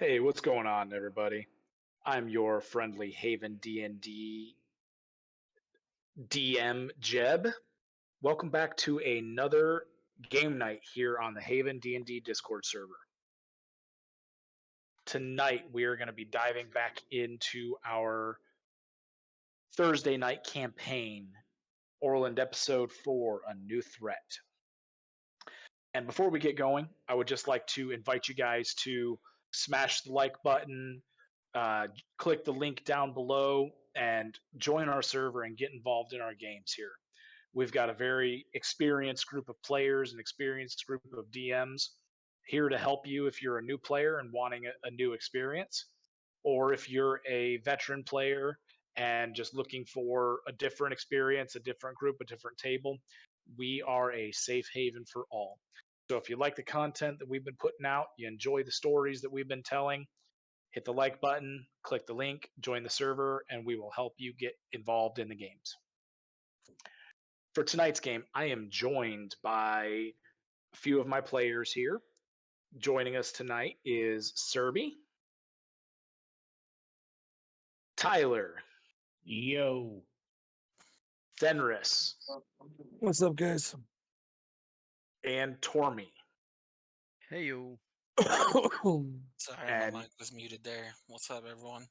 Hey, what's going on, everybody? I'm your friendly Haven D&D DM Jeb. Welcome back to another game night here on the Haven D&D Discord server. Tonight we are going to be diving back into our Thursday night campaign, Orland Episode 4, A New Threat. And before we get going, I would just like to invite you guys to smash the like button, click the link down below, and join our server and get involved in our games here. We've got a very experienced group of players and experienced group of DMs here to help you if you're a new player and wanting a new experience, or if you're a veteran player and just looking for a different experience, a different group, a different table. We are a safe haven for all. So if you like the content that we've been putting out, you enjoy the stories that we've been telling, hit the like button, click the link, join the server, and we will help you get involved in the games. For tonight's game, I am joined by a few of my players here. Joining us tonight is Serby, Tyler, Yo. Fenris, What's up, guys? and Tormy. Hey yo. Sorry, And- my mic was muted there. What's up, everyone?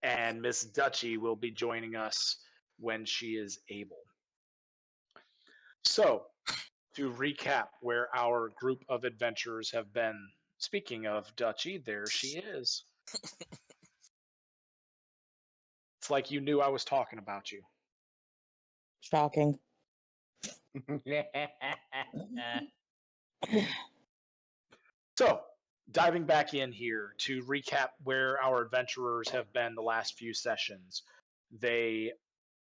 And Miss Dutchy will be joining us when she is able. So, to recap where our group of adventurers have been, speaking of Dutchy, there she is. It's like you knew I was talking about you. Shocking. So, diving back in here to recap where our adventurers have been the last few sessions. They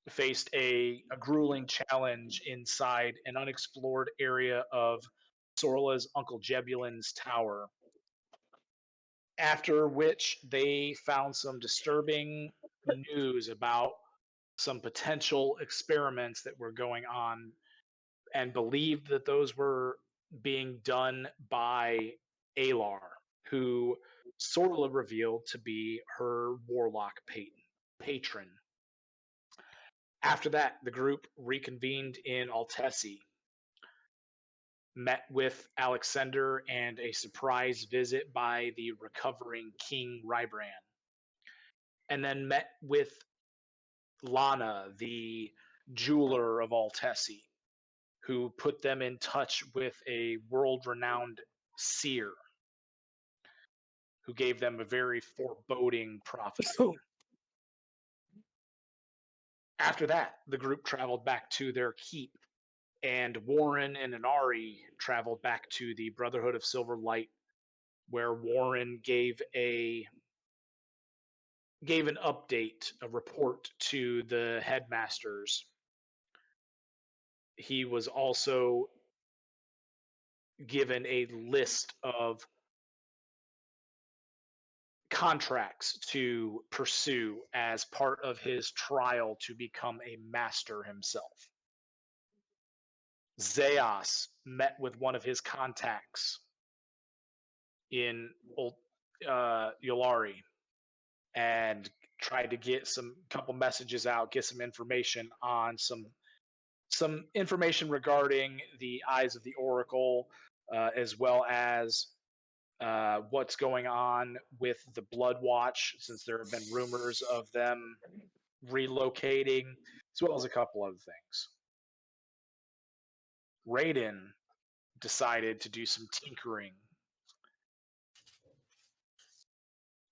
faced a grueling challenge inside an unexplored area of Sorla's Uncle Jebulin's tower. After which they found some disturbing news about some potential experiments that were going on and believed that those were being done by Alar, who Sorla revealed to be her warlock patron. After that, the group reconvened in Altessi, met with Alexander and a surprise visit by the recovering King Rybran, and then met with Lana, the jeweler of Altessi, who put them in touch with a world-renowned seer, who gave them a very foreboding prophecy. After that, the group traveled back to their keep, and Warren and Inari traveled back to the Brotherhood of Silver Light, where Warren gave an update, a report to the headmasters. He was also given a list of contracts to pursue as part of his trial to become a master himself. Zeos met with one of his contacts in Yolari and tried to get some couple messages out, get some information on some information regarding the Eyes of the Oracle, as well as what's going on with the Blood Watch, since there have been rumors of them relocating, as well as a couple other things. Raiden decided to do some tinkering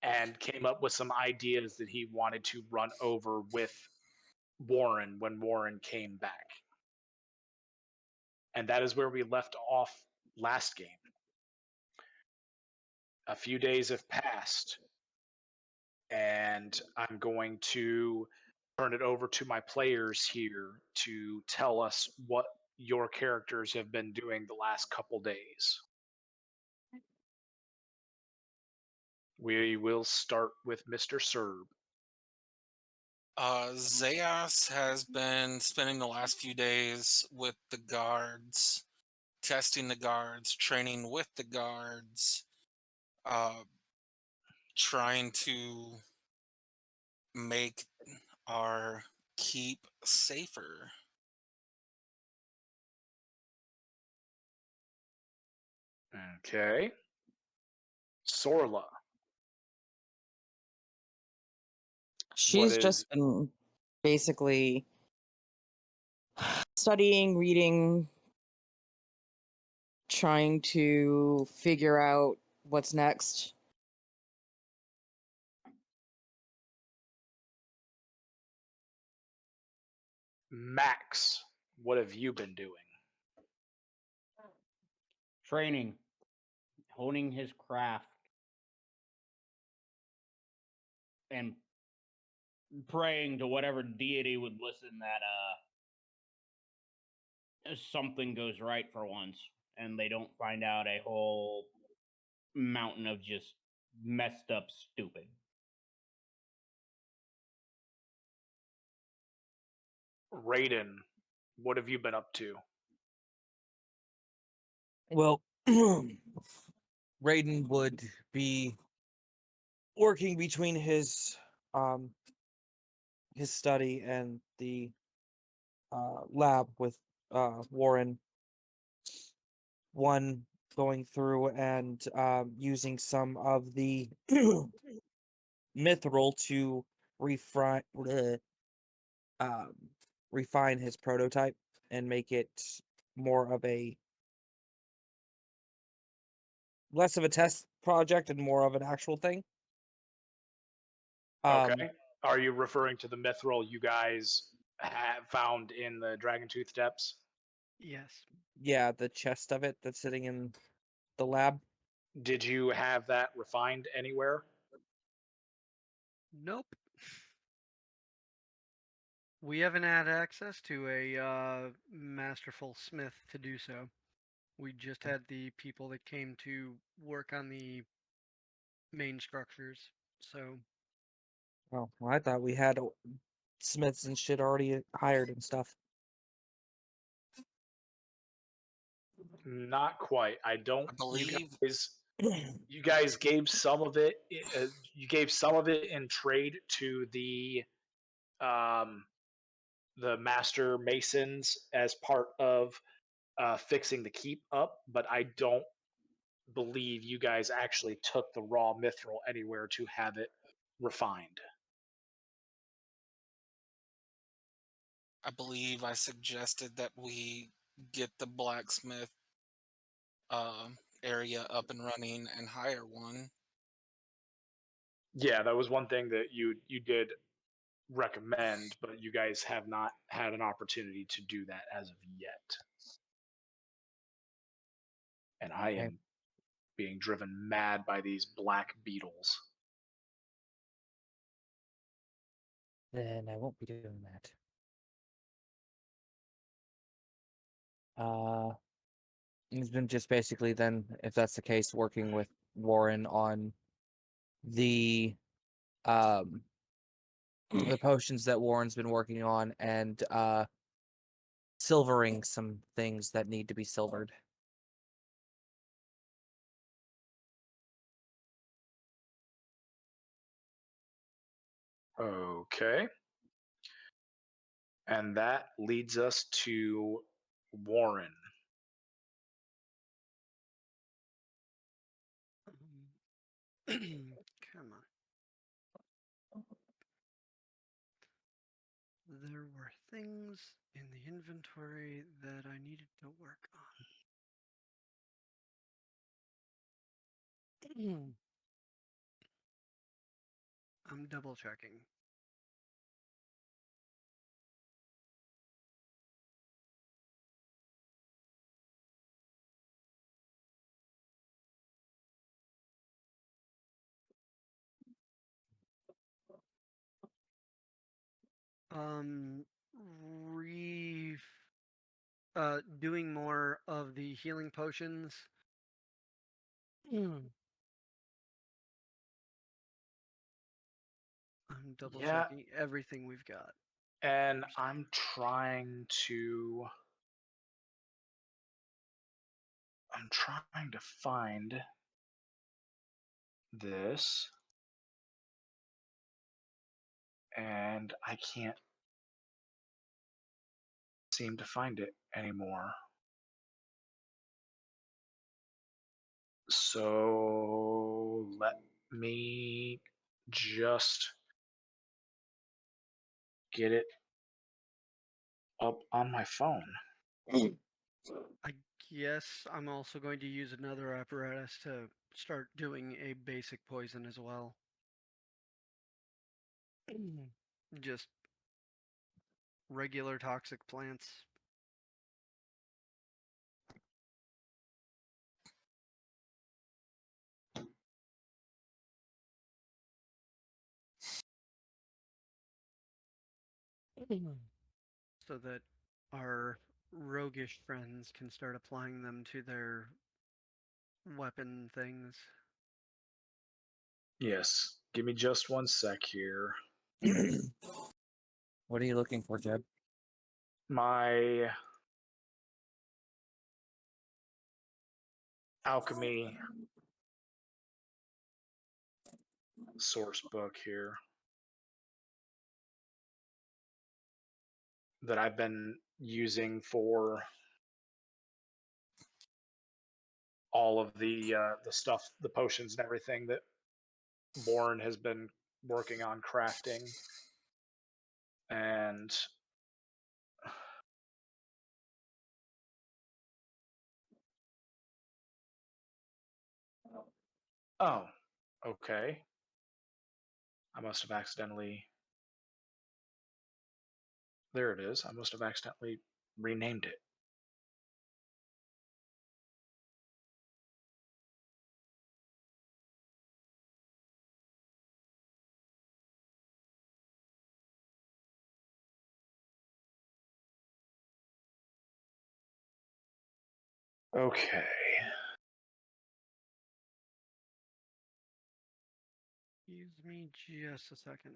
and came up with some ideas that he wanted to run over with Warren when Warren came back. And that is where we left off last game. A few days have passed, and I'm going to turn it over to my players here to tell us what your characters have been doing the last couple days. We will start with Mr. Serb. Zeos has been spending the last few days with the guards testing the guards, training with the guards, uh, trying to make our keep safer. Okay. Sorla. She's is- just been basically studying, reading, trying to figure out what's next. Max, what have you been doing? Training, honing his craft, and praying to whatever deity would listen that something goes right for once and they don't find out a whole mountain of just messed up stupid. Raiden, what have you been up to? Well, Raiden would be working between his study and the lab with Warren. One going through and using some of the mithril to refine refine his prototype and make it more of a less of a test project and more of an actual thing. Okay. Are you referring to the mithril you guys have found in the Dragon Tooth Depths? Yes. Yeah, the chest of it that's sitting in the lab. Did you have that refined anywhere? Nope. We haven't had access to a masterful smith to do so. We just had the people that came to work on the main structures. So Oh, well, I thought we had smiths and shit already hired and stuff. Not quite. I don't. I believe You guys gave some of it. You gave some of it in trade to the master masons as part of fixing the keep up, but I don't believe you guys actually took the raw mithril anywhere to have it refined. I believe I suggested that we get the blacksmith area up and running and hire one. Yeah, that was one thing that you did recommend, but you guys have not had an opportunity to do that as of yet. And I am being driven mad by these black beetles. Then I won't be doing that. He's been just basically then, if that's the case, working with Warren on the the potions that Warren's been working on and silvering some things that need to be silvered. Okay. And that leads us to Warren. come on. There were things in the inventory that I needed to work on. I'm double checking. Um, re doing more of the healing potions. I'm double Yeah. checking everything we've got. And I'm trying to I'm trying to find this, and I can't seem to find it anymore. So let me just get it up on my phone. I guess I'm also going to use another apparatus to start doing a basic poison as well. Just regular toxic plants. So that our roguish friends can start applying them to their weapon things. Yes, give me just one sec here. What are you looking for, Jeb? My alchemy source book here that I've been using for all of the stuff, the potions and everything that Lauren has been working on crafting. And oh, okay. I must have accidentally. There it is. I must have accidentally renamed it. Okay. Excuse me just a second.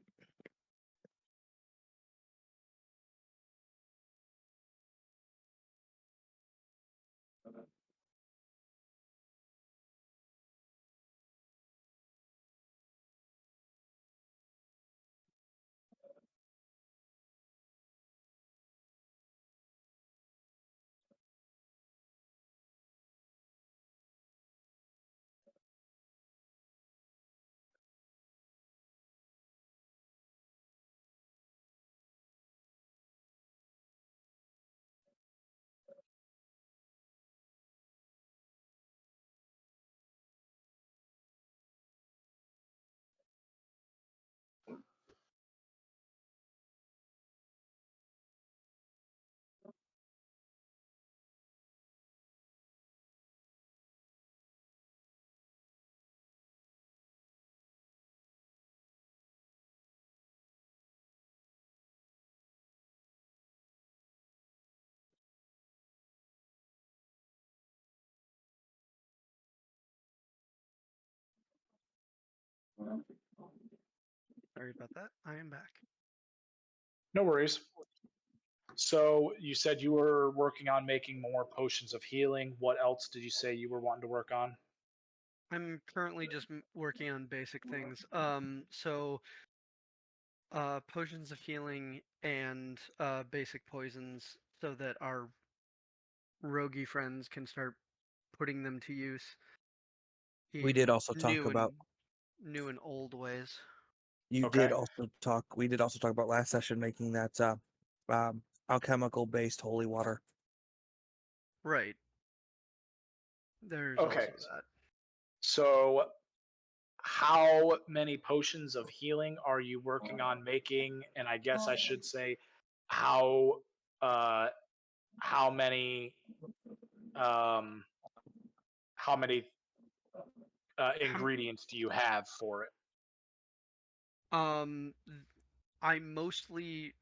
Sorry about that. I am back. No worries. So you said you were working on making more potions of healing. What else did you say you were wanting to work on? I'm currently just working on basic things. Potions of healing and basic poisons so that our roguey friends can start putting them to use We in did also talk about. new and old ways. You Okay. did also talk. We did also talk about last session making that alchemical based holy water. Right. There's Okay. also that. So how many potions of healing are you working on making? And I guess I should say how uh how many um how many ingredients do you have for it? I mostly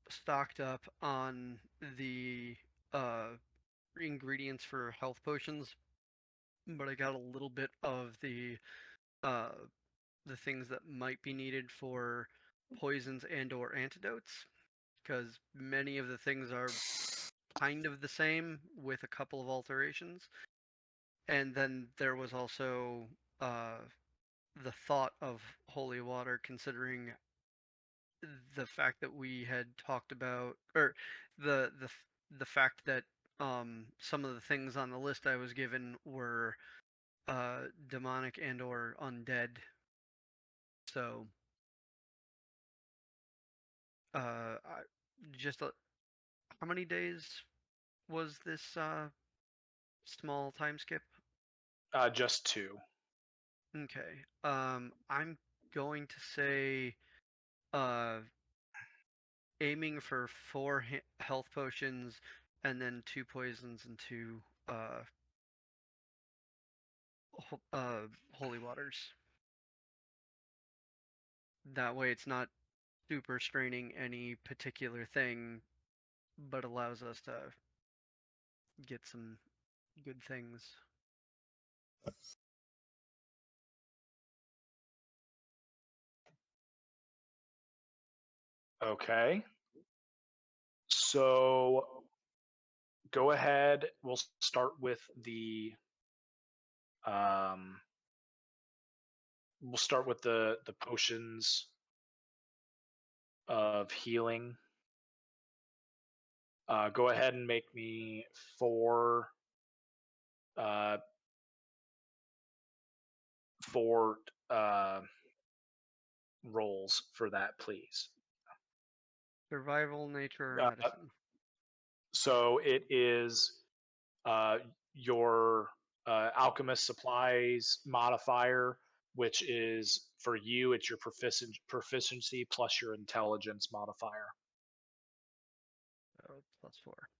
stocked up on the uh ingredients for health potions, but I got a little bit of uh the things that might be needed for poisons and or antidotes, because many of the things are kind of the same with a couple of alterations. And then there was also the thought of holy water, considering the fact that we had talked about, or the fact that some of the things on the list I was given were demonic and or undead. So just how many days was this small time skip? Just 2. Okay. I'm going to say uh aiming for 4 health potions and then 2 poisons and 2 holy waters. That way it's not super straining any particular thing, but allows us to get some good things. Okay. So go ahead. We'll start with the the potions of healing. Go ahead and make me 4 uh 4 rolls for that, please. Survival, nature, or Uh, medicine. so it is your alchemist supplies modifier, which is for you, it's your proficiency plus your intelligence modifier. So +4.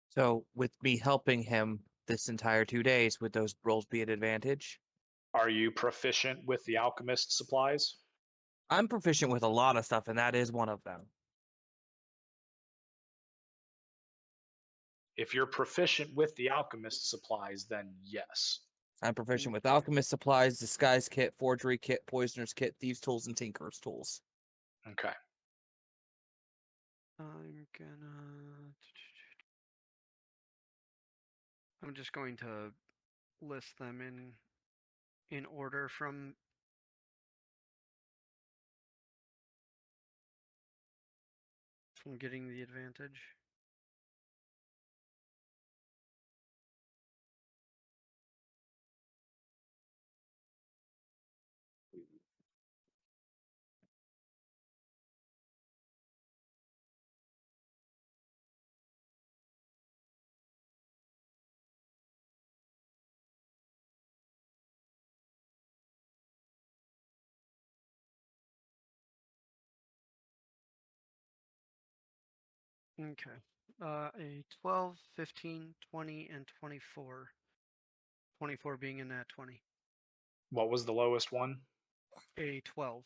So with me helping him this entire 2 days, would those rolls be an advantage? Are you proficient with the alchemist supplies? I'm proficient with a lot of stuff, and that is one of them. If you're proficient with the alchemist supplies, then yes. I'm proficient with alchemist supplies, disguise kit, forgery kit, poisoner's kit, thieves' tools, and tinker's tools. Okay. I'm just going to list them in order from getting the advantage. Okay. A 12, 15, 20, and 24. 24 being in that 20. What was the lowest one? A 12.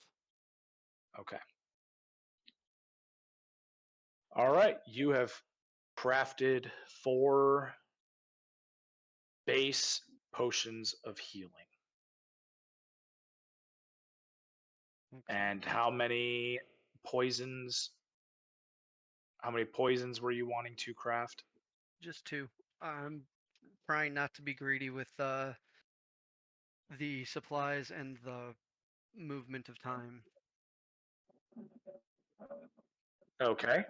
Okay. All right. You have crafted 4 base potions of healing. And Excellent. how many poisons? How many poisons were you wanting to craft? Just 2. I'm trying not to be greedy with the supplies and the movement of time. Okay.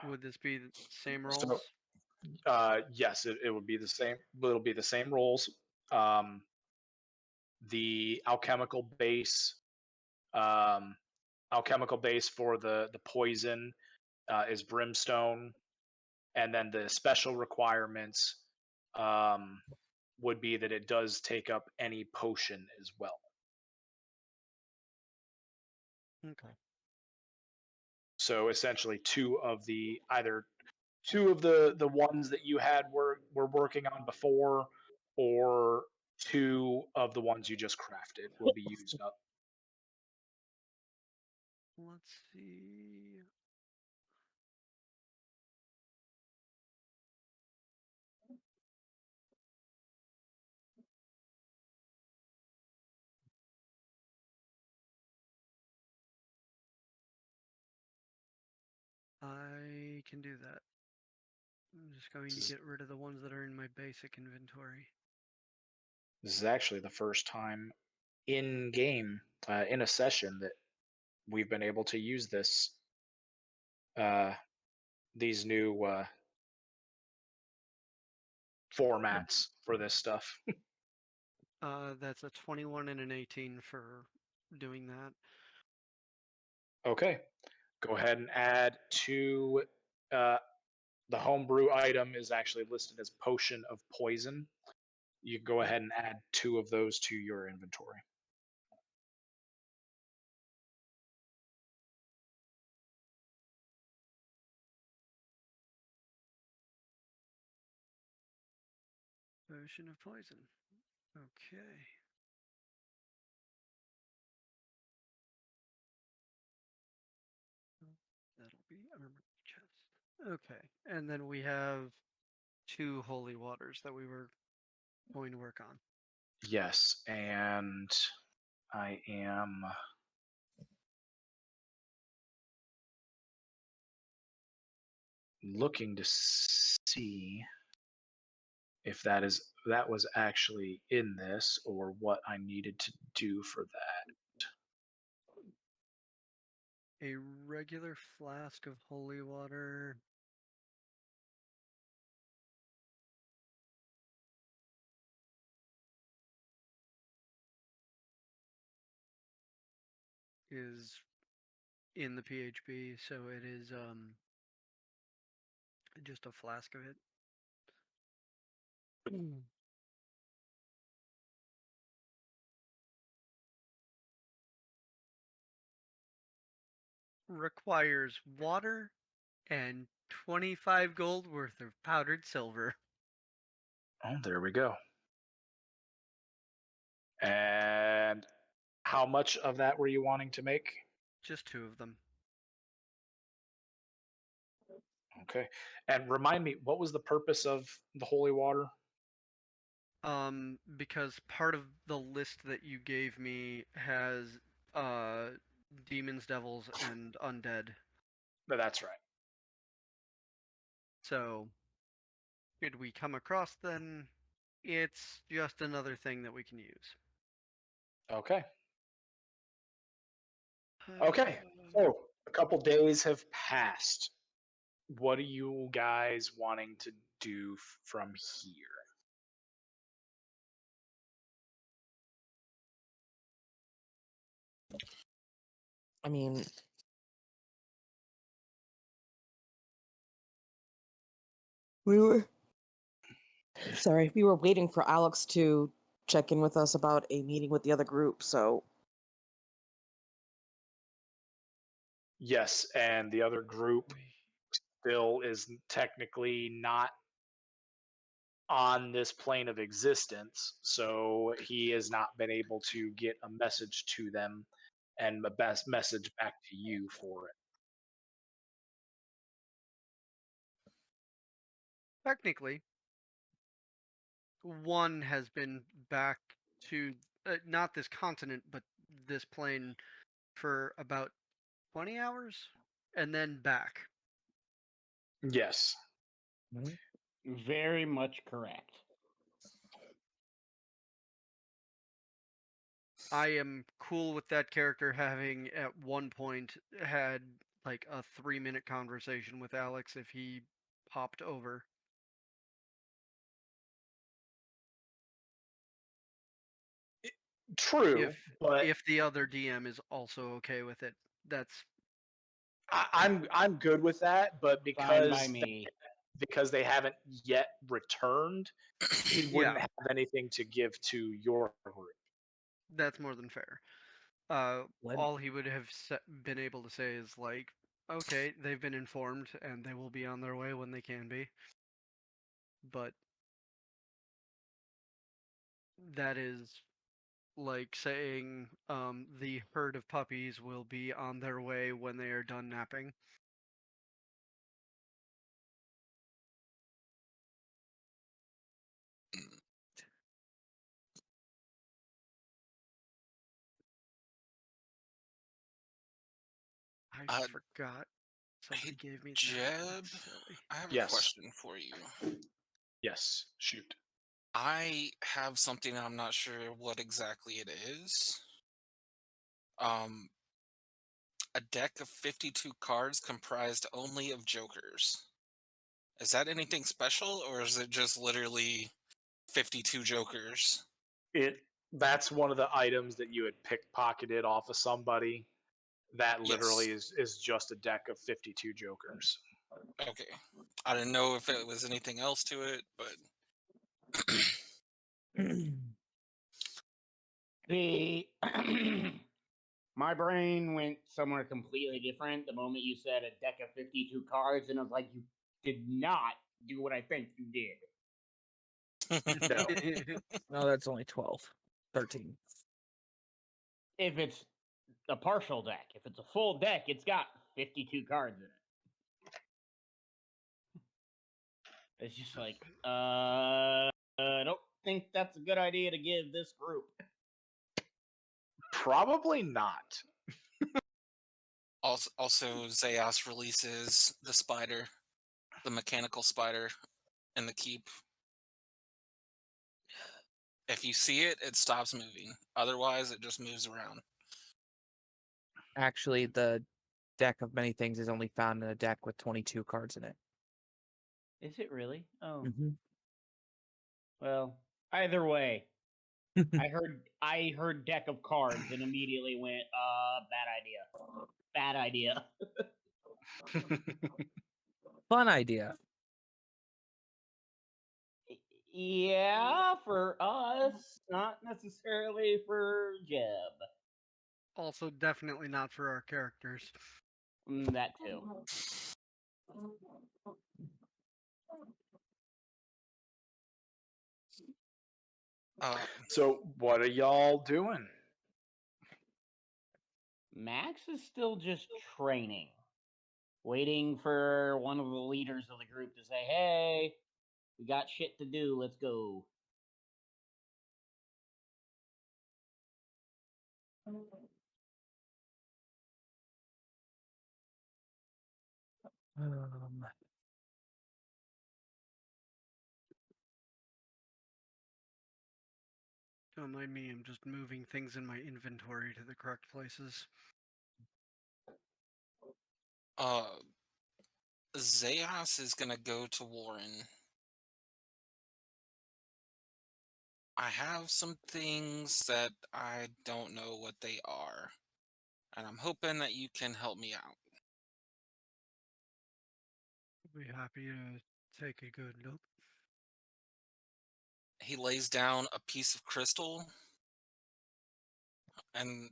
Would this be the same rolls? So, yes, it would be the same. It'll be the same rolls. The um, alchemical base for the poison is brimstone, and then the special requirements um, would be that it does take up any potion as well. Okay. So essentially, either two of the ones that you had were working on before, or 2 of the ones you just crafted will be used up. Let's see. can do that. I'm just going to get rid of the ones that are in my basic inventory. This is actually the first time in game, in a session, that we've been able to use these new formats for this stuff. That's a 21 and an 18 for doing that. Okay, go ahead and add two. The homebrew item is actually listed as potion of poison. You can go Yep. ahead and add two of those to your inventory. Potion of poison. Okay. That'll be armor chest. Okay. And then we have two holy waters that we were going to work on. Yes, and I am looking to see if that was actually in this or what I needed to do for that. A regular flask of holy water. Is in the PHP, so it is just a flask of it. Requires water and 25 gold worth of powdered silver. Oh, there we go. And how much of that were you wanting to make? Just two of them. Okay. And remind me, what was the purpose of the holy water? Because part of the list that you gave me has demons, devils, and undead. No, that's right. So, did we come across them? It's just another thing that we can use. Okay. Okay. So a couple days have passed. What are you guys wanting to do from here? I mean, we were we were waiting for Alex to check in with us about a meeting with the other group, so Yes, and the other group still is technically not on this plane of existence, so he has not been able to get a message to them and a best message back to you for it. Technically, one has been back to not this continent, but this plane for about 20 hours and then back. Yes. Very much correct. I am cool with that character having at one point had like a 3-minute conversation with Alex if he popped over. True, but If the other DM is also okay with it, that's I'm good with that, but Fine by me. because they haven't yet returned, he wouldn't yeah, have anything to give to your group. that's more than fair. All he would have been able to say is like, okay, they've been informed and they will be on their way when they can be. But that is like saying the herd of puppies will be on their way when they are done napping. I Uh, forgot. Somebody gave me that. Jeb, That's silly. I have a Yes. question for you. Yes, shoot. I have something I'm not sure what exactly it is. A deck of 52 cards comprised only of jokers. Is that anything special, or is it just literally 52 jokers? That's one of the items that you had pickpocketed off of somebody. That literally is just a deck of 52 jokers. Okay. I didn't know if it was anything else to it, but The my brain went somewhere completely different the moment you said a deck of 52 cards, and I was like, you did not do what I think you did. No. No, that's only 12. 13. If it's a partial deck, if it's a full deck, it's got 52 cards in it. It's just like, I don't think that's a good idea to give this group. Probably not. also Zeos releases the spider, the mechanical spider, in the keep. If you see it, it stops moving. Otherwise, it just moves around. Actually, the deck of many things is only found in a deck with 22 cards in it. Is it really? Oh, Mm-hmm. well, either way, I heard deck of cards and immediately went, bad idea. Fun idea. Yeah, for us, not necessarily for Jeb. Also, definitely not for our characters. That too. So, what are y'all doing? Max is still just training, waiting for one of the leaders of the group to say, "Hey, we got shit to do. Let's go." Um, Don't mind me, I'm just moving things in my inventory to the correct places. Zeos is gonna go to Warren. I have some things that I don't know what they are, and I'm hoping that you can help me out. I'll be happy to take a good look. He lays down a piece of crystal, and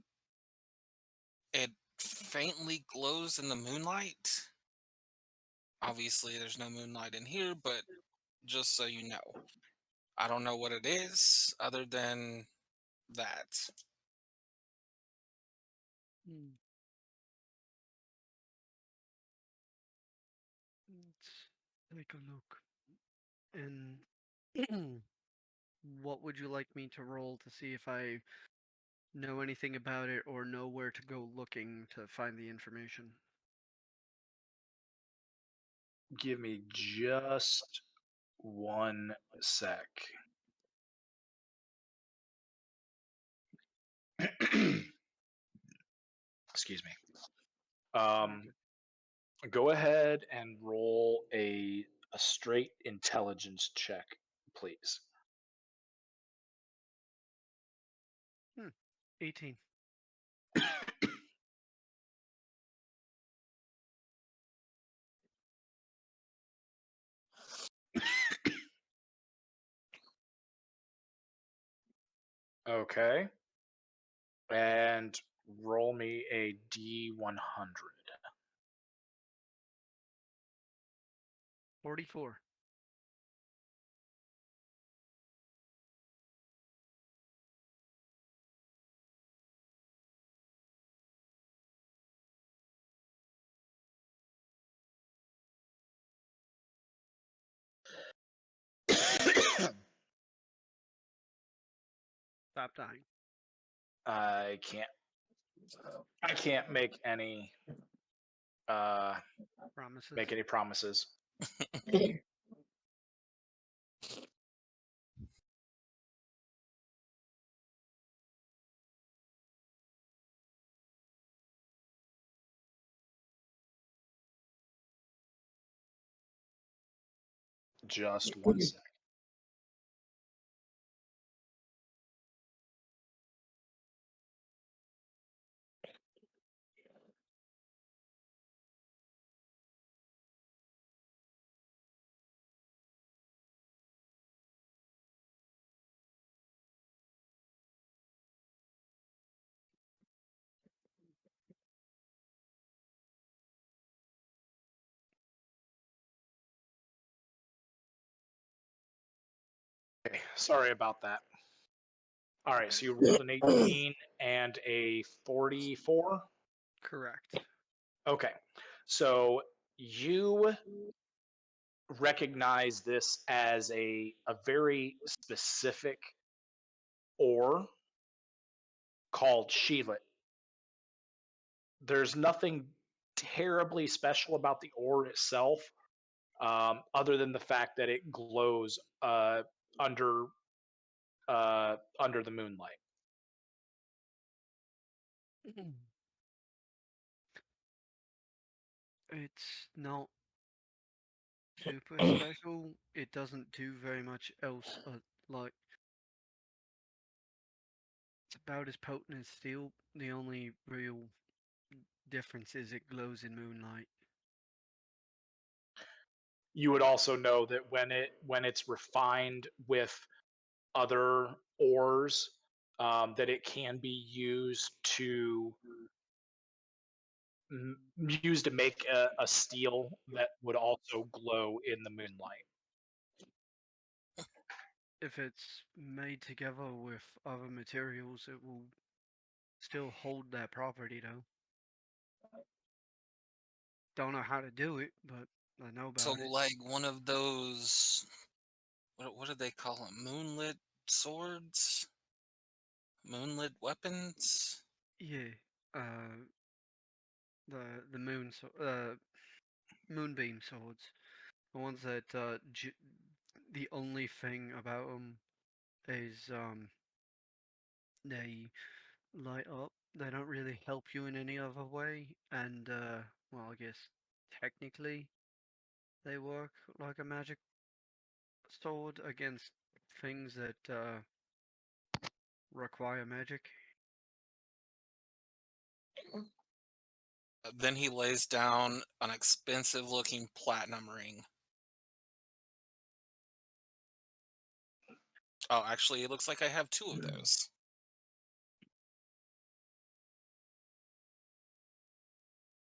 it faintly glows in the moonlight. Obviously, there's no moonlight in here, but just so you know, I don't know what it is other than that. Hmm. Let's take a look. And what would you like me to roll to see if I know anything about it or know where to go looking to find the information? Give me just 1 sec. Excuse me. Go ahead and roll a straight intelligence check, please. 18. Okay. And roll me a D100. 44. Stop dying. I can't make any Promises. make any promises. Just 1 sec. Okay, sorry about that. All right, so you rolled an 18 and a 44. Correct. Okay, so you recognize this as a very specific ore called Sheelet. There's nothing terribly special about the ore itself, other than the fact that it glows under under the moonlight. It's not super special. It doesn't do very much else. Like, it's about as potent as steel. The only real difference is it glows in moonlight. You would also know that when it's refined with other ores, that it can be used to make a steel that would also glow in the moonlight. If it's made together with other materials, it will still hold that property, though. Don't know how to do it, but I know about So, it. like one of those, what do they call them? Moonlit swords? Moonlit weapons? Yeah. The moonbeam swords, the ones that the only thing about them is they light up. They don't really help you in any other way, and well, I guess technically they work like a magic sword against things that require magic. Then he lays down an expensive looking platinum ring. Oh, actually, it looks like I have 2 of those.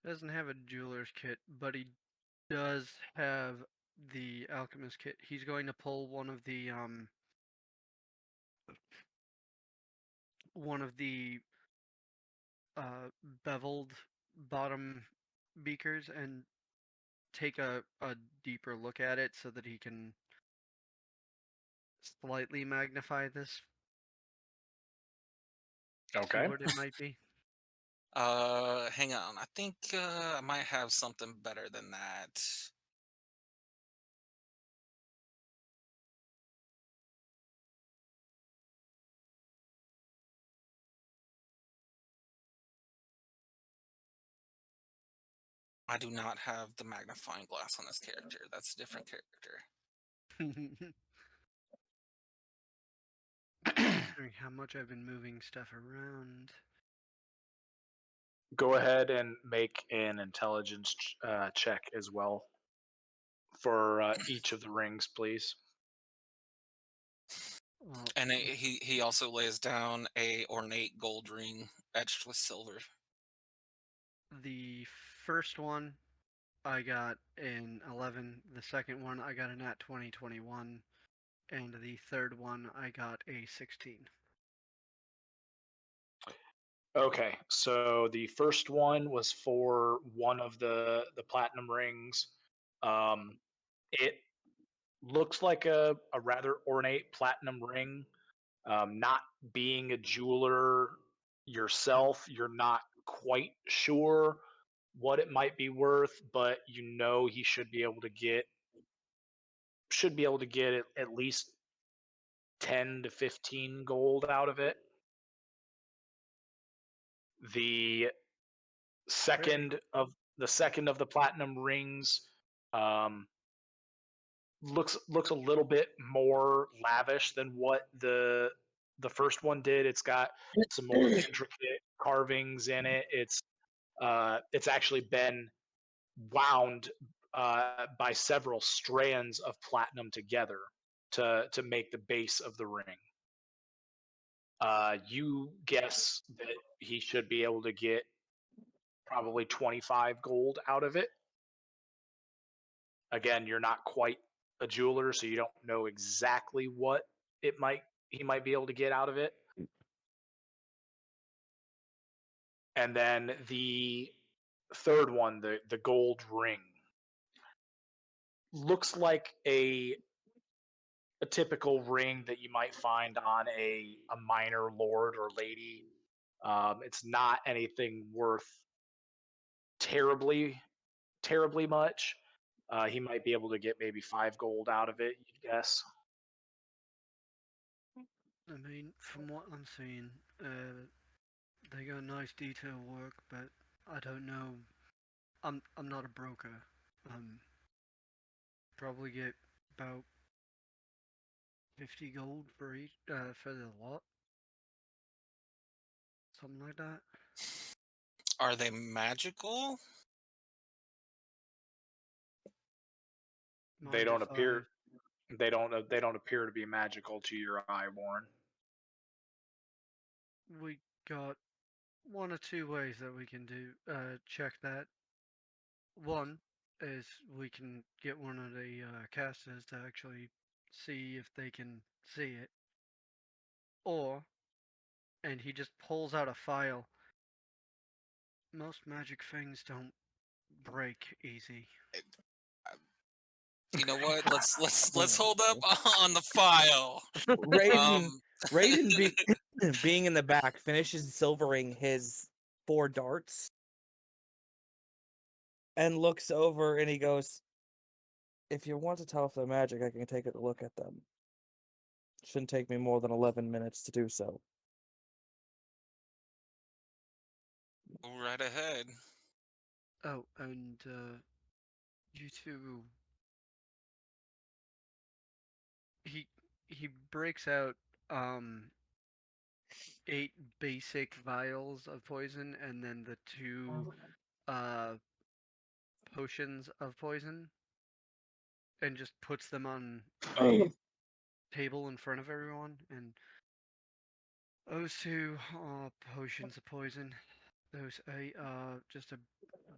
Doesn't have a jeweler's kit, but he does have the alchemist kit. He's going to pull one of the beveled bottom beakers and take a deeper look at it so that he can slightly magnify this, see Okay. what it might be. Hang on. I think I might have something better than that. I do not have the magnifying glass on this character. That's a different character. Considering how much I've been moving stuff around. Go ahead and make an intelligence check as well for each of the rings, please. Well, And he also lays down a ornate gold ring etched with silver. the first one I got an 11. The second one I got a nat 2021. And the third one I got a 16. Okay, so the first one was for one of the platinum rings. It looks like a rather ornate platinum ring. Not being a jeweler yourself, you're not quite sure what it might be worth, but he should be able to get at least 10 to 15 gold out of it. The second of the platinum rings um, looks a little bit more lavish than what the first one did. It's got some more intricate carvings in it. It's actually been wound by several strands of platinum together to make the base of the ring. You guess that he should be able to get probably 25 gold out of it. Again, you're not quite a jeweler, so you don't know exactly what he might be able to get out of it. And then the third one, the gold ring, looks like a typical ring that you might find on a minor lord or lady. It's not anything worth terribly much. He might be able to get maybe 5 gold out of it, you'd guess. I mean, from what I'm seeing, they got nice detail work, but I don't know. I'm not a broker. Probably get about 50 gold for each for the lot, something like that. Are they magical? They don't appear they don't appear to be magical to your eye, Warren. We got one or two ways that we can do check that. One is we can get one of the casters to actually see if they can see it, or and he just pulls out a file. Most magic things don't break easy. You know what? Let's hold up on the file. Raiden being in the back finishes silvering his 4 darts and looks over and he goes, "If you want to tell if they're magic, I can take a look at them. Shouldn't take me more than 11 minutes to do so." Go right ahead. Oh, and you two. He breaks out 8 basic vials of poison and then the 2 uh potions of poison and just puts them on a table in front of everyone, and those 2 are potions of poison. Those 8 are just a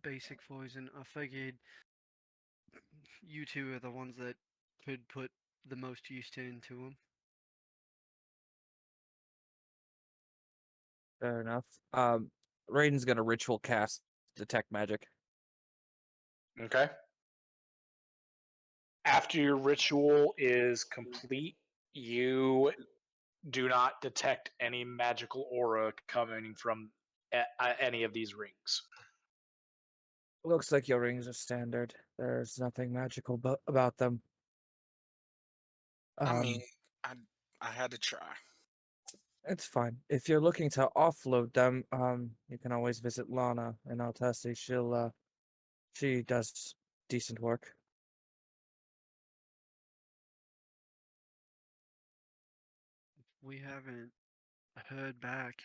basic poison. I figured you 2 are the ones that could put the most use into them. Fair enough. Raiden's gonna ritual cast detect magic. Okay. After your ritual is complete, you do not detect any magical aura coming from any of these rings. Looks like your rings are standard. There's nothing magical about them. I mean, I had to try. It's fine. If you're looking to offload them, you can always visit Lana in Altesi. She does decent work. We haven't heard back.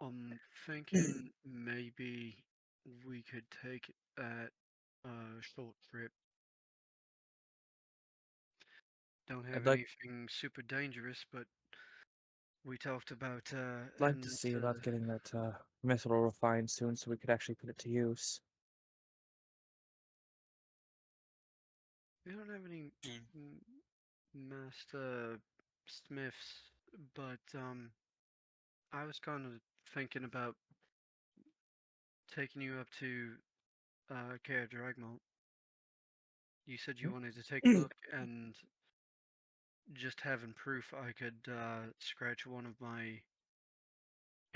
I'm thinking maybe we could take that short trip. Don't have I'd like anything super dangerous, but we talked about like to see about getting that method refined soon, so we could actually put it to use. we don't have any Dude, master smiths, but I was kind of thinking about taking you up to Care Dragmont. You said you wanted to take a look, and just having proof I could scratch one of my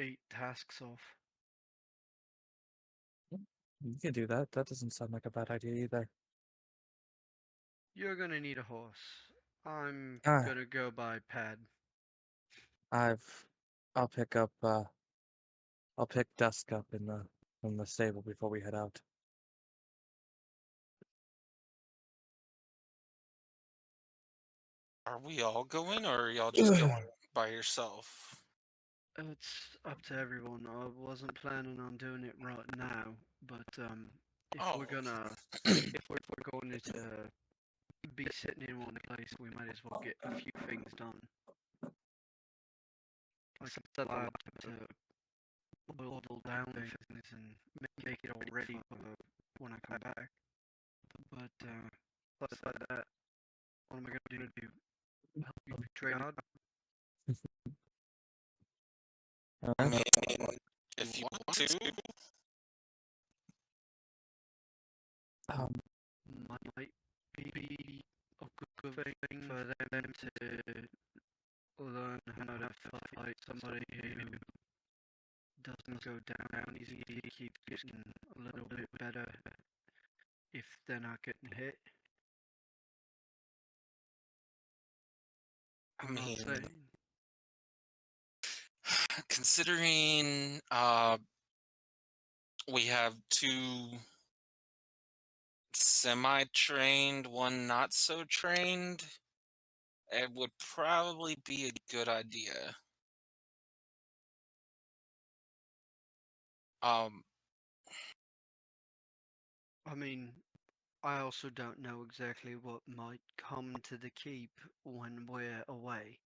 8 tasks off. You can do that. That doesn't sound like a bad idea either. You're gonna need a horse. I'm Ah, gonna go by Pad. I'll pick up. I'll pick Dusk up from the stable before we head out. Are we all going, or are y'all just going by yourself? It's up to everyone. I wasn't planning on doing it right now, but if Oh, we're gonna, if we're going to be sitting in one place, we might as well get a few things done. Like I said, I have to boil down things and make it all ready for when I come back. But besides that, what am I gonna do? Help you trade out? I Alright. mean, if you want to. Um, Might be a good thing for them to learn how to fight somebody who doesn't go down easy, keeps getting a little bit better if they're not getting hit. I I'm not mean, saying. considering we have two semi-trained, one not so trained, it would probably be a good idea. Um, I mean, I also don't know exactly what might come to the keep when we're away.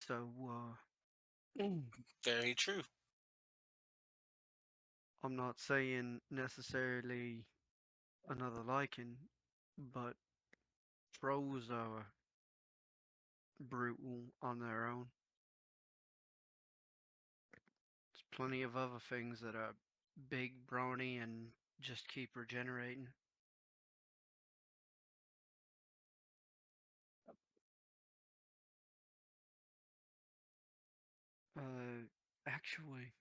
So, very true. I'm not saying necessarily another lichen, but trolls are brutal on their own. There's plenty of other things that are big, brawny, and just keep regenerating. Actually,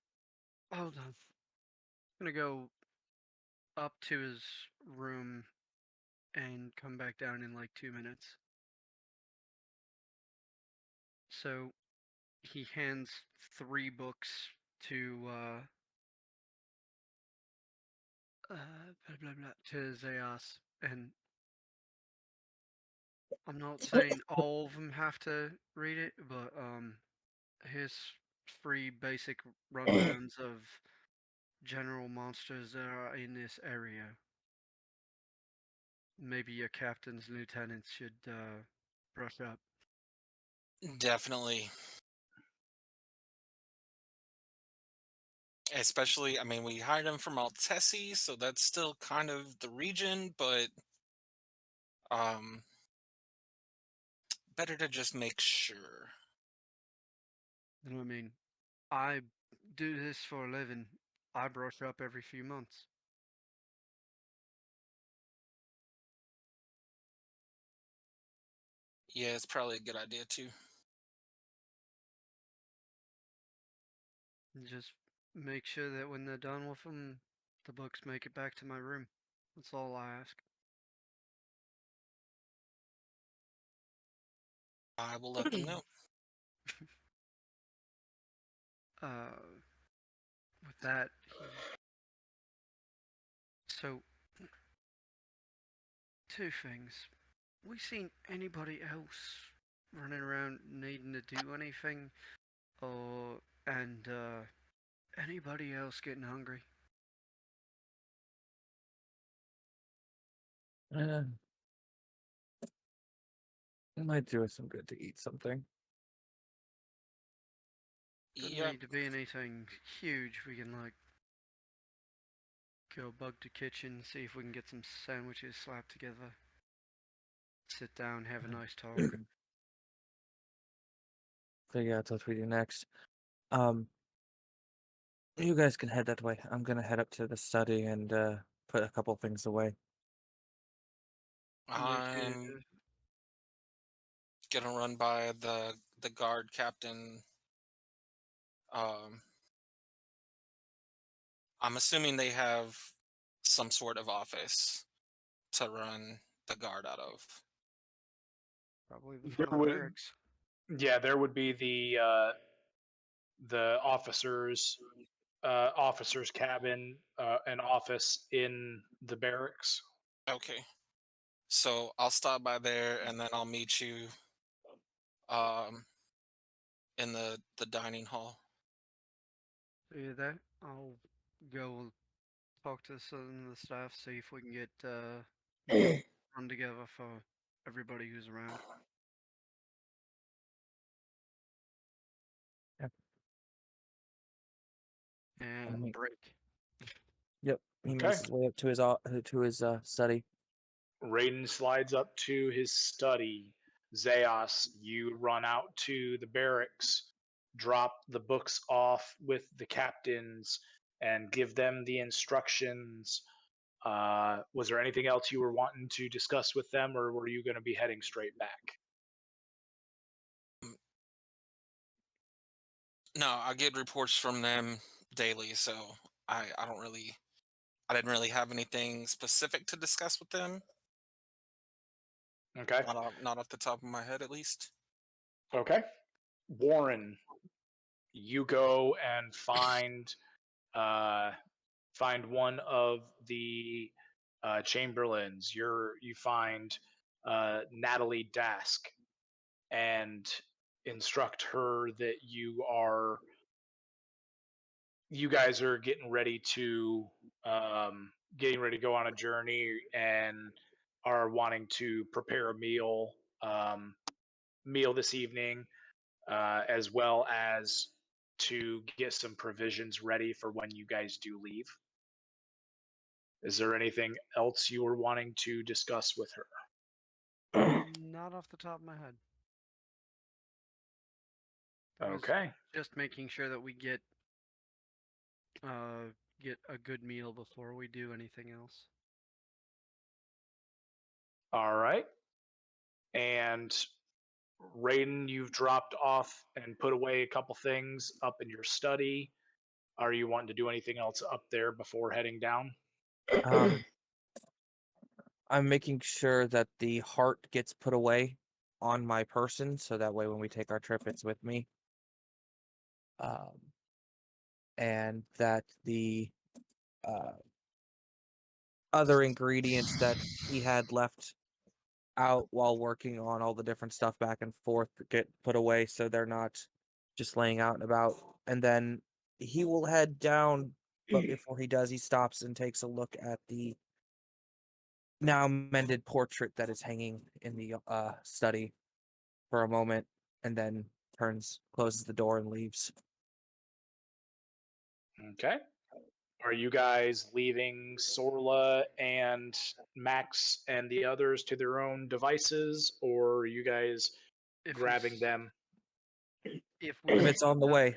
hold on. I'm gonna go up to his room and come back down in like 2 minutes. So he hands 3 books to blah blah blah to Zayas, and I'm not saying all of them have to read it, but here's 3 basic rundowns of general monsters that are in this area. Maybe your captains and lieutenants should brush up. Definitely. Especially, I mean, we hired him from Altessi, so that's still kind of the region, but um, better to just make sure. You know what I mean? I do this for a living. I brush up every few months. Yeah, it's probably a good idea too. Just make sure that when they're done with them, the books make it back to my room. That's all I ask. I will let them know. With that, so 2 things. We seen anybody else running around needing to do anything, or and anybody else getting hungry? it might do us some good to eat something. Doesn't Yep. need to be anything huge. We can like go bug the kitchen, see if we can get some sandwiches slapped together. Sit down, have a nice talk. Figure out what we do next. Um, you guys can head that way. I'm gonna head up to the study and put a couple things away. I'm gonna run by the guard captain. Um, I'm assuming they have some sort of office to run the guard out of. Probably the There front of the would- barracks. Yeah, there would be the officers officer's cabin, an office in the barracks. Okay. So I'll stop by there and then I'll meet you um in the dining hall. Yeah, that I'll go talk to some of the staff, see if we can get meals run together for everybody who's around. Yep. And mean- break. Yep. He Okay. makes his way up to his study. Raiden slides up to his study. Zeos, you run out to the barracks, drop the books off with the captains, and give them the instructions. Was there anything else you were wanting to discuss with them, or were you going to be heading straight back? No, I get reports from them daily, so I didn't really have anything specific to discuss with them. Okay. Not off the top of my head, at least. Okay. Warren, you go and find one of the chamberlains. You find Natalie Dask and instruct her that you guys are getting ready to go on a journey and are wanting to prepare a meal this evening, as well as to get some provisions ready for when you guys do leave. Is there anything else you were wanting to discuss with her? Not off the top of my head. It was Okay. just making sure that we get a good meal before we do anything else. All right. And Raiden, you've dropped off and put away a couple things up in your study. Are you wanting to do anything else up there before heading down? I'm making sure that the heart gets put away on my person, so that way when we take our trip, it's with me. And that the other ingredients that he had left out while working on all the different stuff back and forth get put away, so they're not just laying out and about. And then he will head down, but before he does, he stops and takes a look at the now mended portrait that is hanging in the study for a moment, and then closes the door and leaves. Okay. Are you guys leaving Sorla and Max and the others to their own devices, or are you guys If we grabbing s- them? If If we it's on the no, way,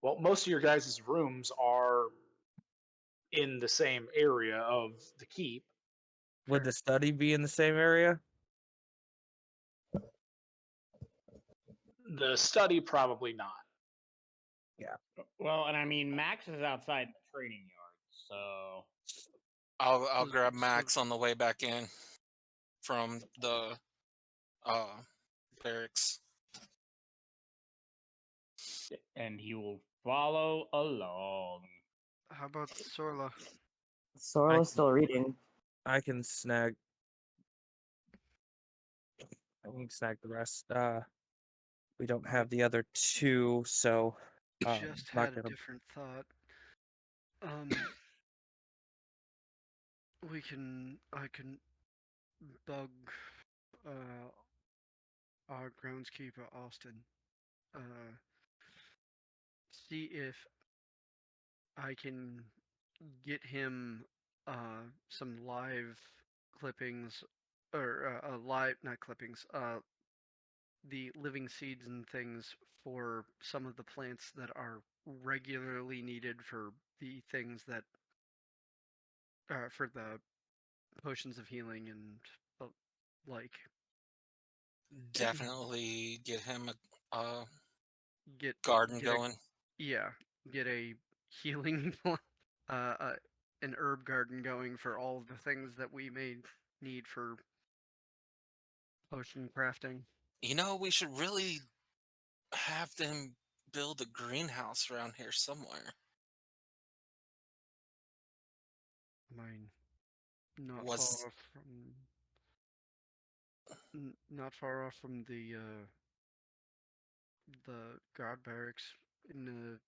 Well, most of your guys' rooms are in the same area of the keep. would the study be in the same area? The study, probably not. Well, and I mean, Max is outside the training yard, so I'll grab So- Max on the way back in from the barracks. and he will follow along. how about Sorla? Sorla's still reading. I can snag. I can snag the rest. We don't have the other two, so Just not had a gonna. different thought. I can bug our groundskeeper Austin. See if I can get him some live clippings or live not clippings the living seeds and things for some of the plants that are regularly needed for the things that for the potions of healing and the like. Definitely get him a Get garden get a- going. yeah, get a healing an herb garden going for all of the things that we may need for potion crafting. You know, we should really have them build a greenhouse around here somewhere. I mean, not Was far off from not far off from the guard barracks. In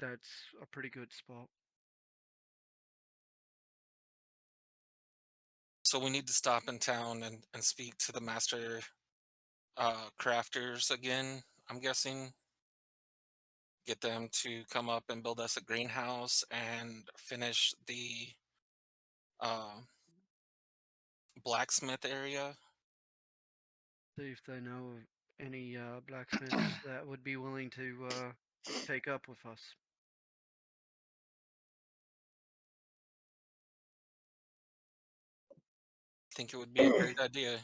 that's a pretty good spot. so we need to stop in town and speak to the master crafters again, I'm guessing. Get them to come up and build us a greenhouse and finish the uh, blacksmith area. See if they know of any blacksmiths that would be willing to take up with us. I think it would be a great idea.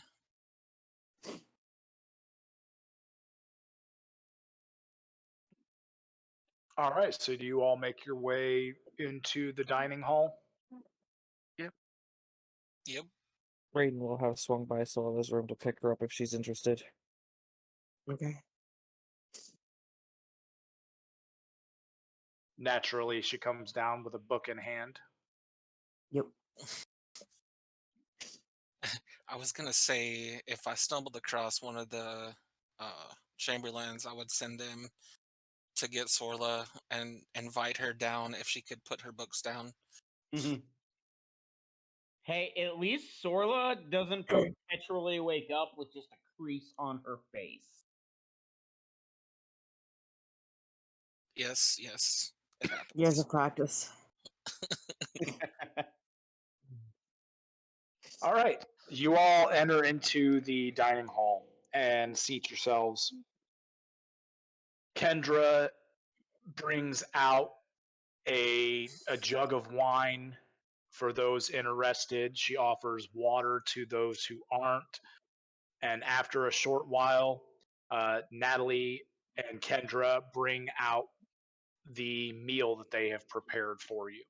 All right. So do you all make your way into the dining hall? Yep. Raiden will have swung by Sola's room to pick her up if she's interested. Okay. Naturally, she comes down with a book in hand. Yep. I was gonna say if I stumbled across one of the chamberlains, I would send them to get Sorla and invite her down if she could put her books down. Hey, at least Sorla doesn't perpetually wake up with just a crease on her face. Yes, yes, it happens. Years of practice. All right. You all enter into the dining hall and seat yourselves. Kendra brings out a jug of wine for those interested. She offers water to those who aren't. And after a short while, Natalie and Kendra bring out the meal that they have prepared for you.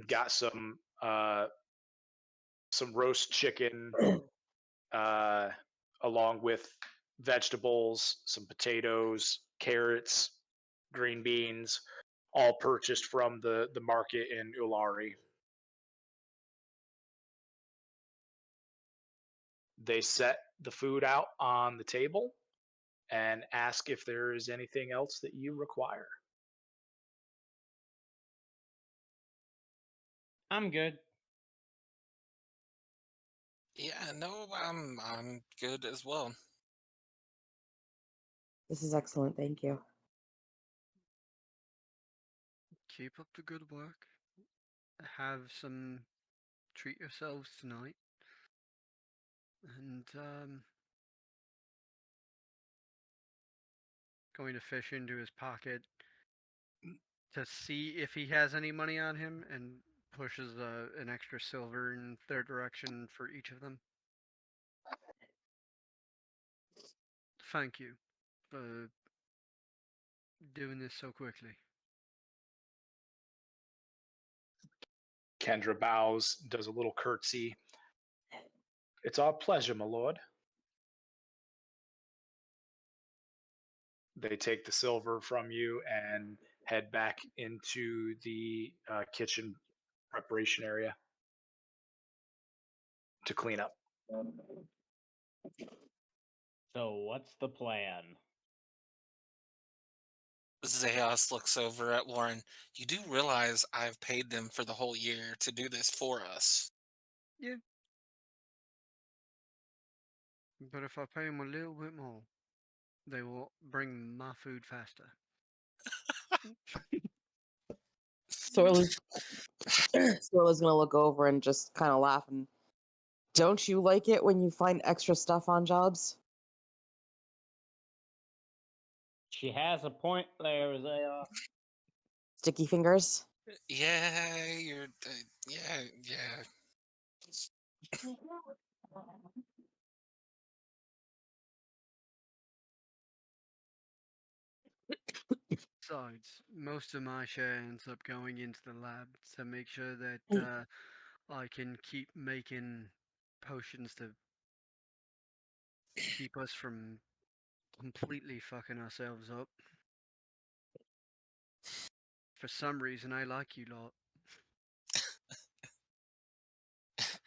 Got some roast chicken, along with vegetables, some potatoes, carrots, green beans, all purchased from the market in Ulari. They set the food out on the table and ask if there is anything else that you require. I'm good. Yeah, no, I'm good as well. This is excellent. Thank you. Keep up the good work. Have some treat yourselves tonight. And going to fish into his pocket to see if he has any money on him and pushes an extra silver in their direction for each of them. Thank you for doing this so quickly. Kendra bows, does a little curtsy. It's our pleasure, my lord. They take the silver from you and head back into the kitchen preparation area to clean up. So what's the plan? Zeos looks over at Warren. You do realize I've paid them for the whole year to do this for us. Yeah. But if I pay them a little bit more, they will bring my food faster. Sorla's gonna look over and just kind of laugh. And don't you like it when you find extra stuff on jobs? She has a point there, Zaya. Sticky fingers. Yeah, yeah, yeah. Besides, most of my share ends up going into the lab to make sure that I can keep making potions to keep us from completely fucking ourselves up. For some reason, I like you lot.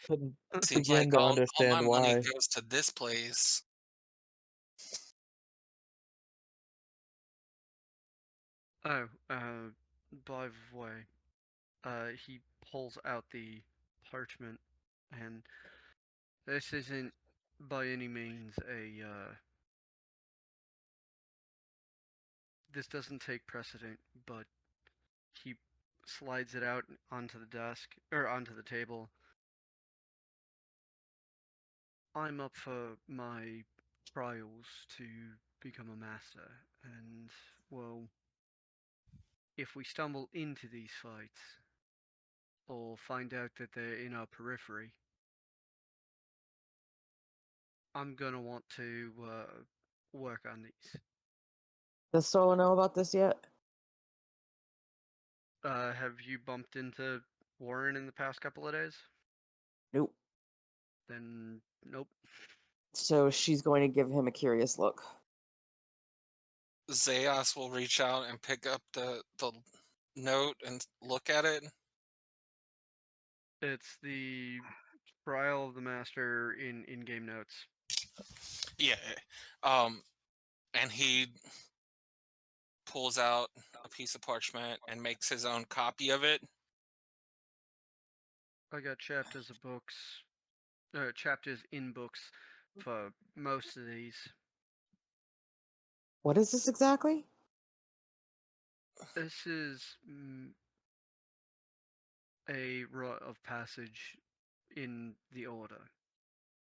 Couldn't Seems begin like to all my understand money why. goes to this place. Oh, by the way, he pulls out the parchment, and this isn't by any means a, this doesn't take precedent, but he slides it out onto the desk, or onto the table. I'm up for my trials to become a master, and, well, if we stumble into these fights, or find out that they're in our periphery, I'm gonna want to work on these. Does Solo know about this yet? Have you bumped into Warren in the past couple of days? Nope. Then nope. So she's going to give him a curious look. Zeos will reach out and pick up the note and look at it. It's the trial of the master in in-game notes. Yeah. And he pulls out a piece of parchment and makes his own copy of it. I got chapters of books, chapters in books for most of these. What is this exactly? This is a rite of passage in the order,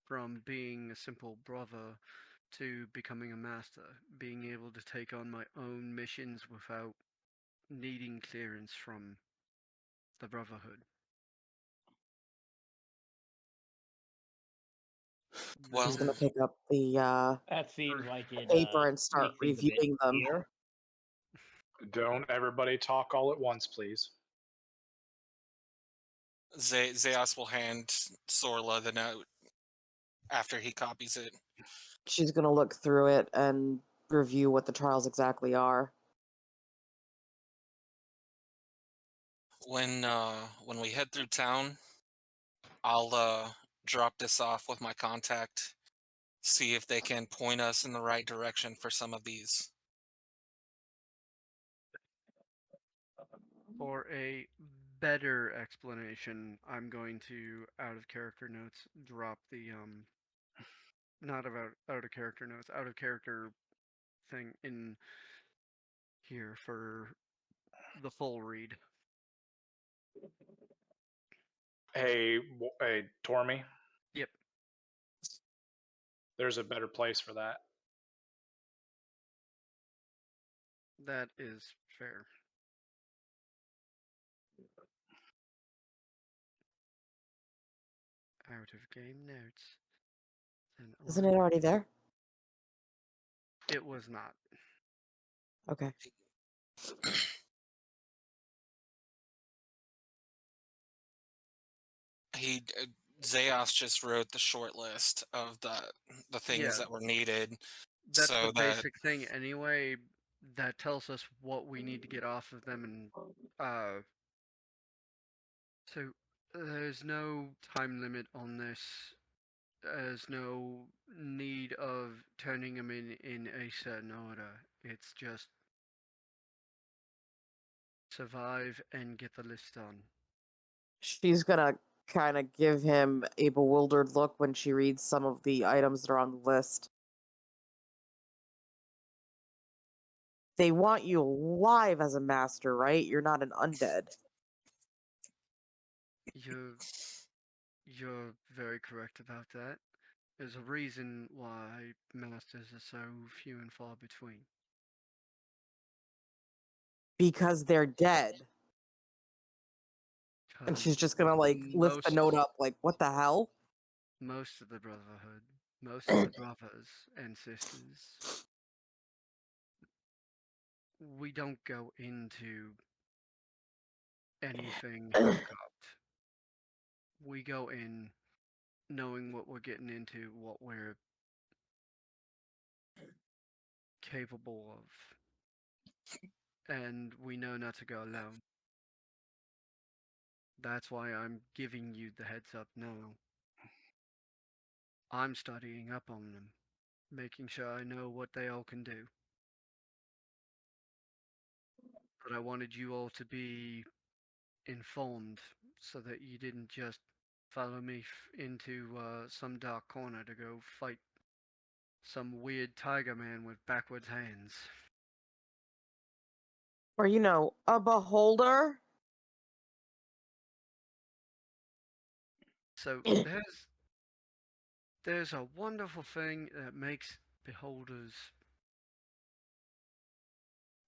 from being a simple brother to becoming a master, being able to take on my own missions without needing clearance from the Brotherhood. Well, She's going to pick up the That seems like it paper and start makes things a bit reviewing them. easier. Don't everybody talk all at once, please. Zeos will hand Sorla the note after he copies it. She's going to look through it and review what the trials exactly are. When we head through town, I'll drop this off with my contact, see if they can point us in the right direction for some of these. For a better explanation, I'm going to, out of character notes, drop the not about out of character notes, out of character thing in here for the full read. Hey, hey, Tormy. Yep. There's a better place for that. That is fair. Out of game notes. Isn't it already there? It was not. Okay. Zeos just wrote the short list of the things Yeah. that were needed. That's so the that basic thing anyway. That tells us what we need to get off of them, and so there's no time limit on this. There's no need of turning them in a certain order. It's just survive and get the list done. She's going to kind of give him a bewildered look when she reads some of the items that are on the list. They want you alive as a master, right? You're not an undead. You're very correct about that. There's a reason why masters are so few and far between. Because they're dead. And she's just gonna like lift the note up, like, what the hell? Most of the Brotherhood, most of the brothers and sisters, we don't go into anything half-cocked. We go in knowing what we're getting into, what we're capable of, and we know not to go alone. That's why I'm giving you the heads up now. I'm studying up on them, making sure I know what they all can do. But I wanted you all to be informed so that you didn't just follow me into some dark corner to go fight some weird tiger man with backwards hands. Or, a beholder? So there's a wonderful thing that makes beholders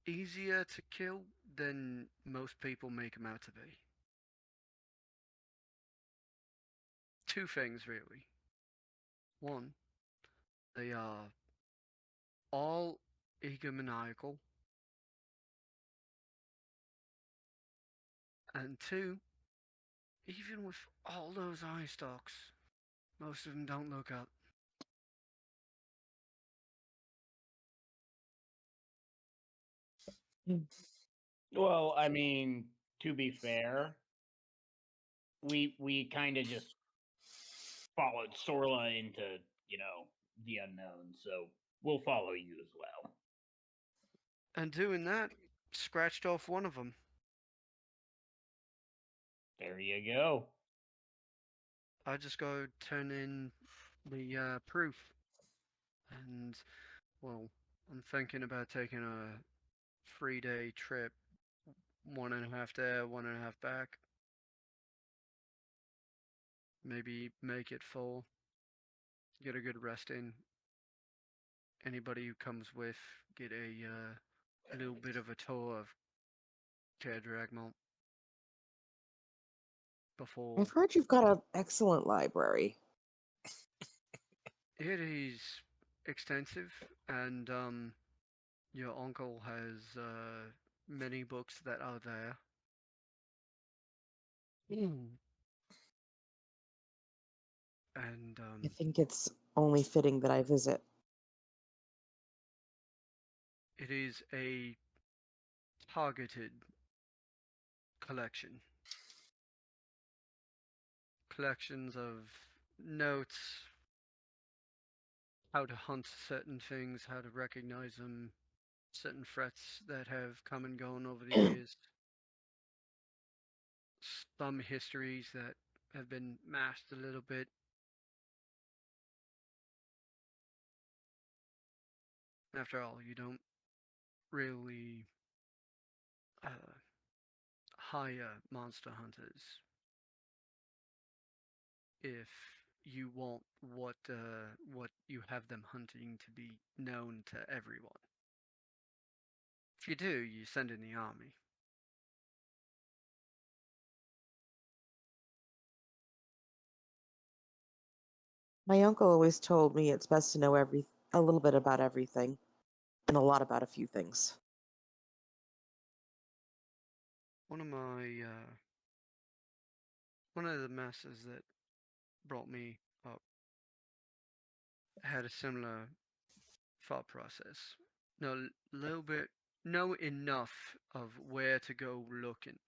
easier to kill than most people make them out to be. Two things, really. One, they are all egomaniacal. And two, even with all those eye stalks, most of them don't look up. Well, I mean, to be fair, we kind of just followed Sorla into, the unknown, so we'll follow you as well. And doing that, scratched off one of them. There you go. I just go turn in the proof. And, well, I'm thinking about taking a 3-day trip, 1.5 there, 1.5 back. Maybe make it full. Get a good rest in. Anybody who comes with, get a little bit of a tour of Chair Dragmont before. I've heard you've got an excellent library. It is extensive, and your uncle has many books that are there. And I think it's only fitting that I visit. it is a targeted collection. Collections of notes, how to hunt certain things, how to recognize them, certain threats that have come and gone over the years, some histories that have been masked a little bit. After all, you don't really hire monster hunters if you want what you have them hunting to be known to everyone. If you do, you send in the army. My uncle always told me it's best to know a little bit about everything and a lot about a few things. One of my one of the masters that brought me up had a similar thought process. Know enough of where to go looking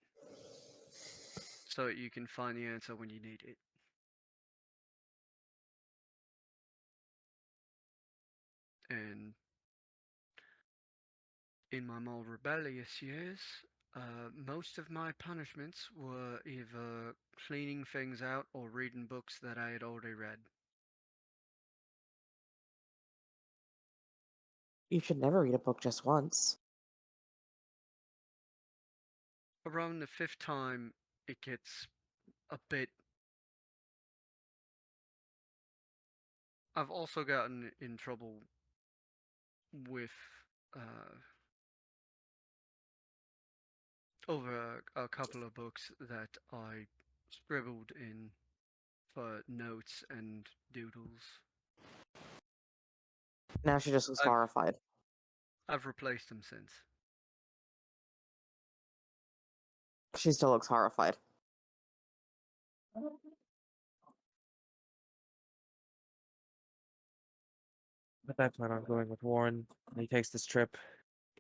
so that you can find the answer when you need it. And in my more rebellious years, most of my punishments were either cleaning things out or reading books that I had already read. You should never read a book just once. Around the 5th time, it gets a bit. I've also gotten in trouble with over a couple of books that I scribbled in for notes and doodles. Now she just looks I've horrified. I've replaced them since. She still looks horrified. But I plan on going with Warren when he takes this trip.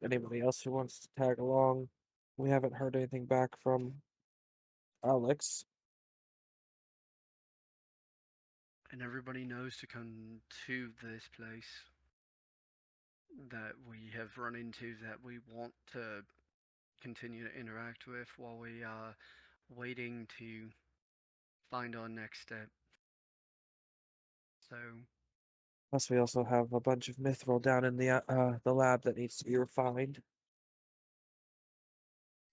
Anybody else who wants to tag along? We haven't heard anything back from Alex. And everybody knows to come to this place that we have run into that we want to continue to interact with while we are waiting to find our next step. So, Plus, we also have a bunch of mithril down in the lab that needs to be refined.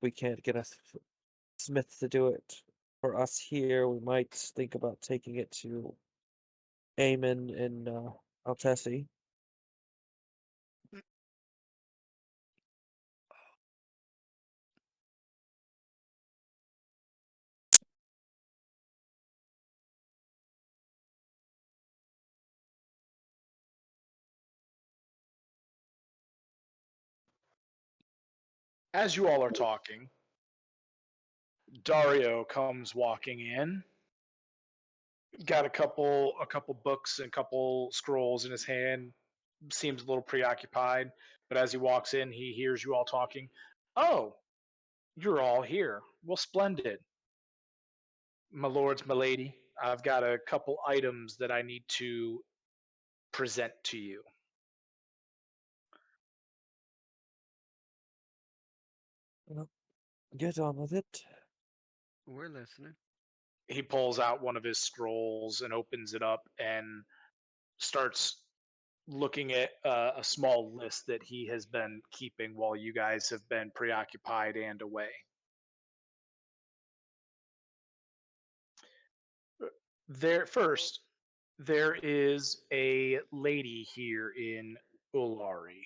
We can't get a smith to do it for us here. We might think about taking it to Eamon in Altessi. As you all are talking, Dario comes walking in. Got a couple books and a couple scrolls in his hand. Seems a little preoccupied, but as he walks in, he hears you all talking. Oh, you're all here. Well, splendid. My lords, my lady, I've got a couple items that I need to present to you. Well, get on with it. we're listening. He pulls out one of his scrolls and opens it up and starts looking at a small list that he has been keeping while you guys have been preoccupied and away. There is a lady here in Ulari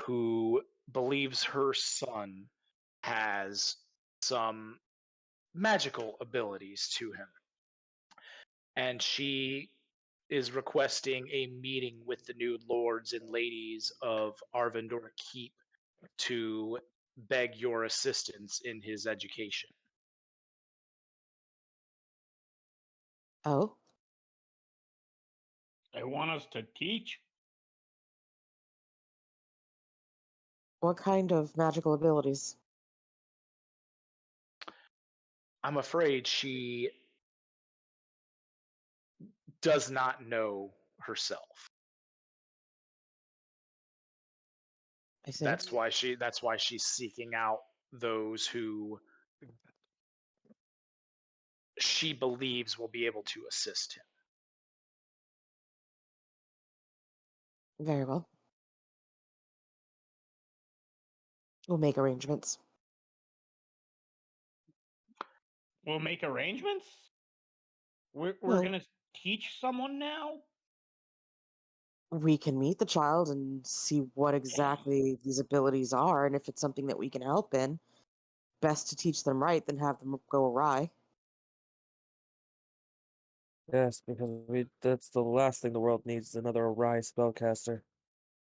who believes her son has some magical abilities to him. And she is requesting a meeting with the new lords and ladies of Arvindor Keep to beg your assistance in his education. Oh, They want us to teach? what kind of magical abilities? I'm afraid she does not know herself. I see. That's why she's seeking out those who she believes will be able to assist him. Very well. We'll make arrangements. We'll make arrangements? We're Well- gonna teach someone now? We can meet the child and see what exactly these abilities are, and if it's something that we can help in, best to teach them right than have them go awry. Yes, because that's the last thing the world needs is another awry spellcaster.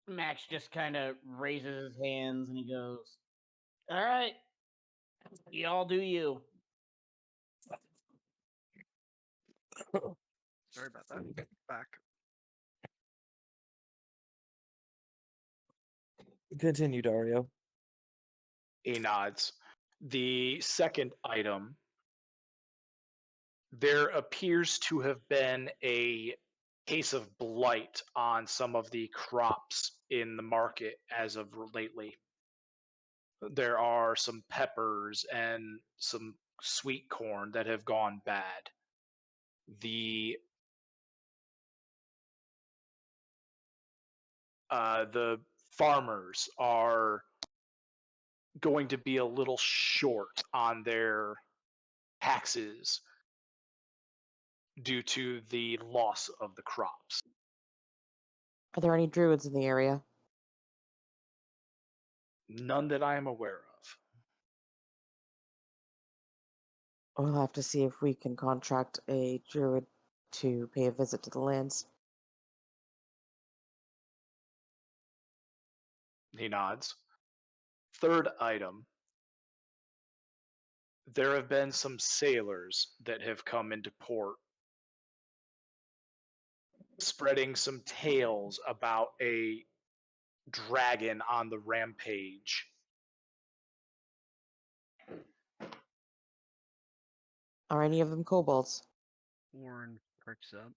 Max just kind of raises his hands and he goes, "All right, y'all do you." Sorry about that. Back. Continue, Dario. He nods. The second item, there appears to have been a case of blight on some of the crops in the market as of lately. There are some peppers and some sweet corn that have gone bad. The farmers are going to be a little short on their taxes due to the loss of the crops. Are there any druids in the area? None that I am aware of. We'll have to see if we can contract a druid to pay a visit to the lands. He nods. Third item, there have been some sailors that have come into port spreading some tales about a dragon on the rampage. Are any of them kobolds? Warren perks up.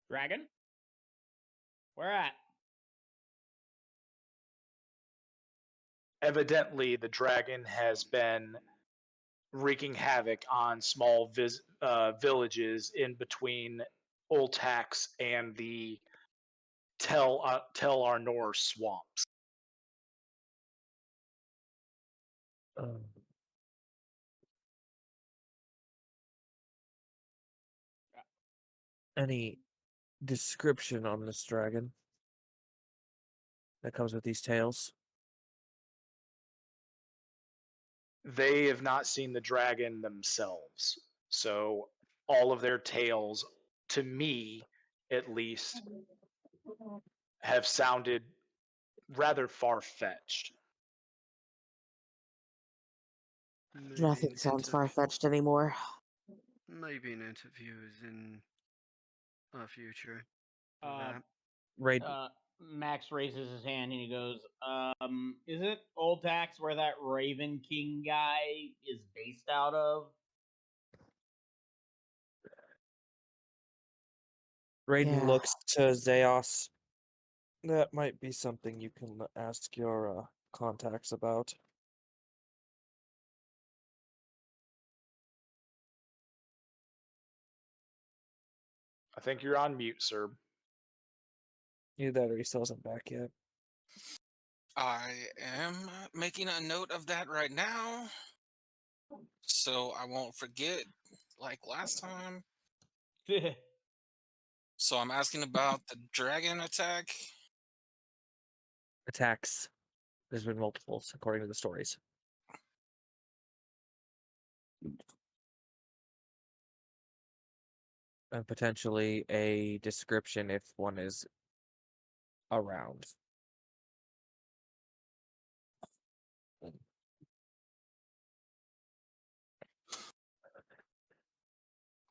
Dragon? Where at? Evidently, the dragon has been wreaking havoc on small villages in between Oltax and the Tel Arnor swamps. Any description on this dragon that comes with these tales? They have not seen the dragon themselves, so all of their tales, to me at least, have sounded rather far-fetched. Maybe Nothing an sounds interv- far-fetched anymore. Maybe an interview is in our future. For Uh, that. Raid Max raises his hand and he goes, is it Old Tax where that Raven King guy is based out of? Raiden Yeah. looks to Zeos. That might be something you can ask your contacts about. I think you're on mute, sir. Either that or he still isn't back yet. I am making a note of that right now, so I won't forget like last time. So I'm asking about the dragon attack. Attacks. There's been multiples, according to the stories. And potentially a description if one is around.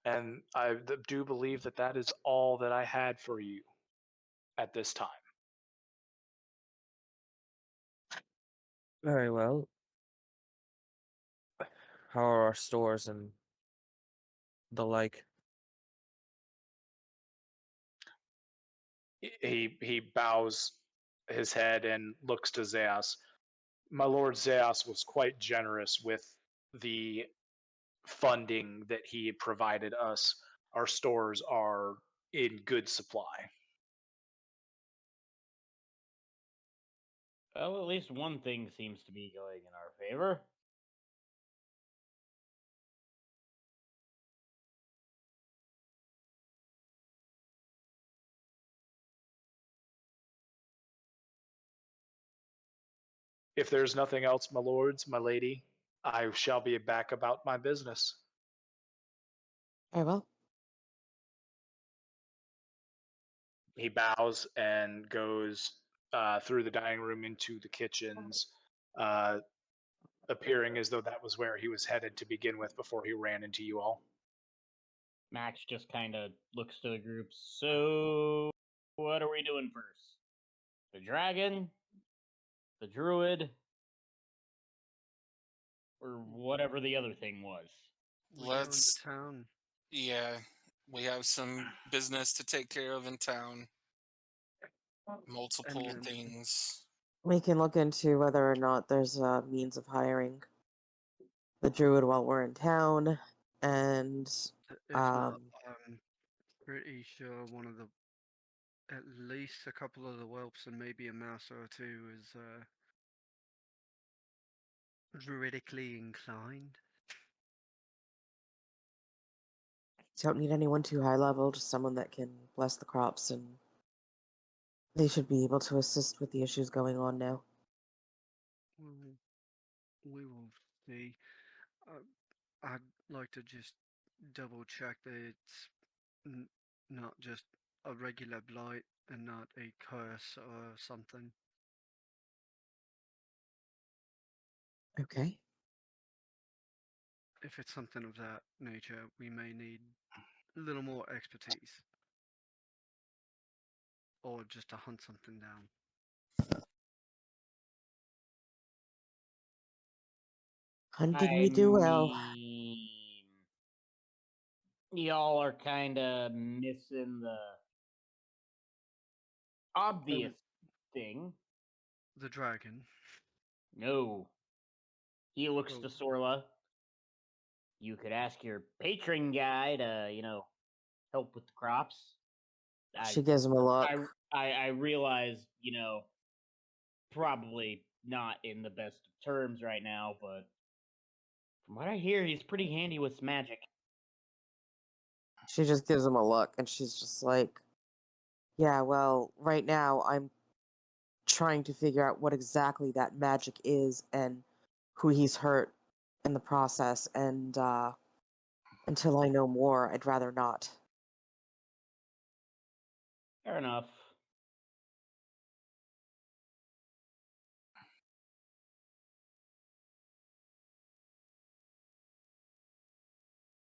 And I do believe that that is all that I had for you at this time. Very well. How are our stores and the like? He bows his head and looks to Zeus. My lord Zeus was quite generous with the funding that he provided us. Our stores are in good supply. Well, at least one thing seems to be going in our favor. If there's nothing else, my lords, my lady, I shall be back about my business. Very well. He bows and goes through the dining room into the kitchens, appearing as though that was where he was headed to begin with before he ran into you all. Max just kind of looks to the group. So, what are we doing first? The dragon? The druid? Or whatever the other thing was? We go into Let's, town. yeah, we have some business to take care of in town. Multiple then- things. We can look into whether or not there's a means of hiring the druid while we're in town, and If not, um, I'm pretty sure one of the, at least a couple of the whelps and maybe a mouse or two is druidically inclined. don't need anyone too high level, just someone that can bless the crops, and they should be able to assist with the issues going on now. Well, we will see. I'd like to just double check that it's not just a regular blight and not a curse or something. Okay. If it's something of that nature, we may need a little more expertise. Or just to hunt something down. Hunting I we do well. mean, y'all are kind of missing the obvious thing. The dragon. No. He looks Oh. to Sorla. You could ask your patron guy to, help with the crops. She gives him a look. I realize, probably not in the best of terms right now, but from what I hear, he's pretty handy with magic. She just gives him a look, and she's just like, yeah, well, right now I'm trying to figure out what exactly that magic is and who he's hurt in the process, and until I know more, I'd rather not. Fair enough.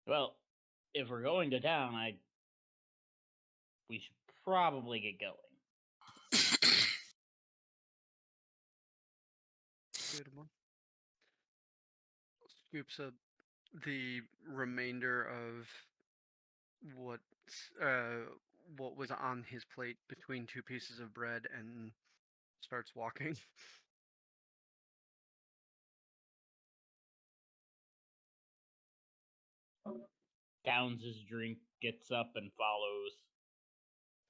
Well, if we're going to town, we should probably get going. Good one. Scoops up the remainder of what what was on his plate between two pieces of bread and starts walking. Downs his drink, gets up, and follows.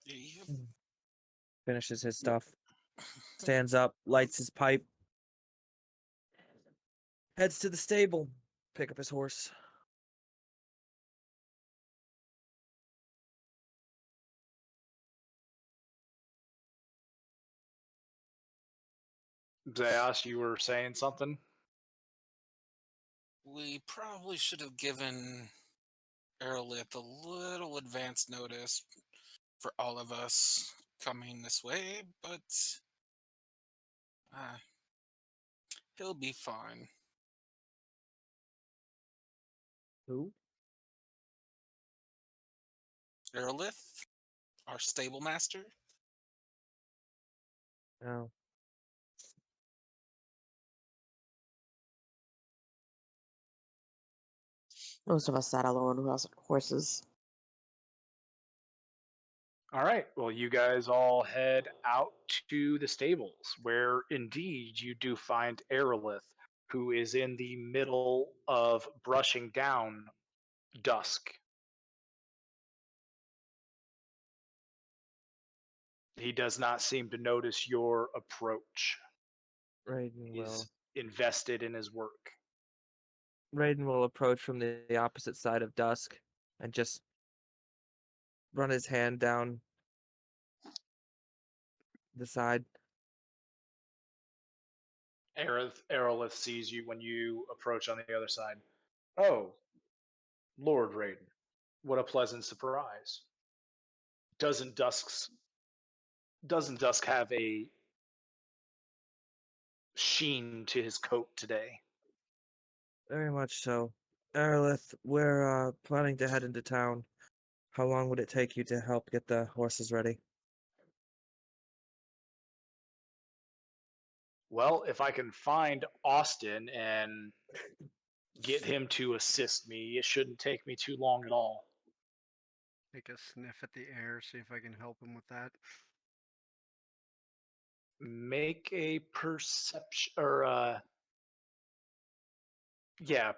Yep. Finishes his stuff, stands up, lights his pipe, heads to the stable, pick up his horse. Zayas, you were saying something? We probably should have given Aerolith a little advance notice for all of us coming this way, but he'll be fine. Who? Aerolith, our stable master. No. Most of us sat alone who has horses. All right. Well, you guys all head out to the stables, where indeed you do find Aerolith, who is in the middle of brushing down Dusk. He does not seem to notice your approach. Raiden will. He's invested in his work. Raiden will approach from the opposite side of Dusk and just run his hand down the side. Aerolith sees you when you approach on the other side. Oh, Lord Raiden, what a pleasant surprise. Doesn't Dusk have a sheen to his coat today? Very much so. Aerolith, we're planning to head into town. How long would it take you to help get the horses ready? Well, if I can find Austin and get him to assist me, it shouldn't take me too long at all. Take a sniff at the air, see if I can help him with that. Make a perception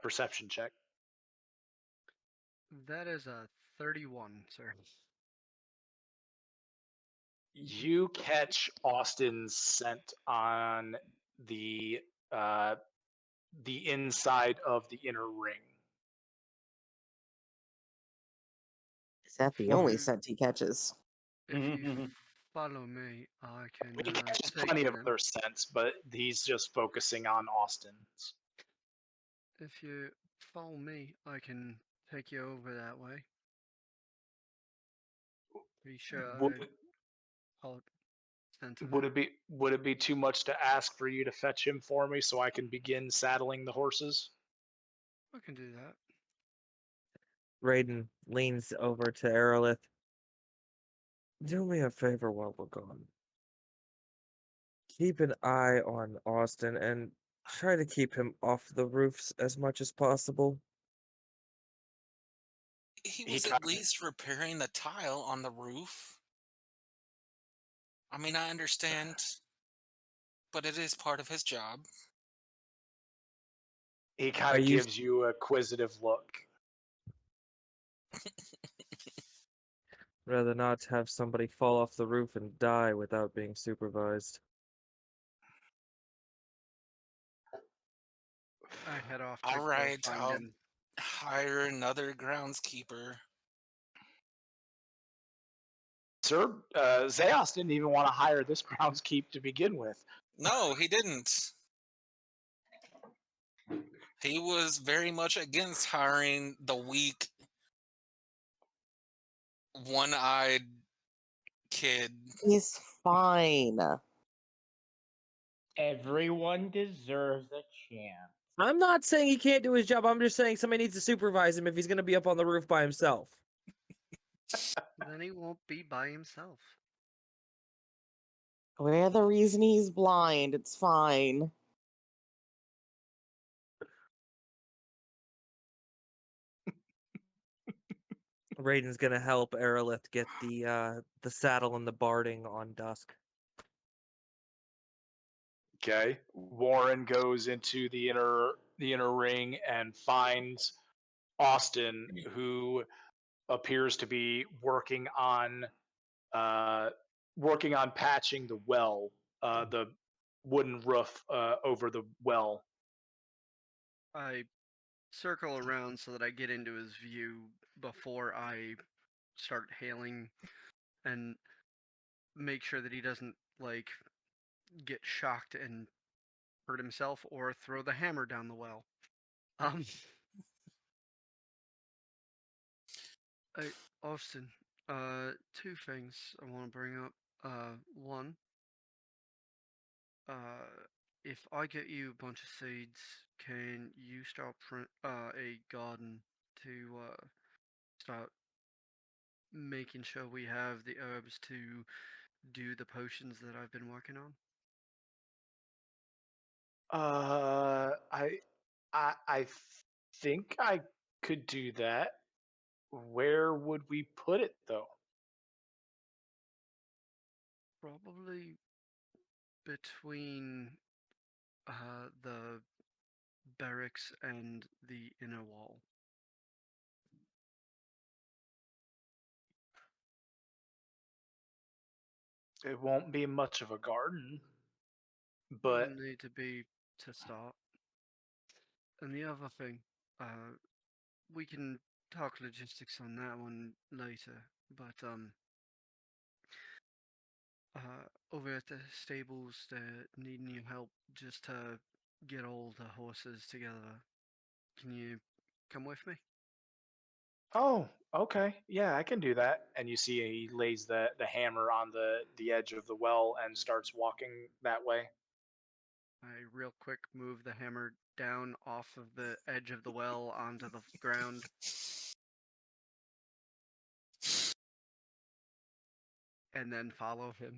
perception check. That is a 31, sir. You catch Austin's scent on the inside of the inner ring. Is that the If only you- scent he catches? If you follow me, I can He catches take plenty you of then. other scents, but he's just focusing on Austin's. If you follow me, I can take you over that way. Pretty sure Would- I'll sense of Would it. it be too much to ask for you to fetch him for me so I can begin saddling the horses? I can do that. Raiden leans over to Aerolith. Do me a favor while we're gone. Keep an eye on Austin and try to keep him off the roofs as much as possible. He He was ki- at least repairing the tile on the roof. I mean, I understand, but it is part of his job. He kind Are of you gives you a quizzitive look. rather not have somebody fall off the roof and die without being supervised? I head off to All go right, find I'll him. hire another groundskeeper. Sir, Zeos didn't even want to hire this groundskeep to begin with. No, he didn't. He was very much against hiring the weak, one-eyed kid. He's fine. Everyone deserves a chance. I'm not saying he can't do his job. I'm just saying somebody needs to supervise him if he's going to be up on the roof by himself. Then he won't be by himself. We're the reason he's blind. It's fine. Raiden's going to help Aerolith get the saddle and the barding on Dusk. Okay. Warren goes into the inner ring and finds Austin, who appears to be working on patching the well, the wooden roof over the well. I circle around so that I get into his view before I start hailing and make sure that he doesn't like get shocked and hurt himself or throw the hammer down the well. Um Austin, two things I want to bring up. One, if I get you a bunch of seeds, can you start a garden to start making sure we have the herbs to do the potions that I've been working on? I think I could do that. Where would we put it though? Probably between the barracks and the inner wall. It won't be much of a garden, but Doesn't need to be to start. And the other thing, we can talk logistics on that one later, but over at the stables, they're needing your help just to get all the horses together. Can you come with me? oh, okay, yeah, I can do that. And you see he lays the hammer on the edge of the well and starts walking that way. I real quick move the hammer down off of the edge of the well onto the ground. And then follow him.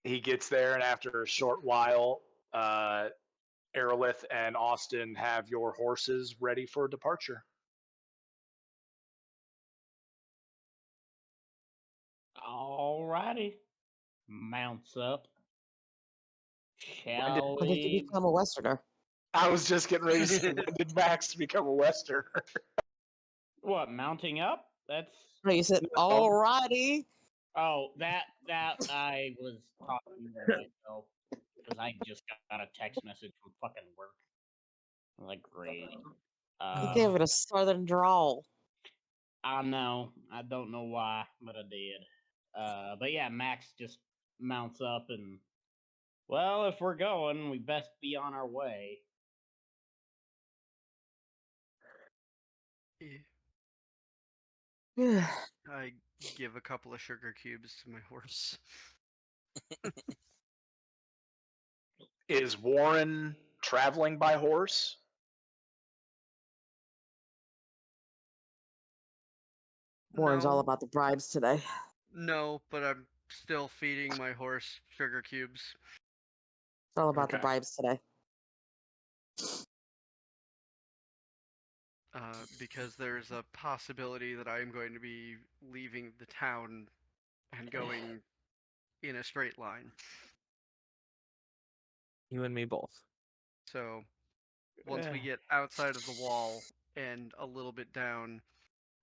He gets there, and after a short while, Aerolith and Austin have your horses ready for departure. Alrighty. Mounts up. When did, Shall When did you we? become a Westerner? I was just getting ready to say, when did Max become a Westerner? What, mounting up? That's. No, you said, Oh, alrighty. Oh, that I was talking to myself because I just got a text message from fucking work. I'm like, great. You gave it a southern drawl. I know. I don't know why, but I did. But yeah, Max just mounts up and, well, if we're going, we best be on our way. I give a couple of sugar cubes to my horse. Is Warren traveling by horse? Warren's all No, about the bribes today. no, but I'm still feeding my horse sugar cubes. It's all about the Okay. bribes today. Because there's a possibility that I am going to be leaving the town and going in a straight line. You and me both. So once we get outside of the wall and a little bit down,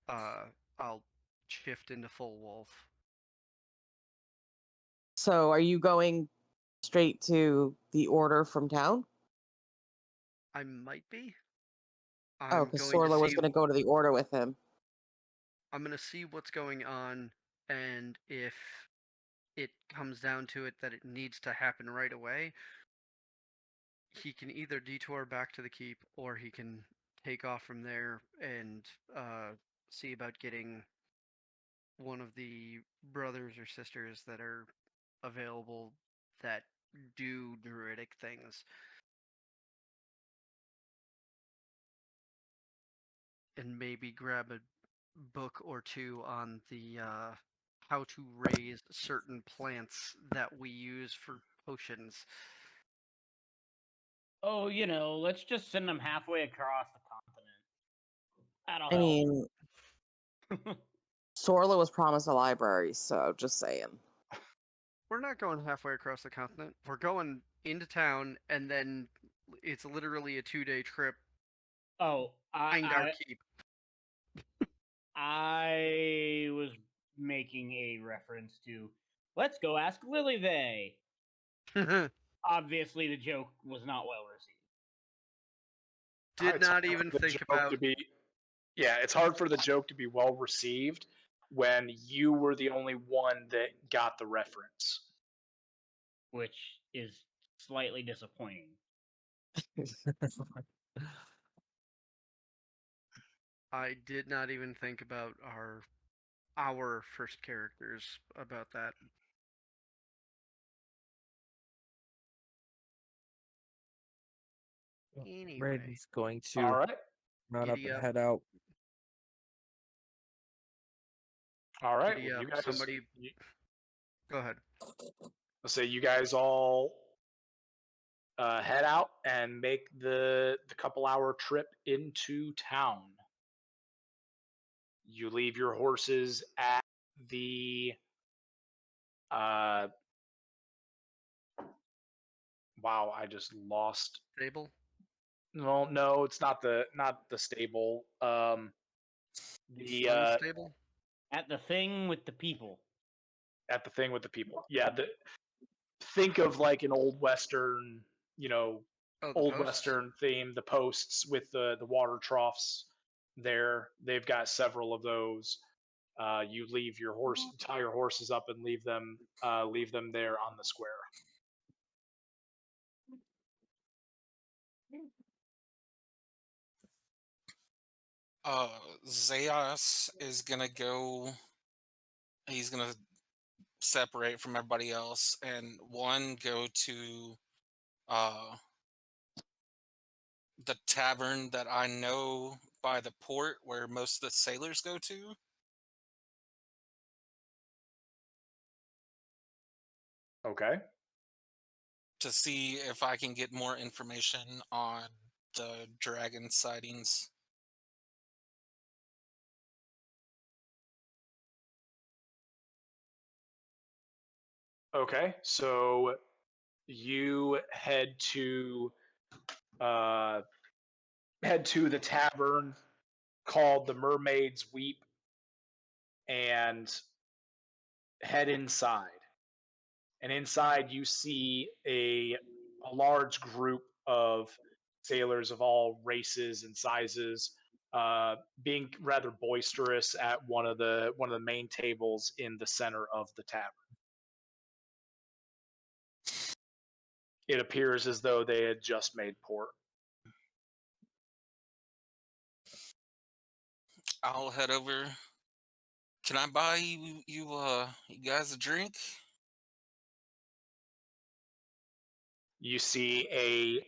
I'll shift into full wolf. So are you going straight to the order from town? I might be. Oh, I'm because going to Sorla was see. going to go to the order with him. I'm going to see what's going on, and if it comes down to it that it needs to happen right away, he can either detour back to the keep, or he can take off from there and see about getting one of the brothers or sisters that are available that do druidic things, and maybe grab a book or two on the how to raise certain plants that we use for potions. Oh, let's just send them halfway across the continent. That'll I mean, help. Sorla was promised a library, so just saying. We're not going halfway across the continent. We're going into town, and then it's literally a 2-day trip Oh, behind our keep. I was making a reference to let's go ask Lily they. Obviously, the joke was not well received. Did It's not hard even for the think joke about. to be. Yeah, it's hard for the joke to be well received when you were the only one that got the reference. Which is slightly disappointing. I did not even think about our first characters about that. Anyway, Braden's going All to right. run up giddy and up. head out. All right. Giddy Well, up. you guys. Somebody, go ahead. Let's say you guys all head out and make the couple-hour trip into town. You leave your horses at the wow, I just lost. Stable. No, it's not the stable. The Fun stable. At the thing with the people. at the thing with the people. Yeah, think of like an old western, Oh, the old posts? western theme. The posts with the water troughs. There, they've got several of those. You tie your horses up and leave them there on the square. Zayas is gonna go. He's gonna separate from everybody else and go to the tavern that I know by the port where most of the sailors go to. Okay. To see if I can get more information on the dragon sightings. Okay. So you head to the tavern called the Mermaid's Weep and head inside. And inside you see a large group of sailors of all races and sizes, being rather boisterous at one of the main tables in the center of the tavern. It appears as though they had just made port. I'll head over. Can I buy you guys a drink? You see a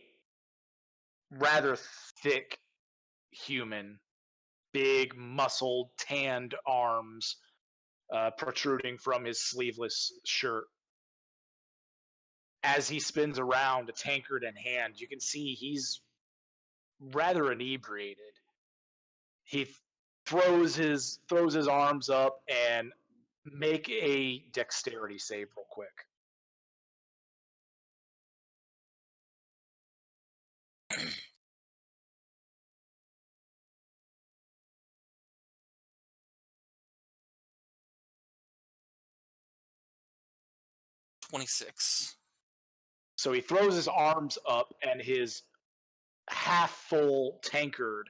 rather thick human, big, muscled, tanned arms protruding from his sleeveless shirt. As he spins around, a tankard in hand, you can see he's rather inebriated. He throws his arms up and make a dexterity save real quick. $26. So he throws his arms up, and his half full tankard,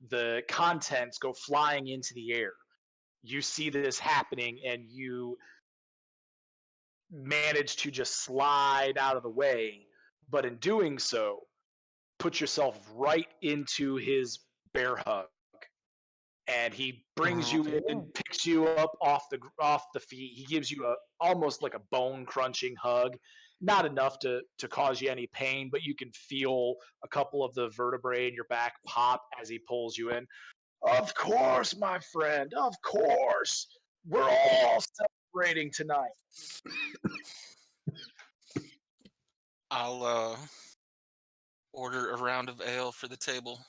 the contents go flying into the air. You see this happening, and you manage to just slide out of the way, but in doing so, put yourself right into his bear hug. And he brings you in, picks you up off the feet. He gives you almost like a bone crunching hug, not enough to cause you any pain, but you can feel a couple of the vertebrae in your back pop as he pulls you in. Of course, my friend. Of course, we're all celebrating tonight. I'll order a round of ale for the table.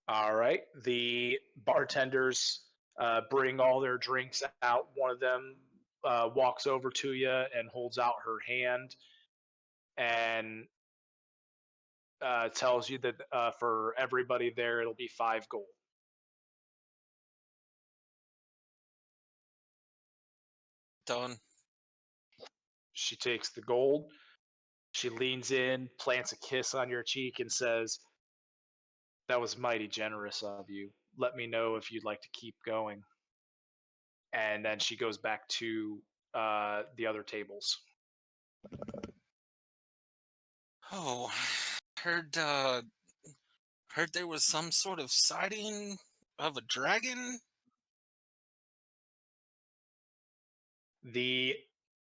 All right. The bartenders bring all their drinks out. One of them walks over to you and holds out her hand and tells you that for everybody there, it'll be 5 gold. Done. She takes the gold. She leans in, plants a kiss on your cheek, and says, "That was mighty generous of you. Let me know if you'd like to keep going." And then she goes back to the other tables. Oh, heard there was some sort of sighting of a dragon. The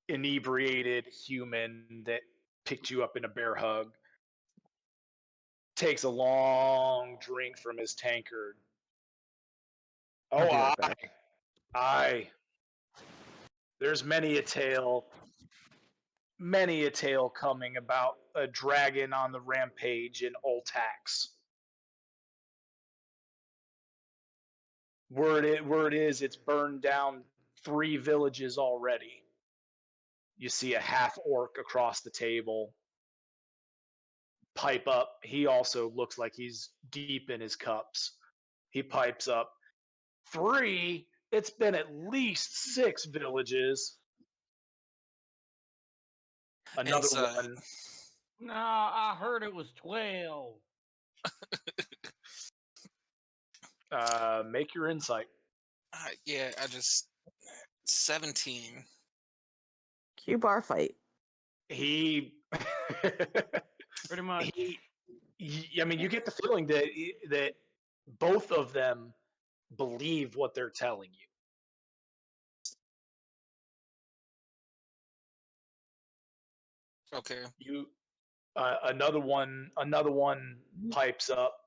inebriated human that picked you up in a bear hug takes a long drink from his tankard. I'll Oh, be right back. aye. There's many a tale coming about a dragon on the rampage in Oltax. Word is, it's burned down 3 villages already. You see a half orc across the table pipe up. He also looks like he's deep in his cups. He pipes up, 3? It's been at least 6 villages. Another one. No, I heard it was 12. Make your insight. Yeah, I just 17. Q bar fight. He Pretty much. I mean, you get the feeling that both of them believe what they're telling you. Okay. You another one pipes up.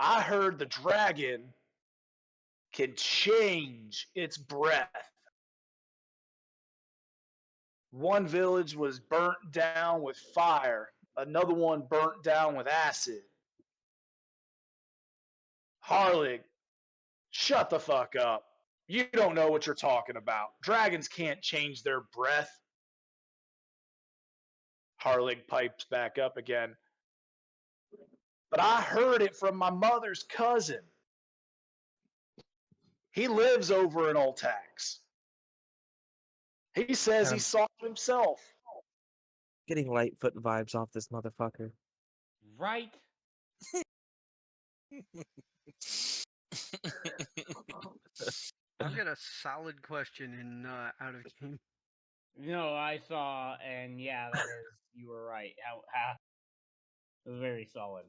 I heard the dragon can change its breath. One village was burnt down with fire, another one burnt down with acid. Harlig, shut the fuck up. You don't know what you're talking about. Dragons can't change their breath. Harlig pipes back up again. But I heard it from my mother's cousin. He lives over in Oltax. He says he saw it himself. Getting Lightfoot vibes off this motherfucker. Right? I've got a solid question in out of game. No, I saw, and yeah, that is, you were right. How it was very solid.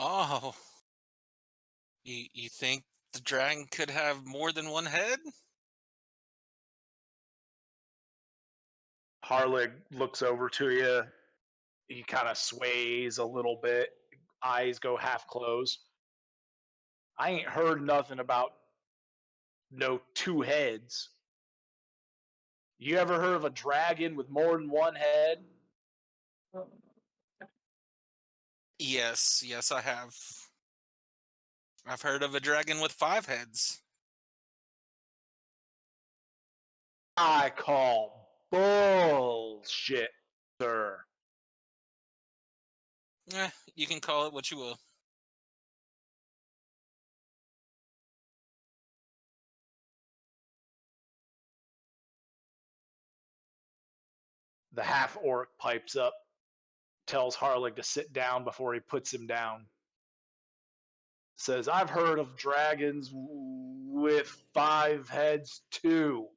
Oh, you think the dragon could have more than one head? Harlig looks over to you. He kind of sways a little bit. Eyes go half closed. I ain't heard nothing about no two heads. You ever heard of a dragon with more than one head? Yes, I have. I've heard of a dragon with 5 heads. I call bullshit, sir. You can call it what you will. The half orc pipes up, tells Harlig to sit down before he puts him down. Says, I've heard of dragons with 5 heads too.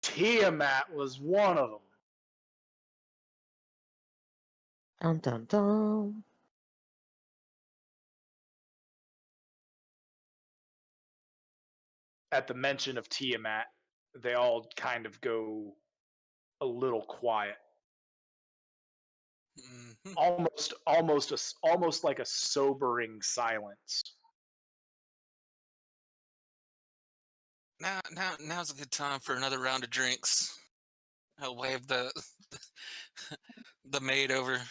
Tiamat was one of them. Dun dun dun. At the mention of Tiamat, they all kind of go a little quiet. Mhm. Almost like a sobering silence. Now's a good time for another round of drinks. I'll wave the the maid over.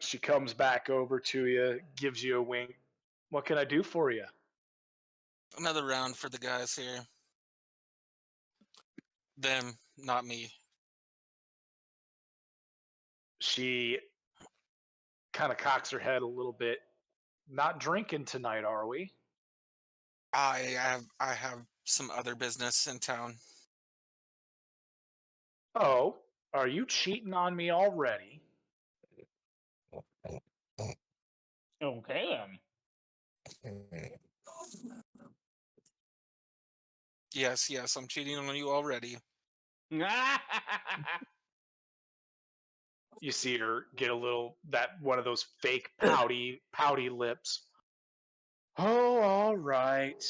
She comes back over to you, gives you a wink. What can I do for you? Another round for the guys here. Them, not me. She kind of cocks her head a little bit. Not drinking tonight, are we? I have some other business in town. Oh, are you cheating on me already? Okay Yes, I'm cheating on you already. then. You see her get a little one of those fake pouty lips. Oh, all right.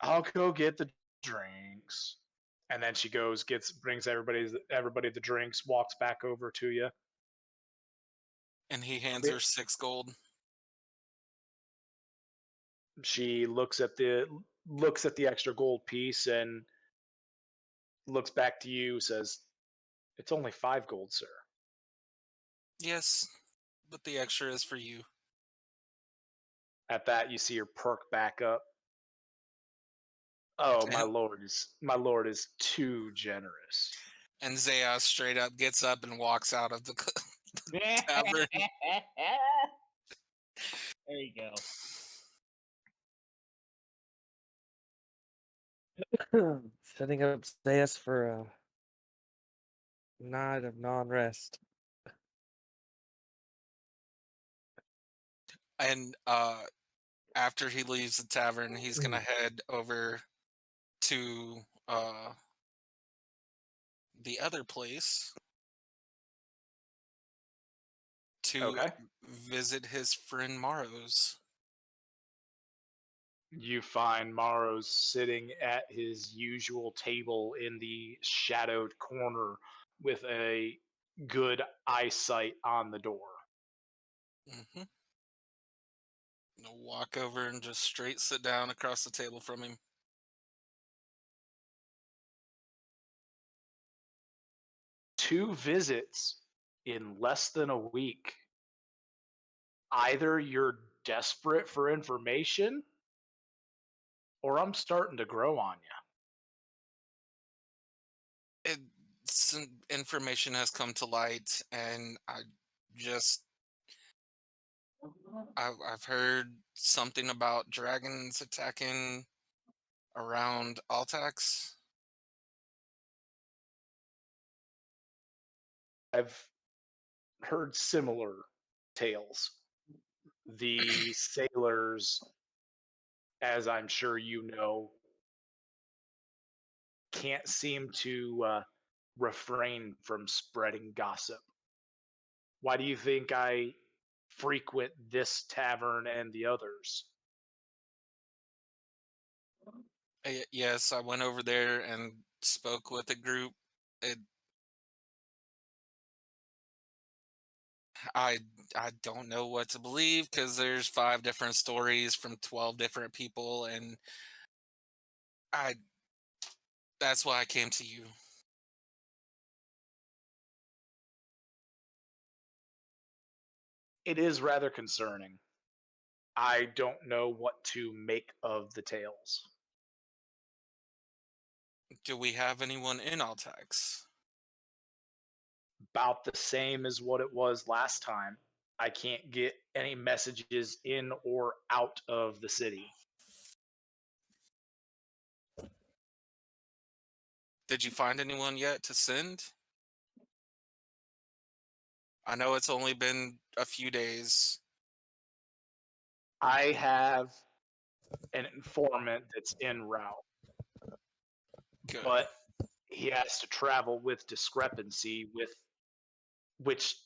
I'll go get the drinks. And then she goes, brings everybody the drinks, walks back over to you. And he hands her 6 gold. She looks at the extra gold piece and looks back to you, says, "It's only 5 gold, sir." Yes, but the extra is for you. At that, you see her perk back up. Oh, my lord is too generous. And Zaya straight up gets up and walks out of the tavern. There you go. Setting up Zeus for a night of non-rest. And after he leaves the tavern, he's gonna head over to the other place to Okay. visit his friend Maros. You find Maros sitting at his usual table in the shadowed corner with a good eyesight on the door. Mm-hmm. Walk over and just straight sit down across the table from him. 2 visits in less than a week. Either you're desperate for information, or I'm starting to grow on you. Some information has come to light, and I've heard something about dragons attacking around Altax. I've heard similar tales. The sailors, as I'm sure you know, can't seem to refrain from spreading gossip? Why do you think I frequent this tavern and the others? Yes, I went over there and spoke with the group. It, I I don't know what to believe because there's 5 different stories from 12 different people, and I that's why I came to you. It is rather concerning. I don't know what to make of the tales. Do we have anyone in Altax? About the same as what it was last time. I can't get any messages in or out of the city. Did you find anyone yet to send? I know it's only been a few days. I have an informant that's en route, Good. but he has to travel with discrepancy, with which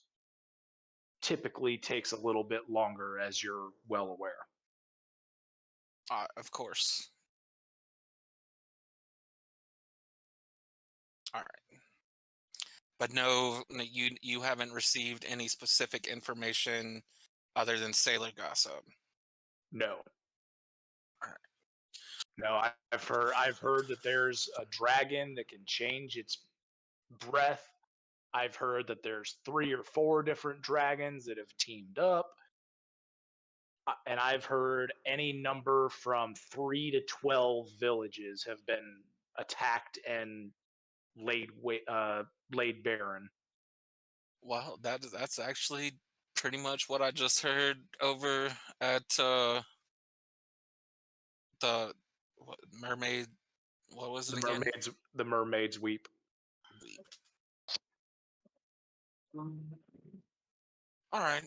typically takes a little bit longer, as you're well aware. Of course. All right. But no, you haven't received any specific information other than sailor gossip. No, All right. no, I've heard that there's a dragon that can change its breath. I've heard that there's 3 or 4 different dragons that have teamed up. And I've heard any number from 3 to 12 villages have been attacked and laid barren. Well, that's actually pretty much what I just heard over at the mermaid. What was it The again? mermaids weep. All right.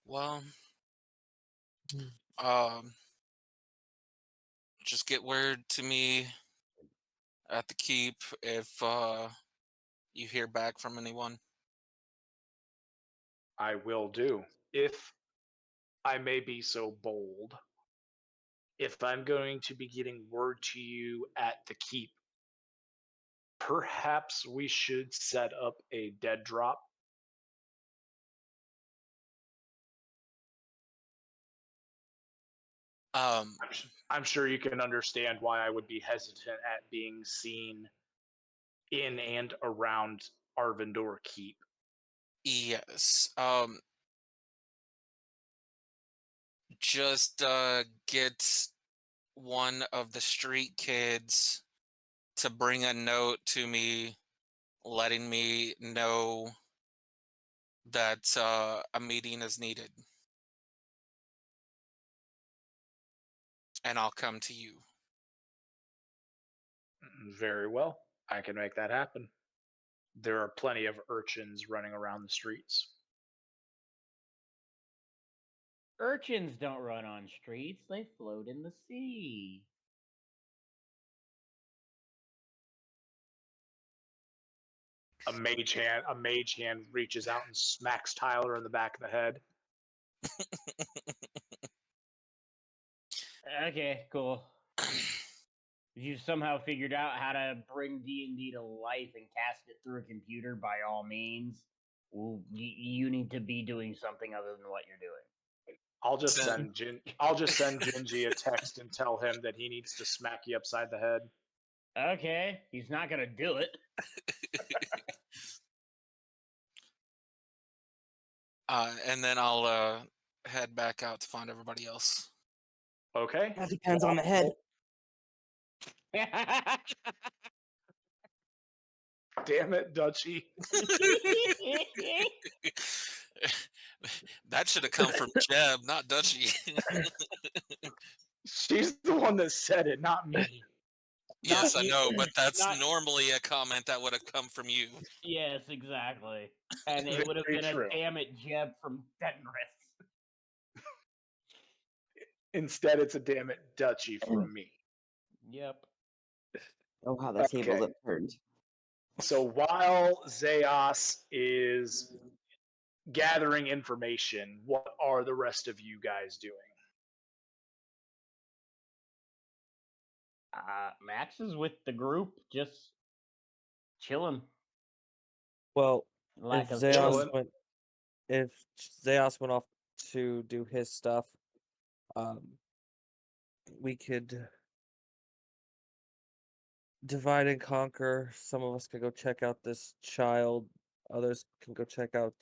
Well, um, just get word to me at the keep if you hear back from anyone. I will do. If I may be so bold, if I'm going to be getting word to you at the keep, perhaps we should set up a dead drop. Um, I'm sure you can understand why I would be hesitant at being seen in and around Arvindor Keep. yes. Just get one of the street kids to bring a note to me letting me know that a meeting is needed. And I'll come to you. Very well. I can make that happen. There are plenty of urchins running around the streets. Urchins don't run on streets, they float in the sea. A mage hand reaches out and smacks Tyler in the back of the head. Okay, cool. You somehow figured out how to bring D&D to life and cast it through a computer, by all means, well, you need to be doing something other than what you're doing. I'll just send Gingy a text and tell him that he needs to smack you upside the head. Okay, he's not gonna do it. And then I'll head back out to find everybody else. Okay. That depends on the head. Damn it, Dutchy. That should have come from Jeb, not Dutchy. She's the one that said it, not me. Yes, Not I you- know, but that's not- normally a comment that would have come from you. Yes, exactly. And it would have Very been true. a damn it, Jeb from Fenris. Instead, it's a damn it, Dutchy from me. Yep. Oh, how the tables Okay. have turned. So while Zeos is gathering information, what are the rest of you guys doing? Max is with the group, just chilling. Well, Lack if of Zeos Chilling. went, if Zeos went off to do his stuff, we could divide and conquer. Some of us could go check out this child. Others can go check out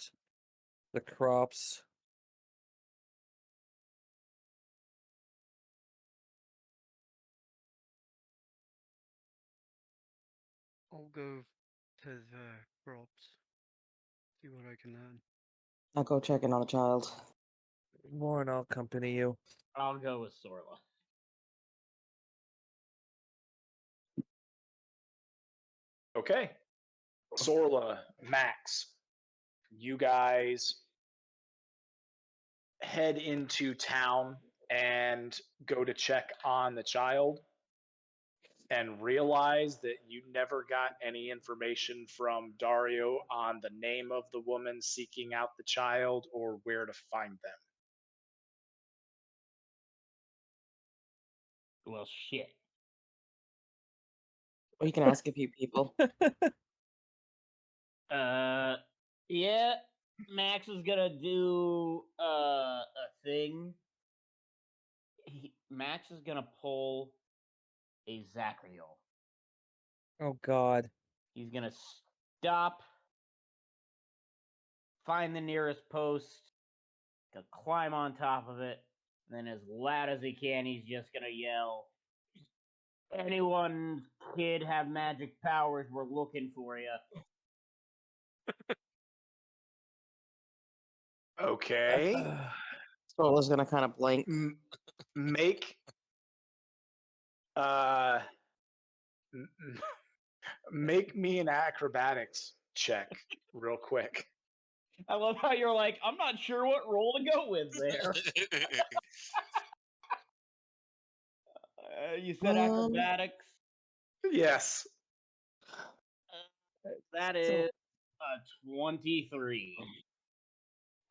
the crops. I'll go to the crops. See what I can add. I'll go check in on the child. Warren, I'll accompany you. I'll go with Sorla. Okay. Sorla, Max, you guys head into town and go to check on the child and realize that you never got any information from Dario on the name of the woman seeking out the child or where to find them. Well, shit. Or you can ask a few people. Yeah. Max is gonna do a thing. Max is gonna pull a Zachriel. Oh God. He's gonna stop, find the nearest post, gonna climb on top of it, and then as loud as he can, he's just gonna yell, "Anyone, kid, have magic powers? We're looking for you." Okay. Sorla's gonna kind of blink. Make uh m- m- make me an acrobatics check real quick. I love how you're like, I'm not sure what role to go with there. You said acrobatics. Yes. That is a 23.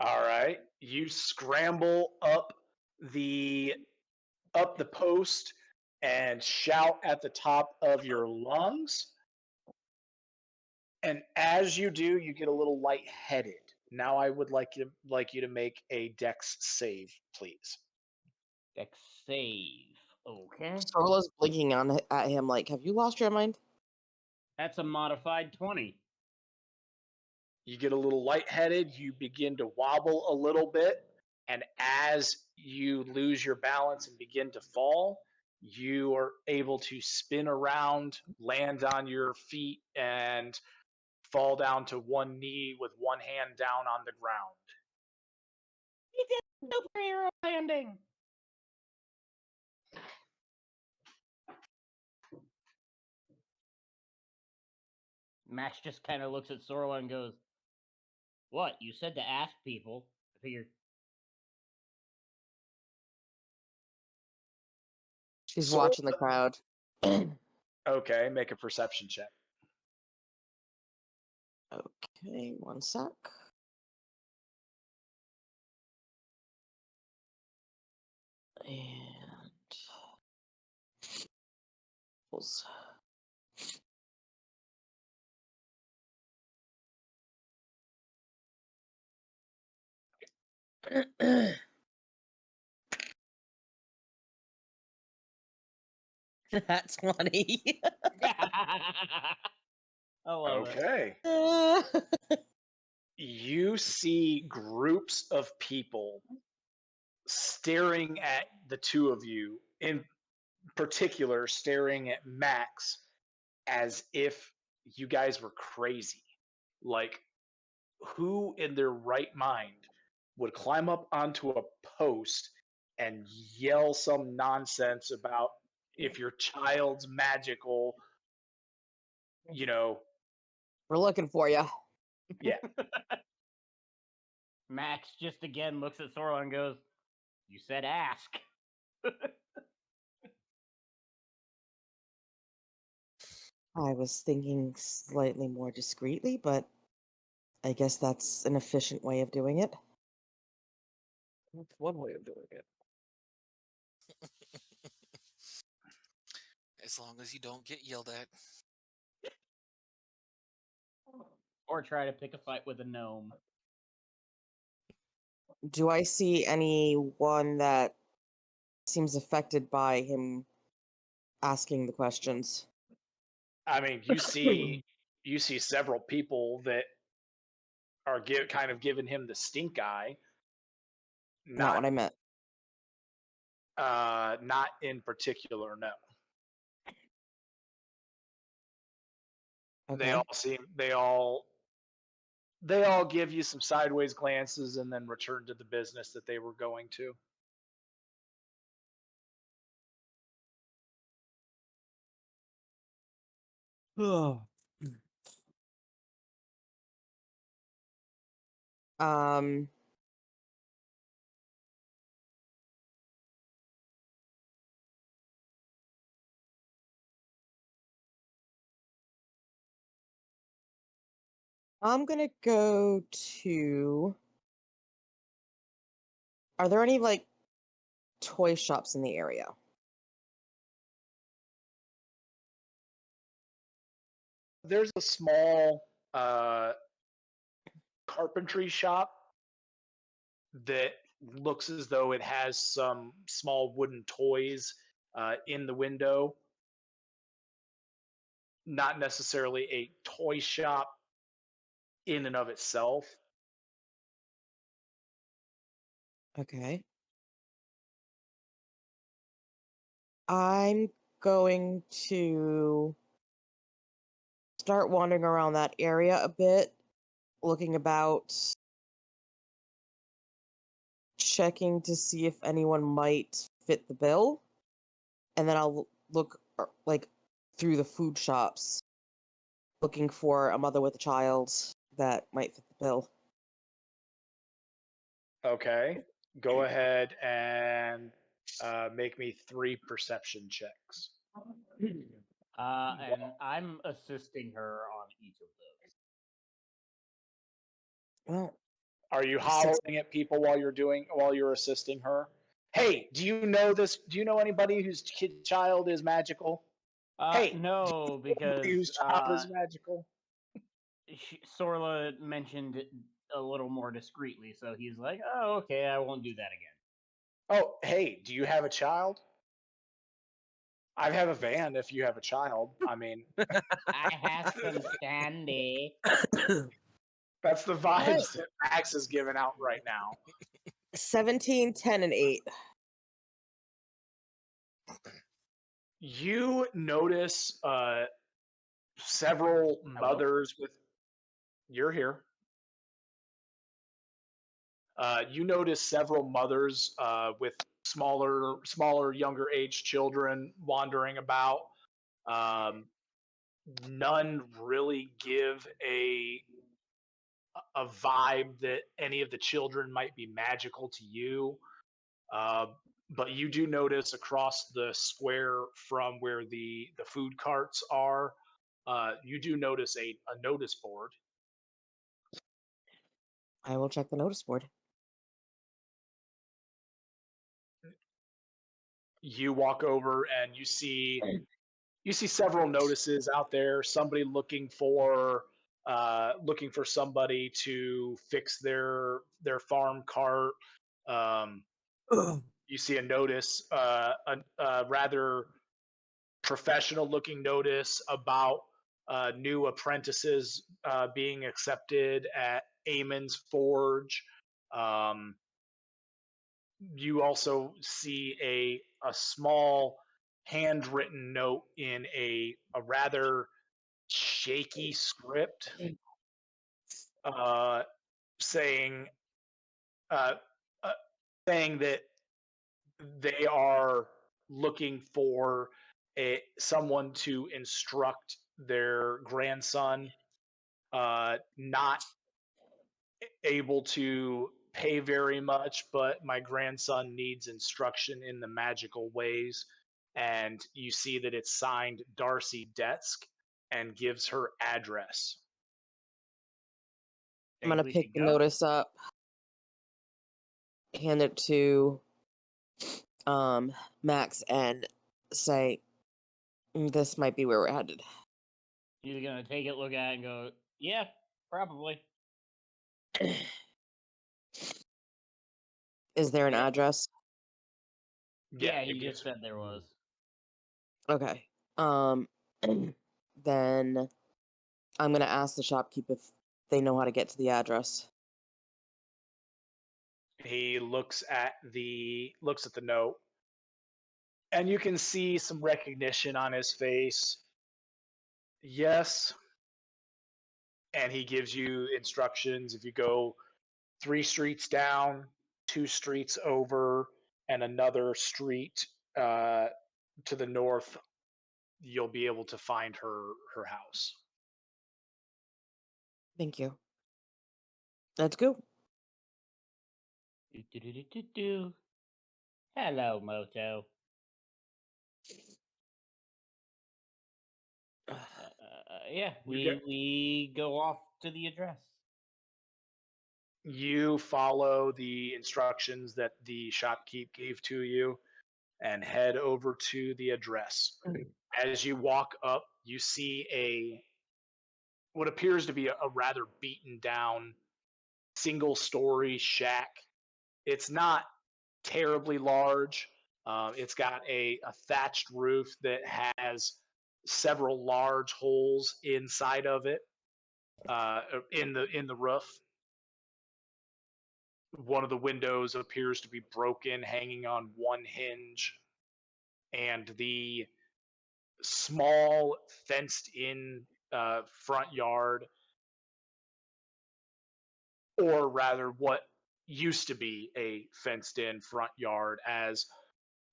All right. You scramble the up the post and shout at the top of your lungs. And as you do, you get a little lightheaded. Now I would like you to make a dex save, please. Dex save. Okay. Sorla's blinking at him like, have you lost your mind? That's a modified 20. You get a little lightheaded, you begin to wobble a little bit, and as you lose your balance and begin to fall, you are able to spin around, land on your feet, and fall down to one knee with one hand down on the ground. He did superhero landing. Max just kind of looks at Sorla and goes, "What? You said to ask people." I figured. She's So- watching the crowd. Okay, make a perception check. Okay, one sec. And that's funny. I love Okay. You see groups of people staring at the two of you, in particular, staring at Max as if you guys were crazy. Like, who in their right mind would climb up onto a post and yell some nonsense about if your child's magical, you know, We're looking for you. yeah. Max just again looks at Sorla and goes, "You said ask." I was thinking slightly more discreetly, but I guess that's an efficient way of doing it. That's one way of doing it. As long as you don't get yelled at. Or try to pick a fight with a gnome. Do I see anyone that seems affected by him asking the questions? I mean, you see several people that are kind of giving him the stink eye. Not what I meant. Not in particular, no. Okay. They all give you some sideways glances and then return to the business that they were going to. Um, I'm gonna go to. Are there any like toy shops in the area? There's a small carpentry shop that looks as though it has some small wooden toys in the window. Not necessarily a toy shop in and of itself. Okay. I'm going to start wandering around that area a bit, looking about, checking to see if anyone might fit the bill, and then I'll look like through the food shops, looking for a mother with a child that might fit the bill. Okay. Go ahead and make me 3 perception checks. And I'm assisting her on each of those. Well, Are you Six. hollering at people while you're assisting her? Hey, do you know this? Do you know anybody whose child is magical? Hey, No, because whose child is magical? Sorla mentioned it a little more discreetly, so he's like, "Oh, okay, I won't do that again." Oh, hey, do you have a child? I have a van if you have a child. I mean, I have some candy. that's the vibes that Max is giving out right now. 17, 10, and 8. You notice several mothers with. You're here. You notice several mothers with smaller, younger age children wandering about. None really give a vibe that any of the children might be magical to you. But you do notice across the square from where the food carts are, you do notice a notice board. I will check the notice board. You walk over and you see several notices out there. Somebody looking for somebody to fix their farm cart. You see a notice, a rather professional looking notice about new apprentices being accepted at Amon's Forge. You also see a small handwritten note in a rather shaky script uh, saying uh, uh, saying that they are looking for someone to instruct their grandson, not able to pay very much, but my grandson needs instruction in the magical ways. And you see that it's signed Darcy Detsk, and gives her address. I'm gonna we pick should the go? notice up, hand it to Max, and say, "This might be where we're headed." He's gonna take it, look at it, and go, "Yeah, probably." Is there an Yeah. address? Yeah, it he gives- just said there was. Okay. Then I'm gonna ask the shopkeep if they know how to get to the address. He looks at the note, and you can see some recognition on his face. Yes. And he gives you instructions. If you go 3 streets down, 2 streets over, and another street to the north, you'll be able to find her house. Thank you. Let's go. Do. Hello, Moto. Yeah, we go off to the address. You follow the instructions that the shopkeep gave to you and head over to the address. As you walk up, you see what appears to be a rather beaten down single-story shack. It's not terribly large. It's got a thatched roof that has several large holes inside of it, in the roof. One of the windows appears to be broken, hanging on one hinge, and the small fenced-in front yard, or rather, what used to be a fenced-in front yard, as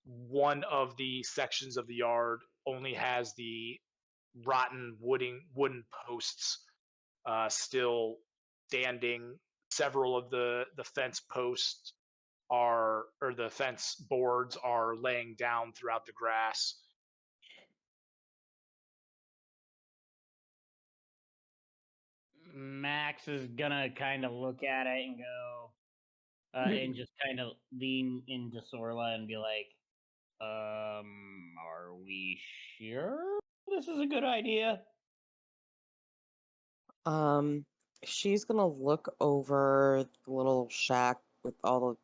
one of the sections of the yard only has the rotten wooden posts still standing. Several of the fence posts or the fence boards are laying down throughout the grass. Max is gonna kind of look at it and go, and just kind of lean into Sorla and be like, are we sure this is a good idea? She's gonna look over the little shack with all the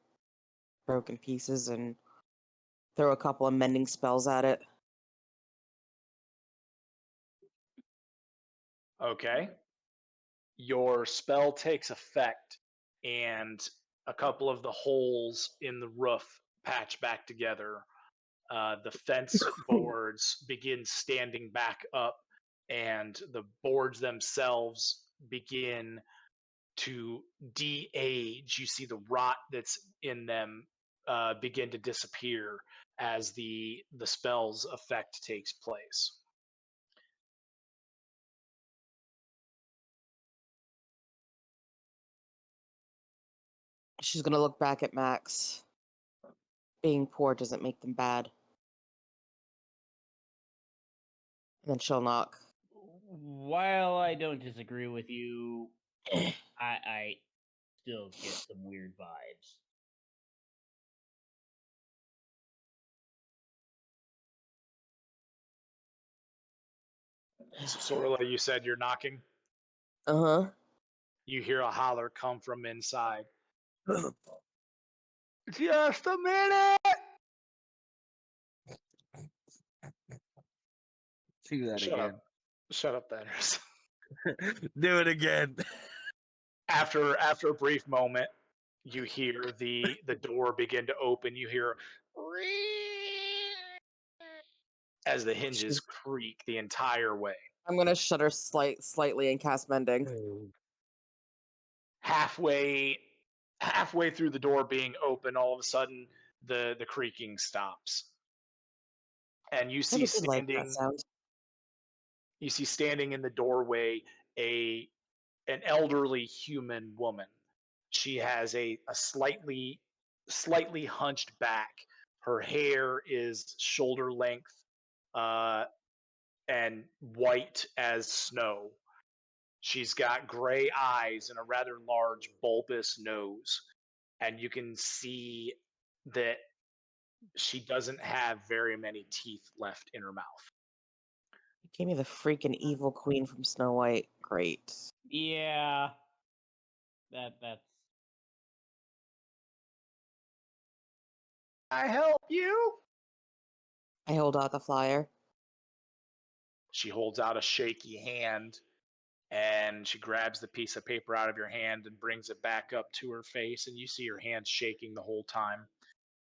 broken pieces and throw a couple of mending spells at it. Okay. Your spell takes effect, and a couple of the holes in the roof patch back together. The fence boards begin standing back up, and the boards themselves begin to de-age. You see the rot that's in them begin to disappear as the spell's effect takes place. She's gonna look back at Max. Being poor doesn't make them bad. And then she'll knock. While I don't disagree with you, I still get some weird vibes. Sorla, you said you're knocking. Uh-huh. You hear a holler come from inside. Just a minute! Do that Shut again. up. Shut up, Banners. Do it again. After a brief moment, you hear the door begin to open. You hear as the hinges creak the entire way. I'm gonna shudder slightly and cast mending. Halfway through the door being open, all of a sudden the creaking stops, and you I see never did like that sound. standing in the doorway an elderly human woman. She has a slightly hunched back. Her hair is shoulder length, uh, and white as snow. She's got gray eyes and a rather large bulbous nose, and you can see that she doesn't have very many teeth left in her mouth. You gave me the freaking evil queen from Snow White. Great. Yeah. That's I help you? I hold out the flyer. She holds out a shaky hand and she grabs the piece of paper out of your hand and brings it back up to her face, and you see her hand shaking the whole time.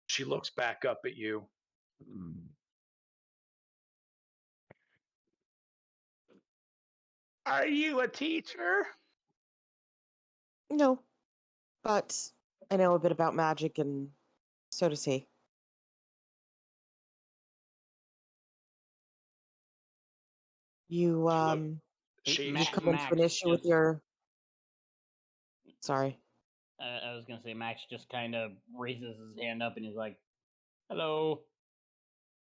She looks back up at you. Are you a teacher? No, but I know a bit about magic, and so does he. You She you Max. come into an issue with your. Sorry. I was gonna say Max just kind of raises his hand up and he's like, "Hello."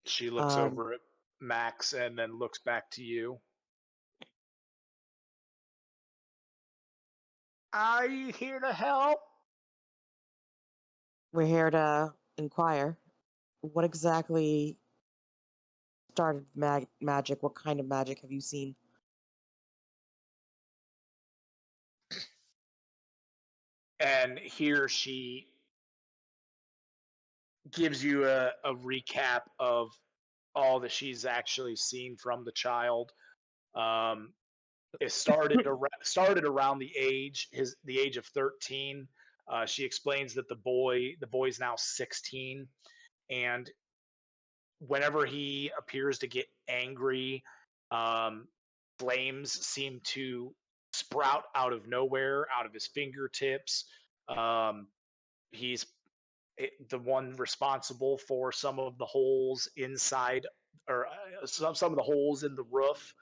She looks over at Max and then looks back to you. Are you here to help? We're here to inquire. What exactly started magic? What kind of magic have you seen? And here she gives you a recap of all that she's actually seen from the child. It started around the age of 13. She explains that the boy's now 16, and whenever he appears to get angry, um, flames seem to sprout out of nowhere, out of his fingertips. He's the one responsible for some of the holes inside, or some of the holes in the roof,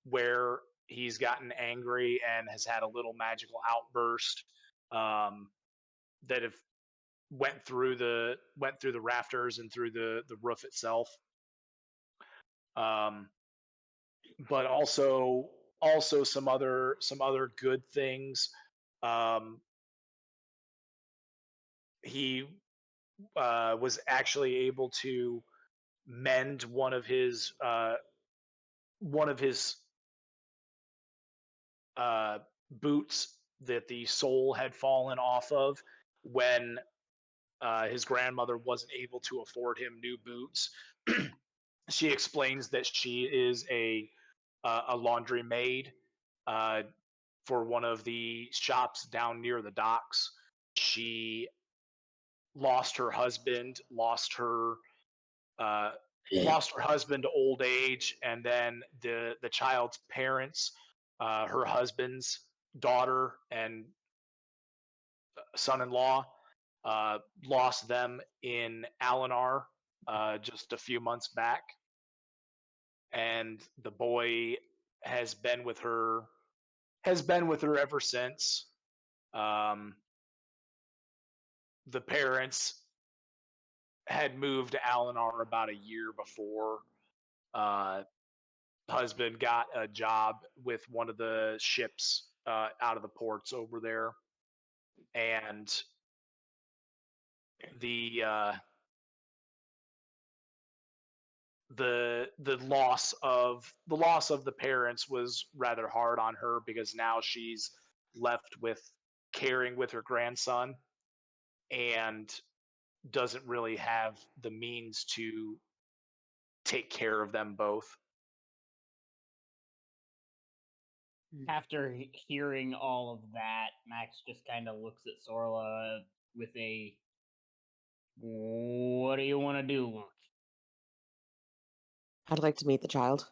where he's gotten angry and has had a little magical outburst, that have went through the rafters and through the roof itself. Um, but also some other good things. Um, he was actually able to mend one of his boots that the sole had fallen off of when his grandmother wasn't able to afford him new boots. She explains that she is a laundry maid, uh, for one of the shops down near the docks. She lost her husband, uh, lost her husband to old age, and then the child's parents, her husband's daughter and son-in-law, lost them in Alinar just a few months back, and the boy has been with her ever since. Um, the parents had moved to Alinar about a year before. Uh, Husband got a job with one of the ships out of the ports over there, and the the loss of the parents was rather hard on her, because now she's left with caring with her grandson and doesn't really have the means to take care of them both. After hearing all of that, Max just kind of looks at Sorla with a "What do you want to do?" look. I'd like to meet the child.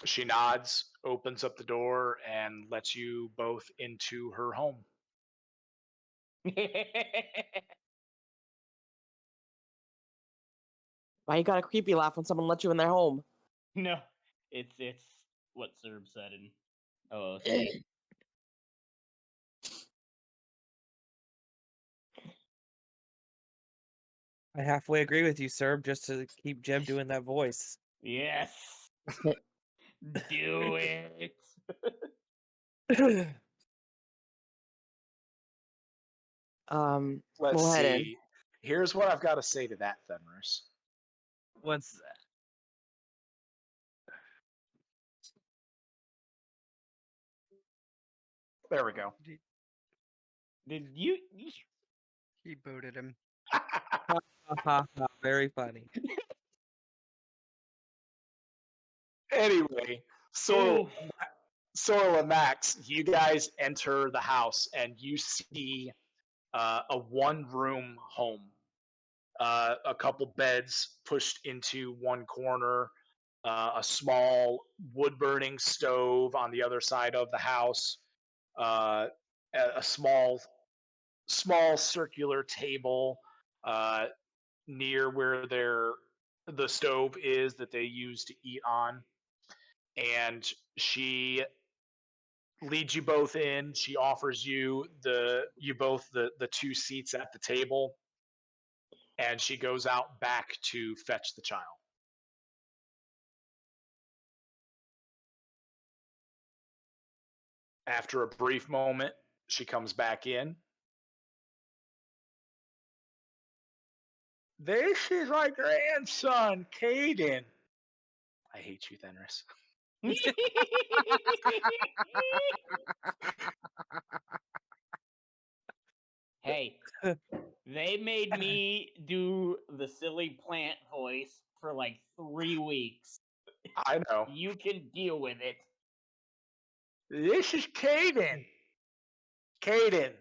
She nods, opens up the door, and lets you both into her home. Why you got a creepy laugh when someone let you in their home? No, it's what Serb said in OOC. I halfway agree with you, sir, just to keep Jeb doing that voice. Yes. Do it. Let's we'll head in. see. Here's what I've got to say to that, Fenris. What's that? There we go. Did you? He booted him. Very funny. Anyway, Ooh. Sorla Max, you guys enter the house and you see a one-room home. A couple beds pushed into one corner, a small wood-burning stove on the other side of the house, a small circular table near where the stove is that they use to eat on, and she leads you both in. She offers you both the two seats at the table, and she goes out back to fetch the child. After a brief moment, she comes back in. This is my grandson, Caden. I hate you, Fenris. Hey, they made me do the silly plant voice for like 3 weeks. I know. You can deal with it. This is Caden. Caden,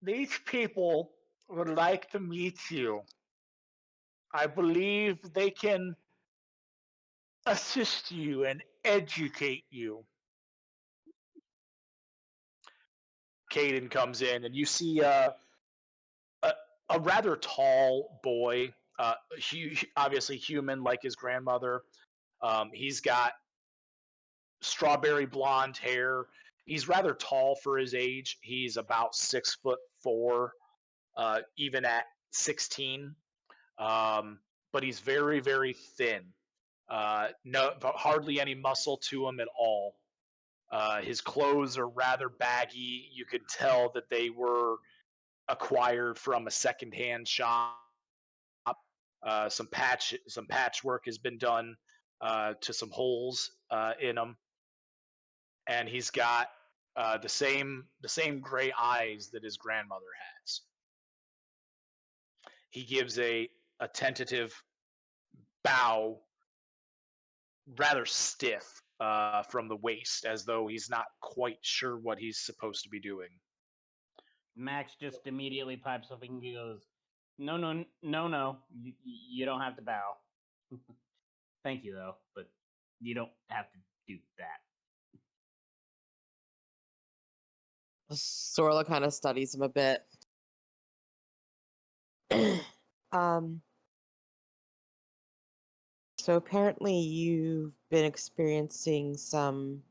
these people would like to meet you. I believe they can assist you and educate you. Caden comes in, and you see a rather tall boy, obviously human like his grandmother. He's got strawberry blonde hair. He's rather tall for his age. He's about 6'4", even at 16. But he's very, very thin. No, hardly any muscle to him at all. His clothes are rather baggy. You could tell that they were acquired from a secondhand shop. Some patchwork has been done to some holes in them, and he's got the same gray eyes that his grandmother has. He gives a tentative bow, rather stiff from the waist, as though he's not quite sure what he's supposed to be doing. Max just immediately pipes up and goes, "No, no, no, no. You don't have to bow. Thank you, though, but you don't have to do that." Sorla kind of studies him a bit. So apparently you've been experiencing some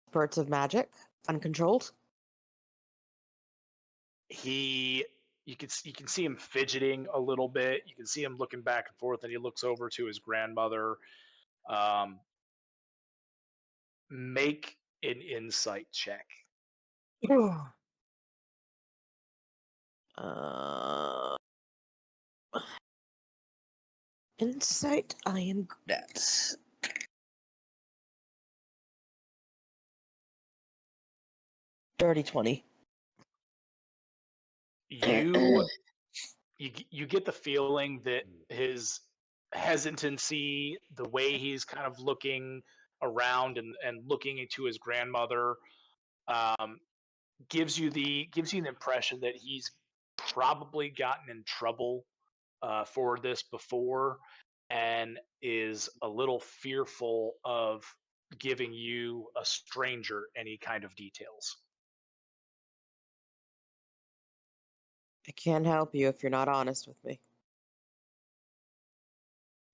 spurts of magic, uncontrolled. You can see him fidgeting a little bit. You can see him looking back and forth, and he looks over to his grandmother. Make an insight check. Insight I am good at. Dirty 20. You get the feeling that his hesitancy, the way he's kind of looking around and looking into his grandmother, gives you the impression that he's probably gotten in trouble for this before, and is a little fearful of giving you, a stranger, any kind of details. I can't help you if you're not honest with me.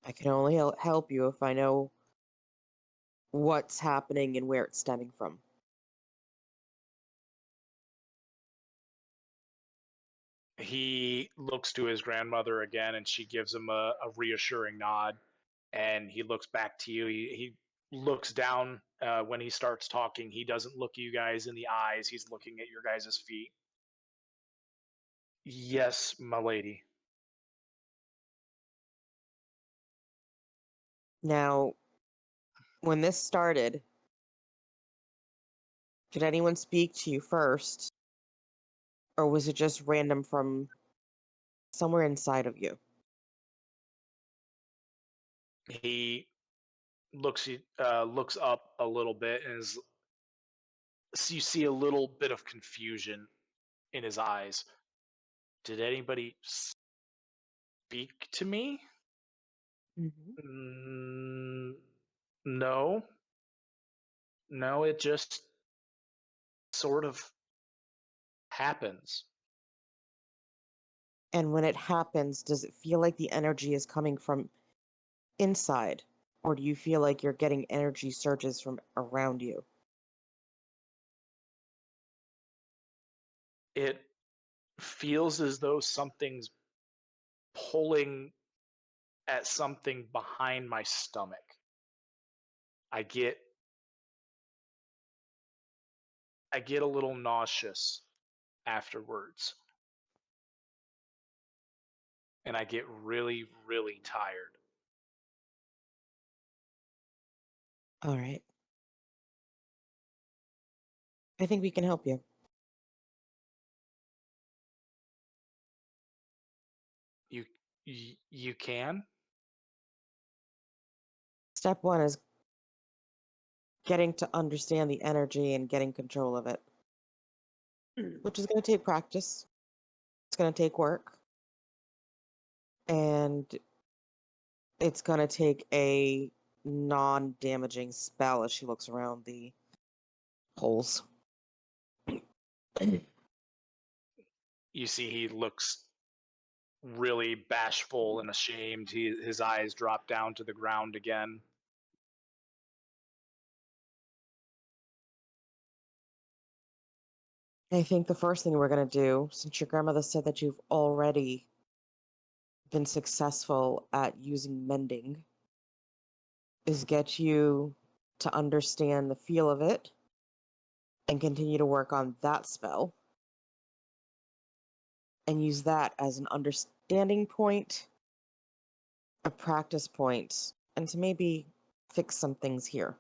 I can only help you if I know what's happening and where it's stemming from. He looks to his grandmother again, and she gives him a reassuring nod. And he looks back to you. He looks down when he starts talking. He doesn't look you guys in the eyes. He's looking at your guys' feet. Yes, my lady. Now, when this started, did anyone speak to you first? Or was it just random from somewhere inside of you? He looks up a little bit, and so you see a little bit of confusion in his eyes. Did anybody speak to me? No. No, it just sort of happens. And when it happens, does it feel like the energy is coming from inside? Or do you feel like you're getting energy surges from around you? It feels as though something's pulling at something behind my stomach. I get a little nauseous afterwards. And I get really, really tired. All right. I think we can help you. You can? Step one is getting to understand the energy and getting control of it, which is going to take practice. It's going to take work. And it's going to take a non-damaging spell as she looks around the holes. You see he looks really bashful and ashamed. His eyes drop down to the ground again. I think the first thing we're going to do, since your grandmother said that you've already been successful at using mending, is get you to understand the feel of it and continue to work on that spell and use that as an understanding point, a practice point, and to maybe fix some things here.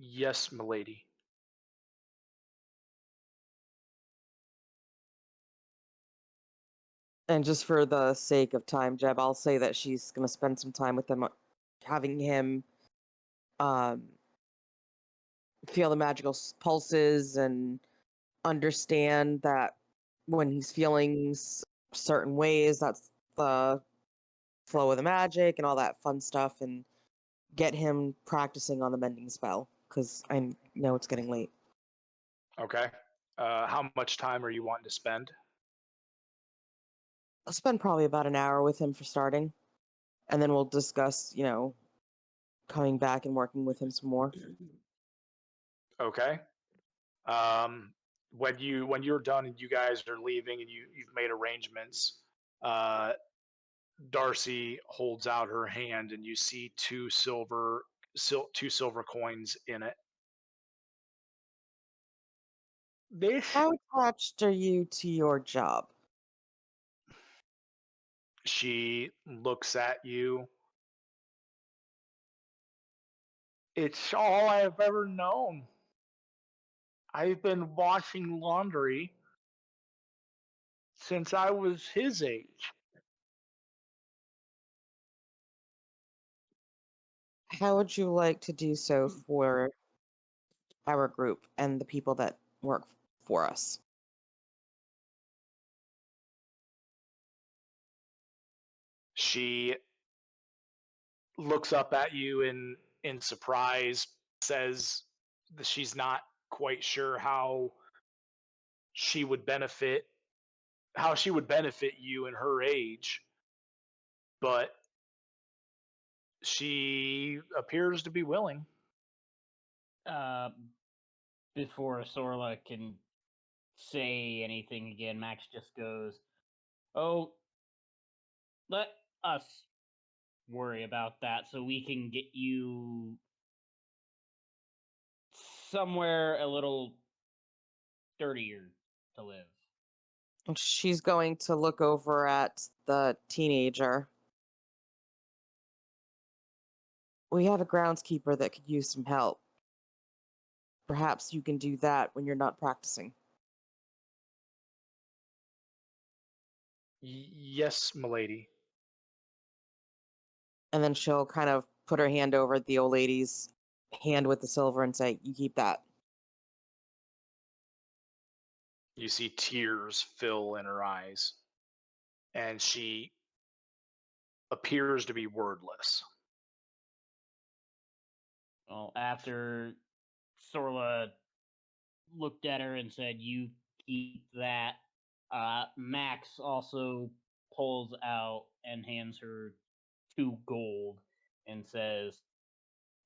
Yes, milady. And just for the sake of time, Jeb, I'll say that she's going to spend some time with him, having him feel the magical pulses and understand that when he's feeling certain ways, that's the flow of the magic and all that fun stuff, and get him practicing on the mending spell because I know it's getting late. Okay. How much time are you wanting to spend? I'll spend probably about an hour with him for starting, and then we'll discuss, coming back and working with him some more. Okay. When you're done and you guys are leaving and you've made arrangements, Darcy holds out her hand and you see two silver coins in it. This How attached are you to your job? She looks at you. It's all I've ever known. I've been washing laundry since I was his age. How would you like to do so for our group and the people that work for us? She looks up at you in surprise, says that she's not quite sure she would benefit how she would benefit you in her age, but she appears to be willing. before Sorla can say anything again, Max just goes, "Oh, let us worry about that so we can get you somewhere a little sturdier to live." And she's going to look over at the teenager. We have a groundskeeper that could use some help. Perhaps you can do that when you're not practicing. Yes, milady. And then she'll kind of put her hand over the old lady's hand with the silver and say, "You keep that." You see tears fill in her eyes, and she appears to be wordless. Well, after Sorla looked at her and said, "You keep that," Max also pulls out and hands her 2 gold and says,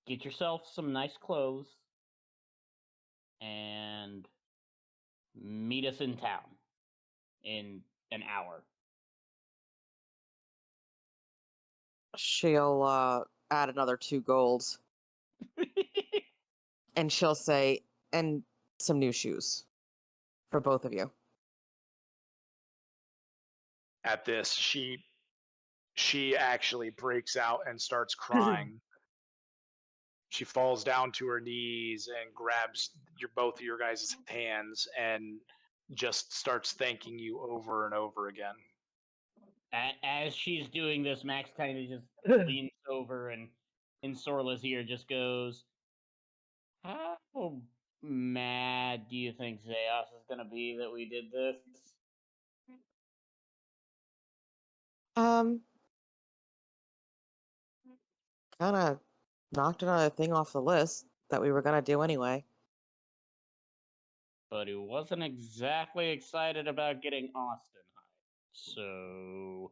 "Get yourself some nice clothes and meet us in town in an hour." She'll add another 2 gold and she'll say, "And some new shoes for both of you." At this, she actually breaks out and starts crying. She falls down to her knees and grabs both of your guys' hands and just starts thanking you over and over again. As she's doing this, Max kind of just leans over and in Sorla's ear just goes, "How mad do you think Zeos is going to be that we did this?" Um, kind of knocked another thing off the list that we were gonna do anyway. But he wasn't exactly excited about getting Austin hired. So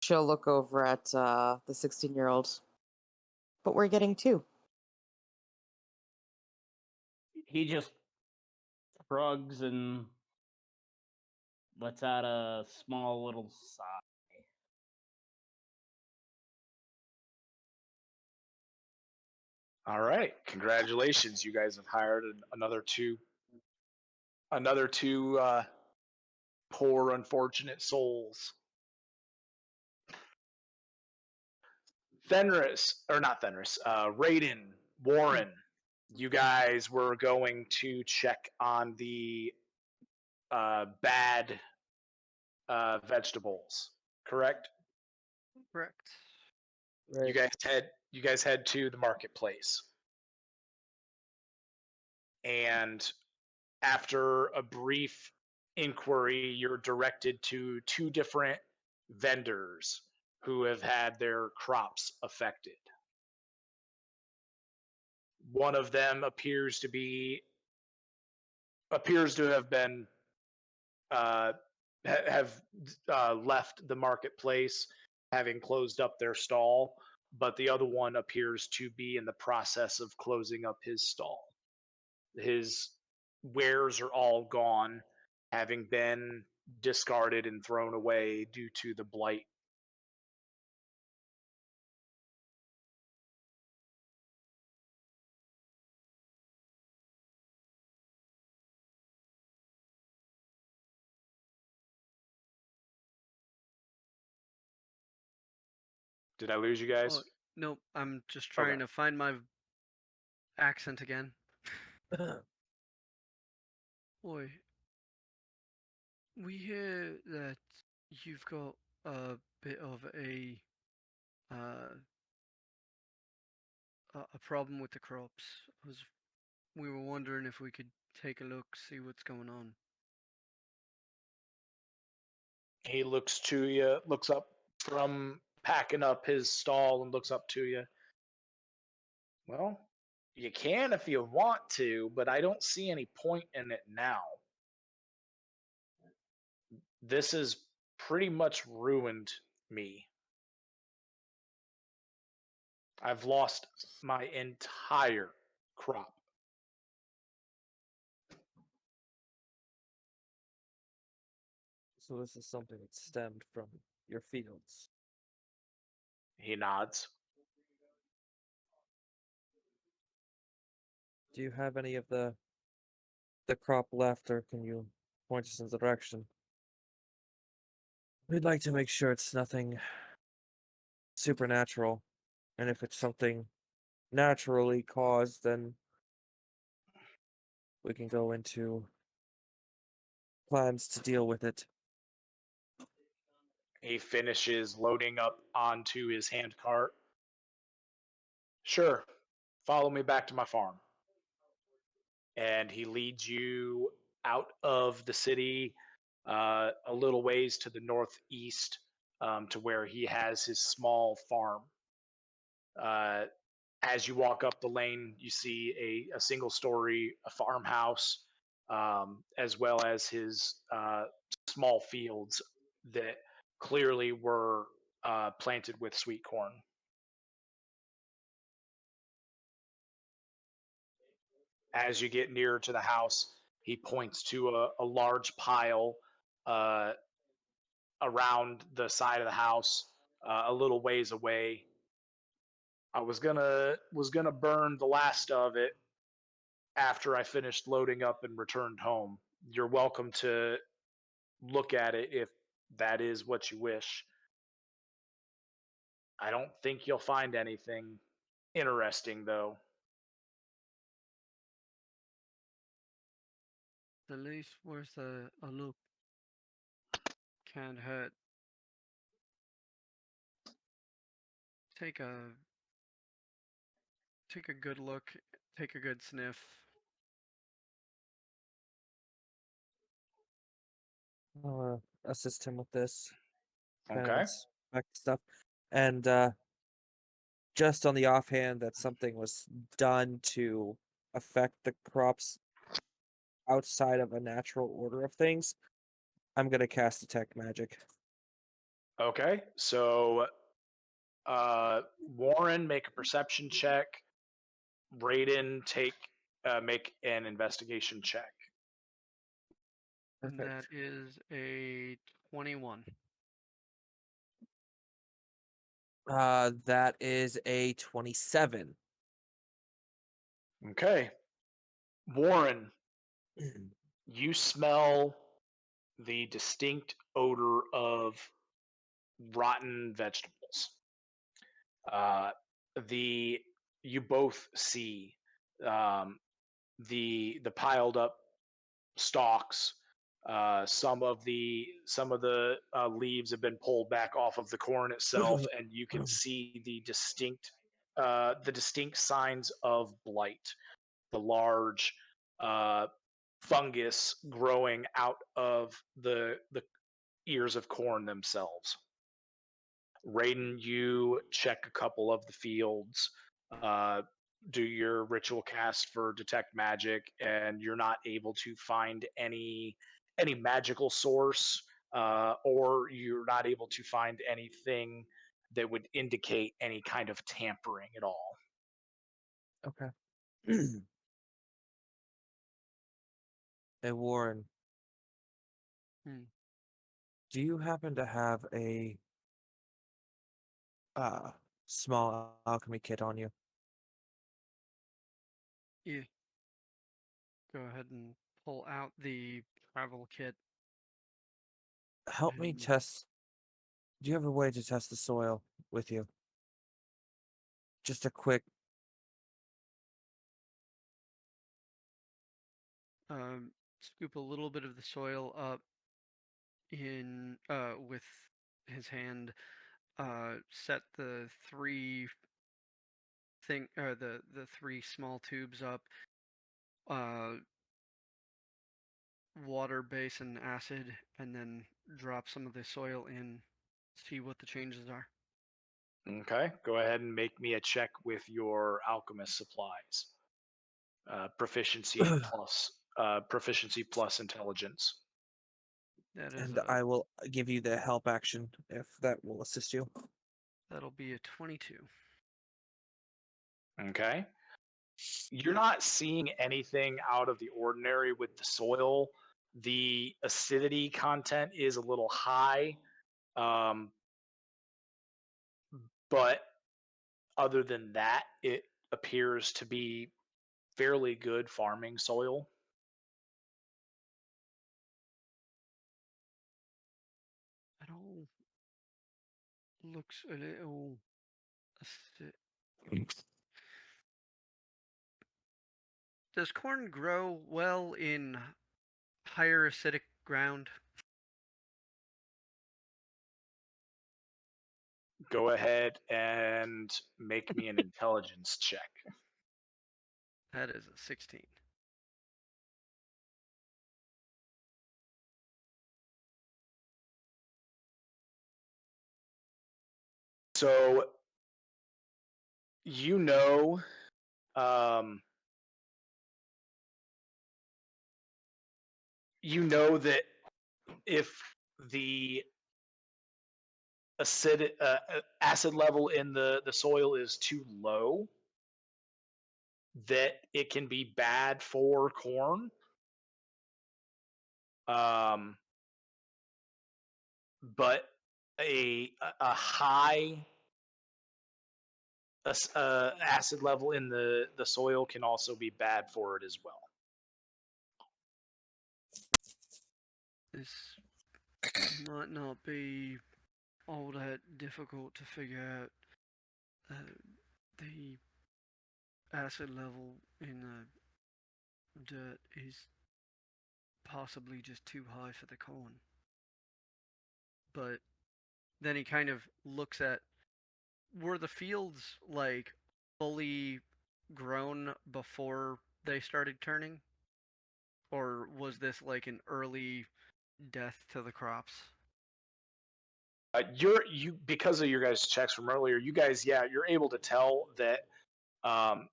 She'll look over at the 16-year-old. But we're getting 2. he just shrugs and lets out a small little sigh. All right, congratulations! You guys have hired another two poor, unfortunate souls. Fenris, or not Fenris, Raiden, Warren, you guys were going to check on the bad vegetables, correct? Correct. Right. You guys head to the marketplace, and after a brief inquiry, you're directed to 2 different vendors who have had their crops affected. One of them appears to have been have left the marketplace, having closed up their stall, but the other one appears to be in the process of closing up his stall. His wares are all gone, having been discarded and thrown away due to the blight. Did I lose you guys? Oh, nope. I'm just Okay. trying to find my accent again. Boy, we hear that you've got a bit of uh, a problem with the crops. We were wondering if we could take a look, see what's going on. He looks to you, looks up from packing up his stall and looks up to you. Well, you can if you want to, but I don't see any point in it now. This has pretty much ruined me. I've lost my entire crop. So this is something that stemmed from your fields. He nods. Do you have any of the crop left, or can you point us in the direction? We'd like to make sure it's nothing supernatural, and if it's something naturally caused, then we can go into plans to deal with it. He finishes loading up onto his hand cart. Sure, follow me back to my farm. And he leads you out of the city a little ways to the northeast to where he has his small farm. Uh, as you walk up the lane, you see a single story a farmhouse, as well as his small fields that clearly were planted with sweet corn. As you get nearer to the house, he points to a large pile uh, around the side of the house, a little ways away. I was gonna burn the last of it after I finished loading up and returned home. You're welcome to look at it if that is what you wish. I don't think you'll find anything interesting, though. At least worth a look. Can't hurt. Take a take a good look. Take a good sniff. I'll assist him with this kind of Okay. inspect stuff. And just on the offhand that something was done to affect the crops outside of a natural order of things, I'm gonna cast Detect Magic. Okay. So, Warren, make a perception check. Raiden, make an investigation check. And that Perfect. is a 21. That is a 27. Okay. Warren, you smell the distinct odor of rotten vegetables. Uh, the you both see um, the piled up stalks. Some of the leaves have been pulled back off of the corn itself, and you can see the distinct signs of blight. The large uh, fungus growing out of the ears of corn themselves. Raiden, you check a couple of the fields, uh, do your ritual cast for detect magic, and you're not able to find any magical source, or you're not able to find anything that would indicate any kind of tampering at all. Okay. Hey Warren, Hmm. do you happen to have a uh small alchemy kit on you? Yeah. Go ahead and pull out the travel kit. Help me And test. Do you have a way to test the soil with you? Just a quick. scoop a little bit of the soil up in with his hand. Set the the three small tubes up. Uh, water, base, and acid, and then drop some of the soil in. See what the changes are. Okay, go ahead and make me a check with your alchemist supplies. Proficiency plus intelligence. That is And I will give you the help action if that will assist you. that'll be a 22. Okay. You're not seeing anything out of the ordinary with the soil. The acidity content is a little high, um, but other than that, it appears to be fairly good farming soil. It all looks a little aci- Does corn grow well in higher acidic ground? Go ahead and make me an intelligence check. That is a 16. So you know, um, that if the acid level in the soil is too low, that it can be bad for corn. Um, but a high acid level in the soil can also be bad for it as well. This might not be all that difficult to figure out. The acid level in the dirt is possibly just too high for the corn. But then he kind of looks at, were the fields like fully grown before they started turning? Or was this like an early death to the crops? You because of your guys' checks from earlier, you guys, yeah, you're able to tell that um,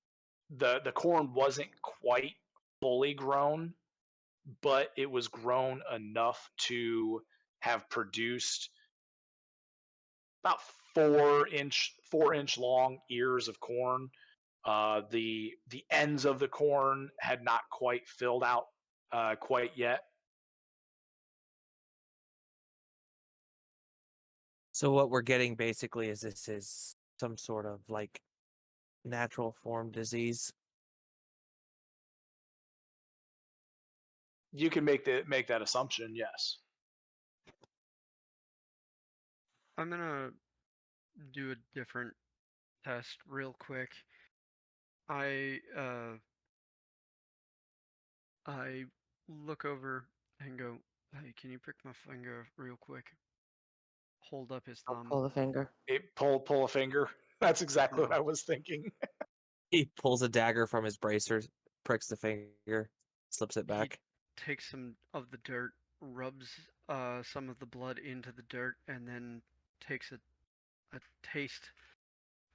the corn wasn't quite fully grown, but it was grown enough to have produced about 4-inch long ears of corn. The ends of the corn had not quite filled out quite yet. So what we're getting basically is this is some sort of like natural form disease. You can make that assumption, yes. I'm gonna do a different test real quick. I look over and go, "Hey, can you prick my finger real quick?" Hold up his I'll thumb. pull the finger. Pull a finger. That's exactly what No. I was thinking. He pulls a dagger from his bracer, pricks the finger, slips it back. He takes some of the dirt, rubs some of the blood into the dirt, and then takes a taste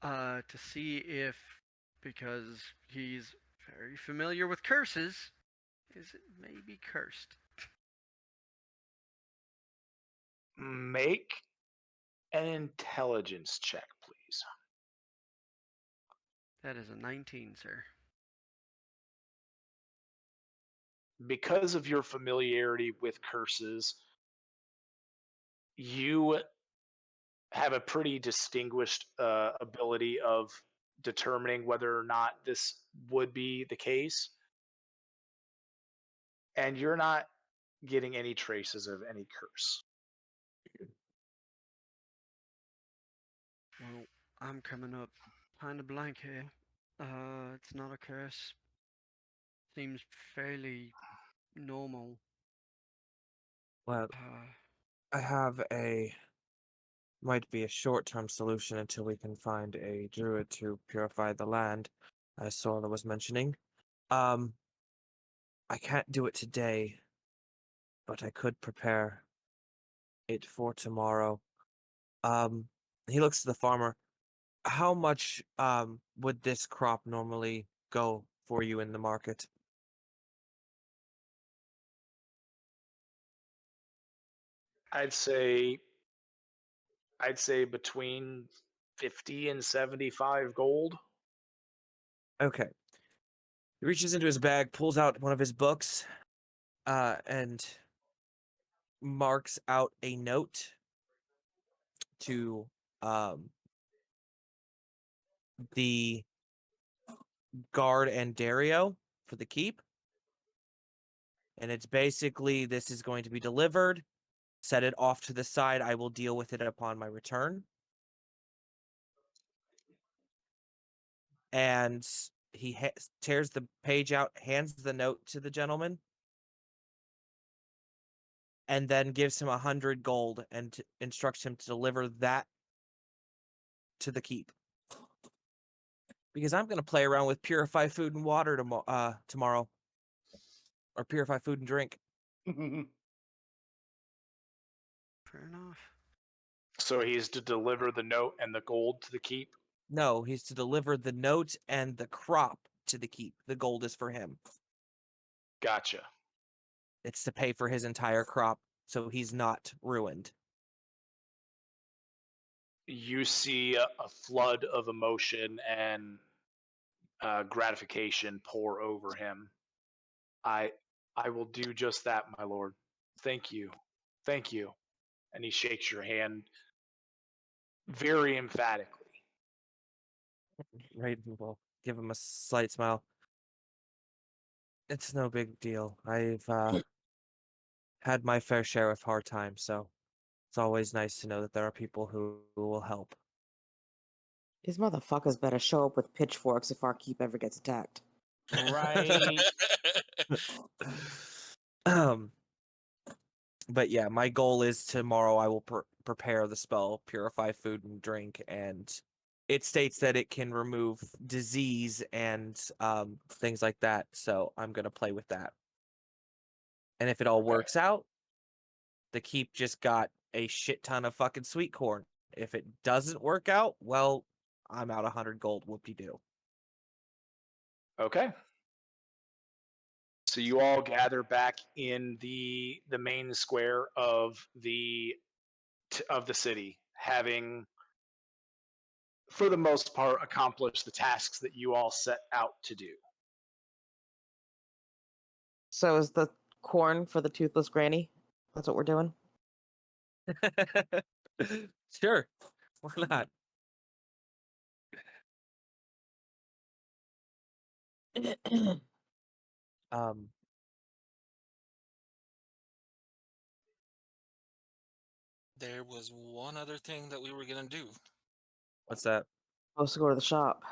to see if, because he's very familiar with curses, is it maybe cursed? Make an intelligence check, please. That is a 19, sir. Because of your familiarity with curses, you have a pretty distinguished ability of determining whether or not this would be the case. And you're not getting any traces of any curse. Well, I'm coming up kind of blank here. It's not a curse. Seems fairly normal. Well, I have might be a short-term solution until we can find a druid to purify the land, as Sorla was mentioning. I can't do it today, but I could prepare it for tomorrow. Um, he looks to the farmer. How much would this crop normally go for you in the market? I'd say between 50 and 75 gold. Okay. He reaches into his bag, pulls out one of his books, and marks out a note to the guard and Dario for the keep. And it's basically, this is going to be delivered. Set it off to the side. I will deal with it upon my return. And he tears the page out, hands the note to the gentleman, and then gives him 100 gold and instructs him to deliver that to the keep. Because I'm going to play around with purify food and water tomorrow. Or purify food and drink. Fair enough. So he's to deliver the note and the gold to the keep? No, he's to deliver the note and the crop to the keep. The gold is for him. Gotcha. It's to pay for his entire crop, so he's not ruined. You see a flood of emotion and gratification pour over him. I will do just that, my lord. Thank you. Thank you. And he shakes your hand very emphatically. Raiden will give him a slight smile. It's no big deal. I've had my fair share of hard times, so it's always nice to know that there are people who will help. These motherfuckers better show up with pitchforks if our keep ever gets attacked. Right. But yeah, my goal is tomorrow I will prepare the spell Purify Food and Drink, and it states that it can remove disease and things like that, so I'm going to play with that. And if it all works out, the keep just got a shit ton of fucking sweet corn. If it doesn't work out, well, I'm out 100 gold, whoop-de-doo. Okay. So you all gather back in the main square of the city, having, for the most part, accomplished the tasks that you all set out to do. So is the corn for the toothless granny? That's what we're doing? Sure, why not? Um, There was one other thing that we were gonna do. what's that? Supposed to go to the shop.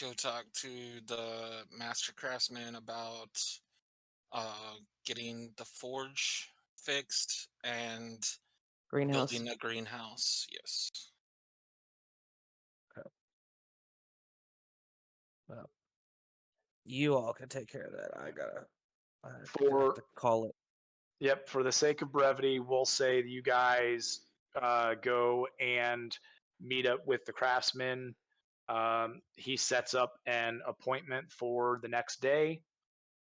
Go talk to the master craftsman about getting the forge fixed and Greenhouse. building a greenhouse. Yes. Well, you all can take care of that. I gotta have For to call it. Yep, for the sake of brevity, we'll say that you guys go and meet up with the craftsman. He sets up an appointment for the next day,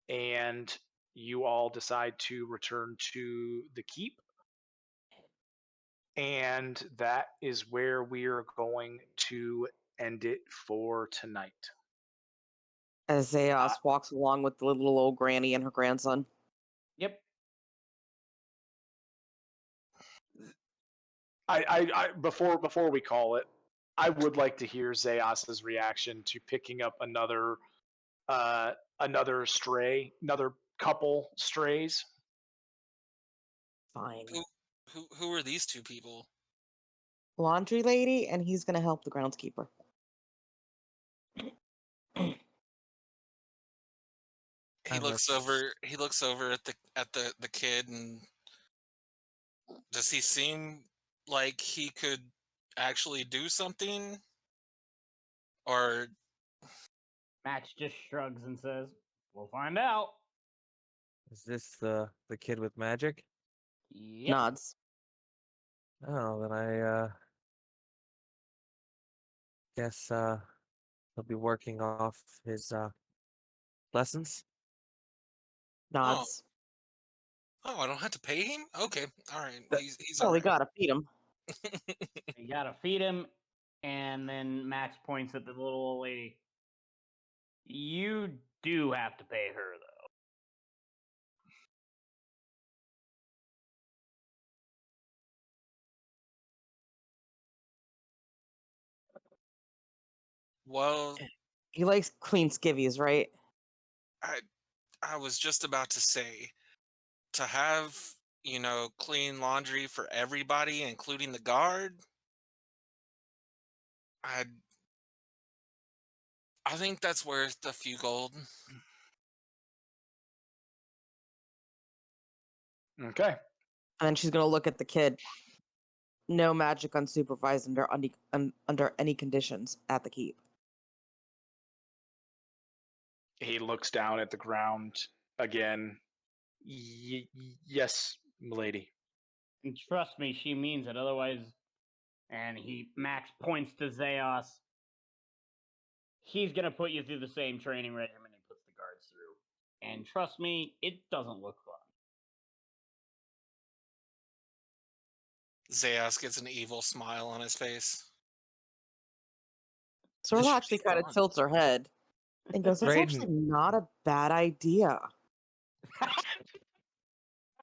and you all decide to return to the keep. And that is where we are going to end it for tonight. As Zeos walks along with the little old granny and her grandson. Yep. Before we call it, I would like to hear Zeos's reaction to picking up another stray, another couple strays. Fine. Who are these two people? Laundry lady, and he's gonna help the groundskeeper. He looks over at the kid, and does he seem like he could actually do something? Or Match just shrugs and says, "We'll find out." Is this the kid with magic? Yep. Nods. Oh, then I guess he'll be working off his lessons. Nods. oh, I don't have to pay him? Okay, all right. He's Well, all we right. gotta feed him. You gotta feed him, and then Max points at the little old lady. You do have to pay her, though. Well, He likes clean skivvies, right? I was just about to say, to have, clean laundry for everybody, including the guard, I I think that's worth a few gold. Okay. And then she's gonna look at the kid. No magic unsupervised under any conditions at the keep. He looks down at the ground again. Yes, milady. And trust me, she means it. Otherwise, and Max points to Zeos. He's gonna put you through the same training regimen he puts the guards through. And trust me, it doesn't look fun. Zayas gets an evil smile on his face. Sorla This should actually be kind of fun. tilts her head and goes, "That's Raiden. actually not a bad idea."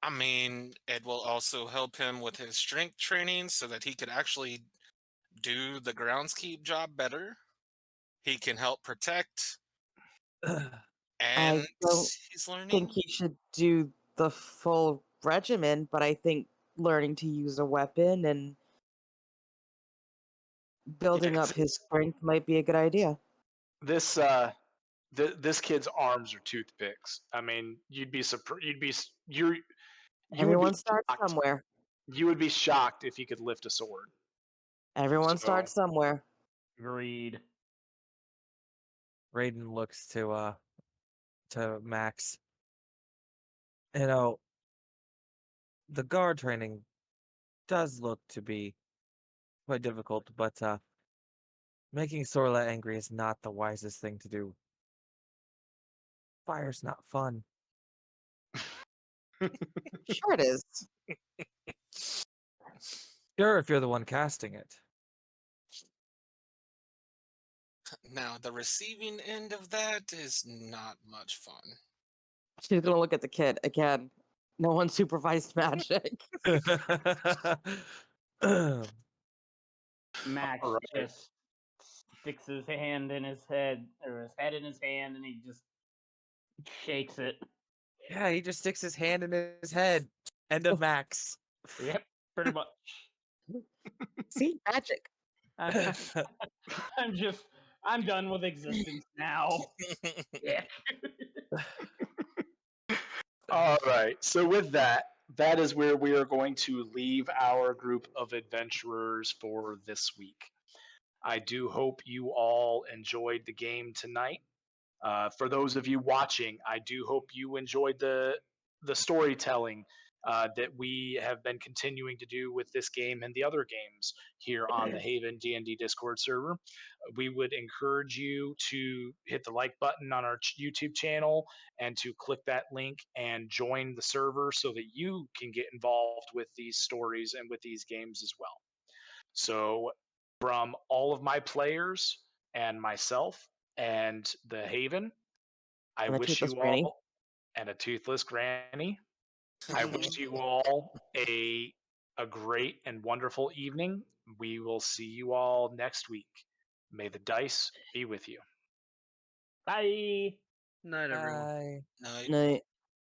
I mean, it will also help him with his strength training so that he could actually do the groundskeep job better. He can help protect, I and don't he's learning. think he should do the full regimen, but I think learning to use a weapon and building Yeah, up his strength might be a good idea. this this kid's arms are toothpicks. I mean, you'd be surprised. You would Everyone be starts shocked. somewhere. You would be shocked if he could lift a sword. Everyone So- starts somewhere. Agreed. Raiden looks to Max. The guard training does look to be quite difficult, but making Sorla angry is not the wisest thing to do. Fire's not fun. Sure it is. Sure, if you're the one casting it. Now, the receiving end of that is not much fun. She's gonna look at the kid again. No unsupervised magic. Max Alright. just sticks his hand in his head, or his head in his hand, and he just shakes it. Yeah, he just sticks his hand in his head. End of Max. Yep, pretty much. See, magic. I'm done with existence now. Yeah. All right. So with that, that is where we are going to leave our group of adventurers for this week. I do hope you all enjoyed the game tonight. For those of you watching, I do hope you enjoyed the storytelling that we have been continuing to do with this game and the other games here on the Haven D&D Discord server. We would encourage you to hit the like button on our YouTube channel and to click that link and join the server so that you can get involved with these stories and with these games as well. So, from all of my players and myself and the Haven, I And a wish toothless you granny. all, and a toothless granny, I wish you all a great and wonderful evening. We will see you all next week. May the dice be with you. Bye. Night, everyone. Bye. No, Night.